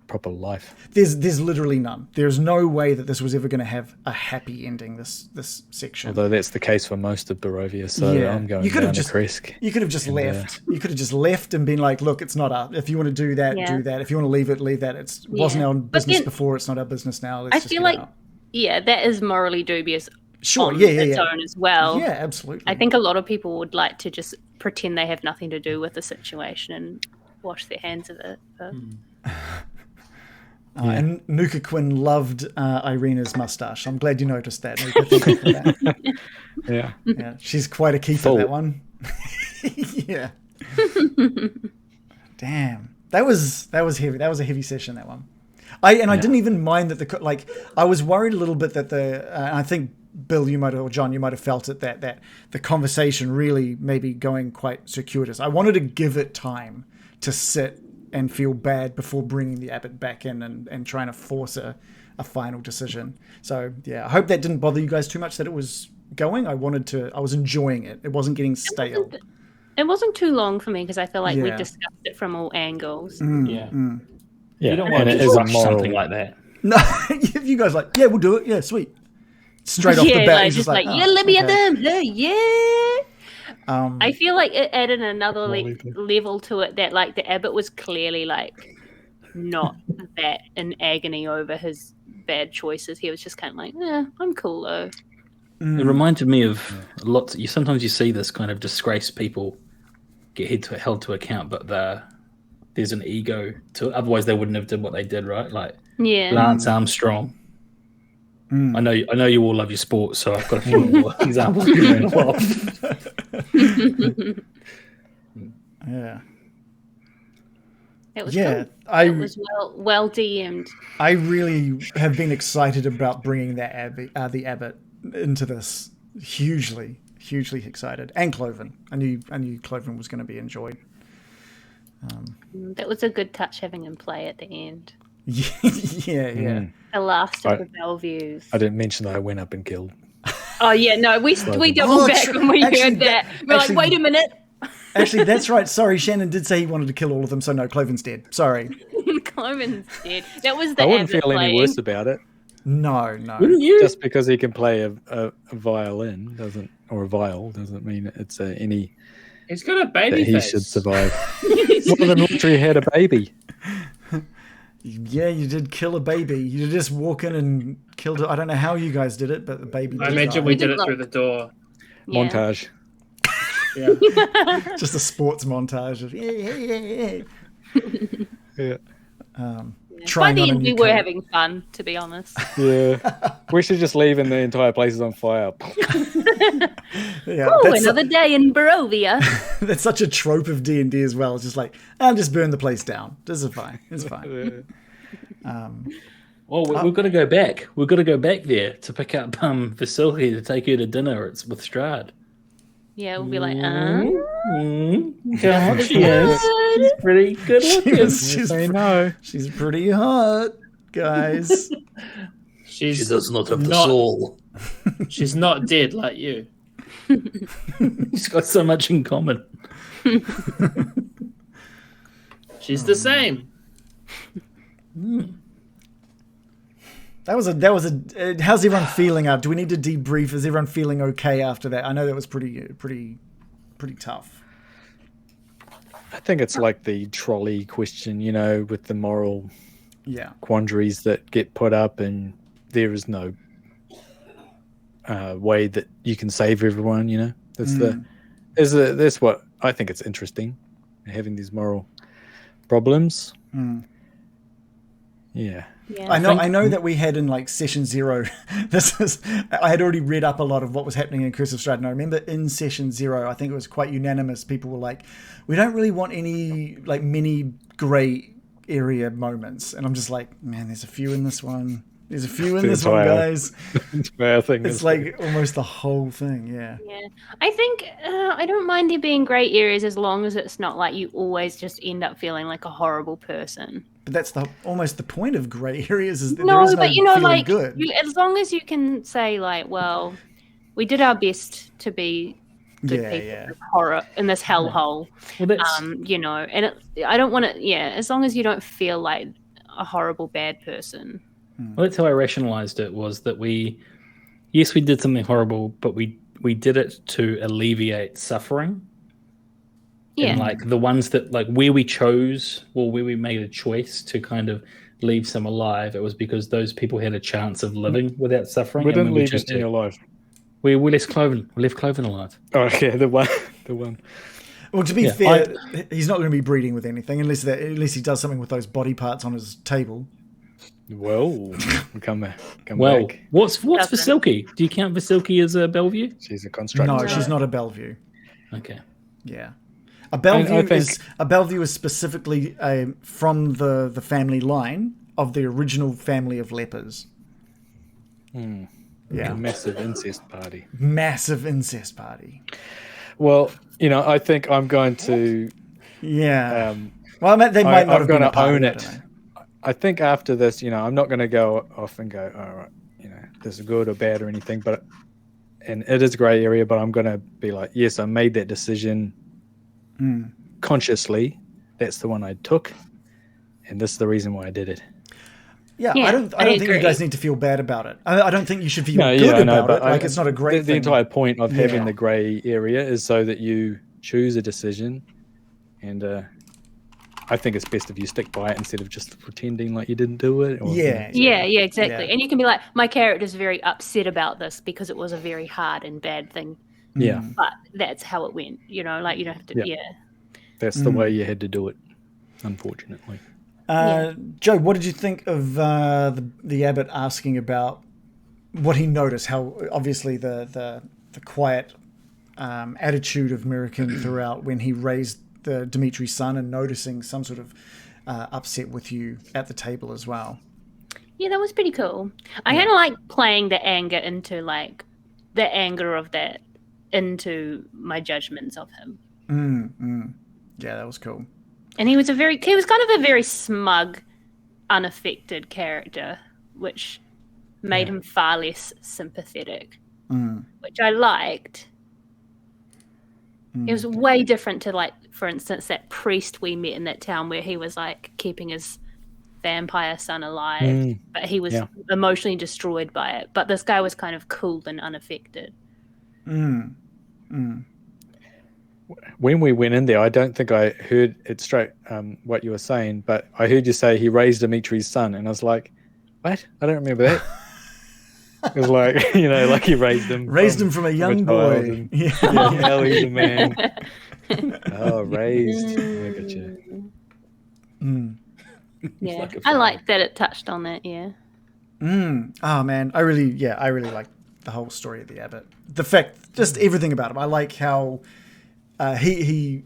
proper life. There's literally none. There's no way that this was ever going to have a happy ending. This section. Although that's the case for most of Barovia, so I'm going down the creek. You could have just left. You could have just left and been like, "Look, it's not our. If you want to do that, do that. If you want to leave it, leave that. It wasn't our business before. It's not our business now. Let's just feel get like, out." that is morally dubious. Sure, on its own as well. Yeah, absolutely. I think a lot of people would like to just pretend they have nothing to do with the situation and wash their hands of it. But... And Nuka Quinn loved Irina's mustache. I'm glad you noticed that, Nuka. Thank you for that. Yeah, she's quite a keeper, that one. Yeah. Damn, that was heavy. That was a heavy session, that one. I didn't even mind that I was worried a little bit that I think Bill, or John, you might have felt it that the conversation really maybe going quite circuitous. I wanted to give it time to sit and feel bad before bringing the abbot back in and trying to force a final decision. So I hope that didn't bother you guys too much that it was going. I was enjoying it. It wasn't getting stale. It wasn't too long for me because I feel like we discussed it from all angles. Yeah, you don't want to rush something like that. No, if you guys we'll do it. Yeah, sweet. Straight off the bat, like, just like, let me at them. I feel like it added another level to it that like the abbot was clearly like not that in agony over his bad choices. He was just kind of like, I'm cool though. It reminded me of lots. Sometimes you see this kind of disgraced people get held to account, but there's an ego to it. Otherwise, they wouldn't have done what they did, right? Like Lance Armstrong. I know you all love your sports, so I've got a few more examples. Yeah. It was cool. It was well DM'd. I really have been excited about bringing the abbot into this. Hugely excited, and Clovin. I knew Clovin was going to be enjoyed. That was a good touch having him play at the end. Yeah. The last of the Bellevues. I didn't mention that I went up and killed. Oh yeah, no, we doubled back when we heard that. We're like, wait a minute. Actually, that's right. Sorry, Shannon did say he wanted to kill all of them, so no, Clovin's dead. Sorry. Clovin's dead. That was the I wouldn't Abbot feel any playing. worse about it. No. Wouldn't you? Just because he can play a violin or a viol doesn't mean it's any. He's got a baby that he face. should survive. One of the military had a baby. Yeah, you did kill a baby. You just walk in and killed it. I don't know how you guys did it, but the baby I did imagine die. we did it through the door. Yeah. Montage. Yeah. Just a sports montage of Yeah. By the end, we were having fun, to be honest. Yeah. We should just leave and the entire place is on fire. Yeah, Oh, another day in Barovia. That's such a trope of D&D as well. It's just like, I'll just burn the place down. This is fine. It's fine. Well, we've got to go back. We've got to go back there to pick up Vasily to take her to dinner. It's with Strahd. Yeah, we'll be like, God, she is. She's pretty good looking. She's pretty hot, guys. She does not have the soul. She's not dead like you. She's got so much in common. She's the same. That was a. How's everyone feeling? Do we need to debrief? Is everyone feeling okay after that? I know that was pretty tough. I think it's like the trolley question, with the moral quandaries that get put up, and there is no way that you can save everyone. That's what I think. It's interesting having these moral problems. Yeah. Yeah. I know that we had in like session 0. I had already read up a lot of what was happening in Curse of Strahd, and I remember in session 0, I think it was quite unanimous. People were like, "We don't really want any like mini grey area moments," and I'm just like, "Man, there's a few in this one. There's a few in this one, guys." It's like almost the whole thing. Yeah. Yeah, I think I don't mind there being grey areas as long as it's not like you always just end up feeling like a horrible person. But that's almost the point of grey areas. Is that No, there is but feeling like good. as long as you can say like, well, we did our best to be infected Yeah, people yeah. with horror in this hellhole. Well, that's And I don't want to. Yeah, as long as you don't feel like a horrible bad person. well, that's how I rationalized it. Was that we did something horrible, but we did it to alleviate suffering. Yeah, And like the ones that like where we made a choice to kind of leave some alive, it was because those people had a chance of living without suffering. We and when didn't we leave chose it in your life. we left Clovin alive. Oh, yeah, the one. Well, to be Yeah, fair, he's not going to be breeding with anything unless he does something with those body parts on his table. Well, we'll come back. Well, back. what's Doesn't. Vasilki? Do you count Vasilki as a Bellevue? She's a construct. No, she's not a Bellevue. Okay. Yeah. A Bellevue, I think- is specifically from the family line of the original family of lepers. A Yeah. massive incest party. Massive incest party. Well, I think I'm going to. Yeah. Well, they might not I'm have going been a to party, own I it. don't know. I think after this, I'm not going to go off and go, all right, this is good or bad or anything, and it is a grey area, but I'm going to be like, yes, I made that decision consciously. That's the one I took, and this is the reason why I did it. Yeah, Yeah, I don't I think you agree. guys need to feel bad about it. I don't think you should feel No, good yeah, I know, about but it. Like it's not a great the thing. entire point of having Yeah. the grey area is so that you choose a decision, and I think it's best if you stick by it instead of just pretending like you didn't do it. Or, Yeah. yeah, exactly. Yeah. And you can be like, my character's very upset about this because it was a very hard and bad thing, Yeah, but that's how it went. Like you don't have to. Yeah. Yeah. that's the way you had to do it, unfortunately. Joe, what did you think of the abbot asking about what he noticed? How obviously the quiet attitude of Mirakin throughout when he raised the Dimitri's son and noticing some sort of upset with you at the table as well. Yeah, that was pretty cool. I kind of like playing the anger into the anger of that into my judgments of him. Yeah, that was cool. And he was kind of a very smug, unaffected character, which made him far less sympathetic, which I liked. It was way different to for instance, that priest we met in that town where he was keeping his vampire son alive, but he was emotionally destroyed by it. But this guy was kind of cool and unaffected. When we went in there, I don't think I heard it straight what you were saying, but I heard you say he raised Dimitri's son, and I was like, what? I don't remember that. It was like, like he raised him. Raised him from a young boy. And, Yeah. now he's a man. Oh, raised. Look at you. Yeah, I liked that it touched on that. Yeah. Oh man, I really like the whole story of the abbot. The fact, just everything about him. I like how he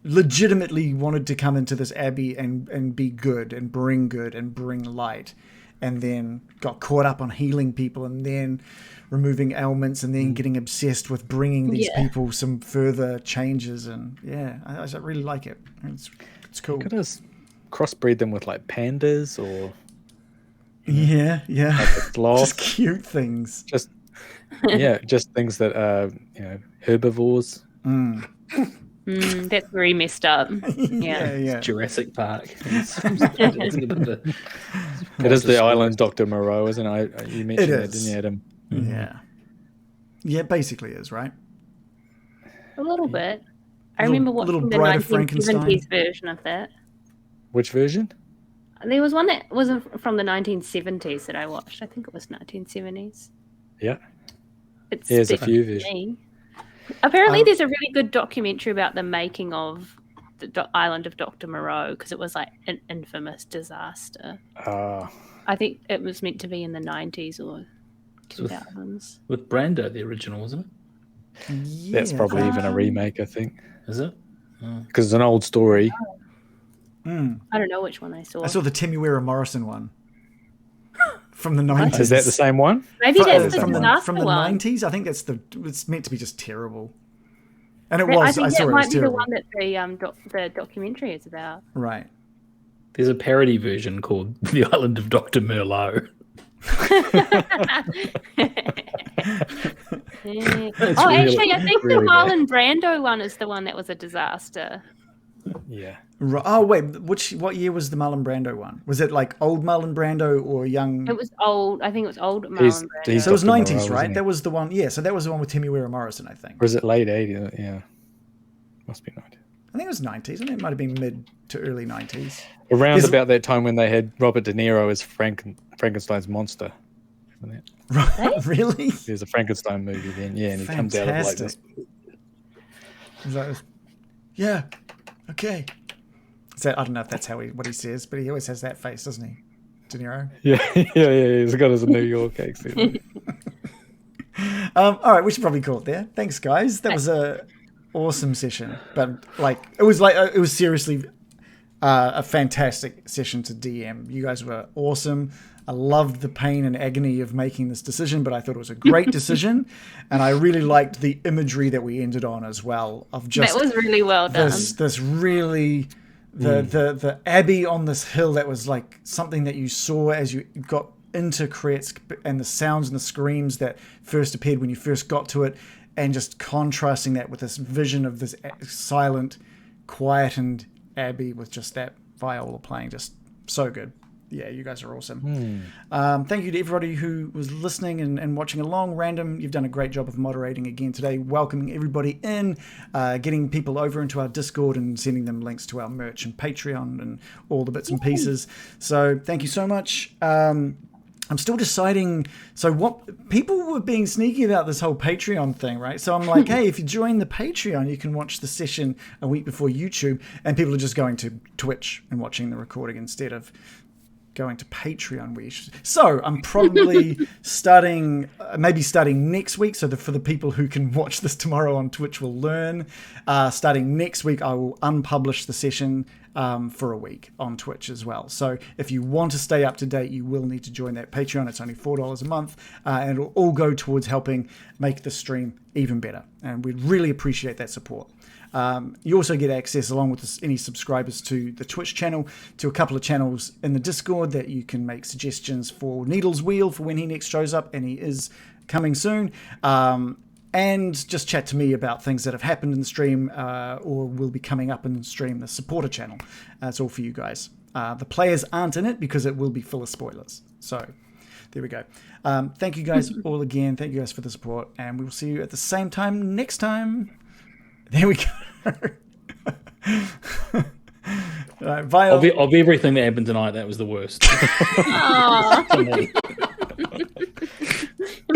legitimately wanted to come into this abbey and be good and bring light, and then got caught up on healing people and then removing ailments and then getting obsessed with bringing these people some further changes. And I really like it. It's cool. Could have crossbreed them with pandas or Yeah. like a sloth. Just cute things. Just things that are herbivores. That's very messed up. Yeah. Yeah. Jurassic Park. It is the island Dr. Moreau, isn't it? You mentioned that, didn't you, Adam? Yeah. Yeah, it basically is, right? A little bit. I remember watching the Bride of Frankenstein. 1970s version of that. Which version? There was one that wasn't from the 1970s that I watched. I think it was 1970s. Yeah. It's There's a special few to versions. me. Apparently, there's a really good documentary about the making of the island of Dr. Moreau because it was an infamous disaster. I think it was meant to be in the 90s or 2000s. With Brando, the original, wasn't it? Yeah. That's probably even a remake, I think. Is it? Because it's an old story. I don't know which one I saw. I saw the Temuera Morrison one from the 90s. Is that the same one? Maybe that's the from disaster the one. 90s? I think it's meant to be just terrible. And it I was. think I saw that it might was be the terrible. one that the documentary is about. Right. There's a parody version called The Island of Dr. Merlot. Yeah. That's Oh, really- actually, I think really the bad. Marlon Brando one is the one that was a disaster. Yeah. Oh wait, what year was the Marlon Brando one? Was it like old Marlon Brando or young? It was old. I think it was old He's- Marlon he's Brando. So it was Dr. 90s, Moreau, right? wasn't he? That was the one. Yeah, so that was the one with Timuera Morrison, I think. Or is it late 80s? Yeah. Must be 90s. I think it was 90s. I think it might have been mid to early 90s. Around There's- about that time when they had Robert De Niro as Frankenstein's monster. Isn't it? Right? Really? There's a Frankenstein movie then, yeah, and he comes out of like this. Is that- yeah. Okay. Is that, I don't know if that's what he says, but he always has that face, doesn't he? De Niro. Yeah, yeah, he's got his New York accent. All right, we should probably call it there. Thanks, guys. That was a awesome session, but it was seriously a fantastic session to DM. You guys were awesome. I loved the pain and agony of making this decision, but I thought it was a great decision, and I really liked the imagery that we ended on as well. Of just That was really well done. this really the Abbey on this hill that was like something that you saw as you got into Kretsk, and the sounds and the screams that first appeared when you first got to it, and just contrasting that with this vision of this silent, quietened Abbey with just that viola playing, just so good. Yeah, you guys are awesome. Thank you to everybody who was listening and watching along. Random, you've done a great job of moderating again today, welcoming everybody in, getting people over into our Discord and sending them links to our merch and Patreon and all the bits and pieces. So thank you so much. I'm still deciding. So what people were being sneaky about this whole Patreon thing, right? So I'm like, hey, if you join the Patreon, you can watch the session a week before YouTube, and people are just going to Twitch and watching the recording instead of going to Patreon. So I'm probably starting next week. So for the people who can watch this tomorrow on Twitch will learn. Starting next week, I will unpublish the session for a week on Twitch as well. So if you want to stay up to date, you will need to join that Patreon. It's only $4 a month, and it'll all go towards helping make the stream even better. And we'd really appreciate that support. You also get access, along with any subscribers to the Twitch channel, to a couple of channels in the Discord that you can make suggestions for Needle's Wheel for when he next shows up, and he is coming soon. And just chat to me about things that have happened in the stream or will be coming up in the stream, the supporter channel. That's all for you guys. The players aren't in it because it will be full of spoilers. So there we go. Thank you guys all again. Thank you guys for the support, and we will see you at the same time next time. There we go. Right, bye. Of everything that happened tonight, that was the worst. Aw. To me.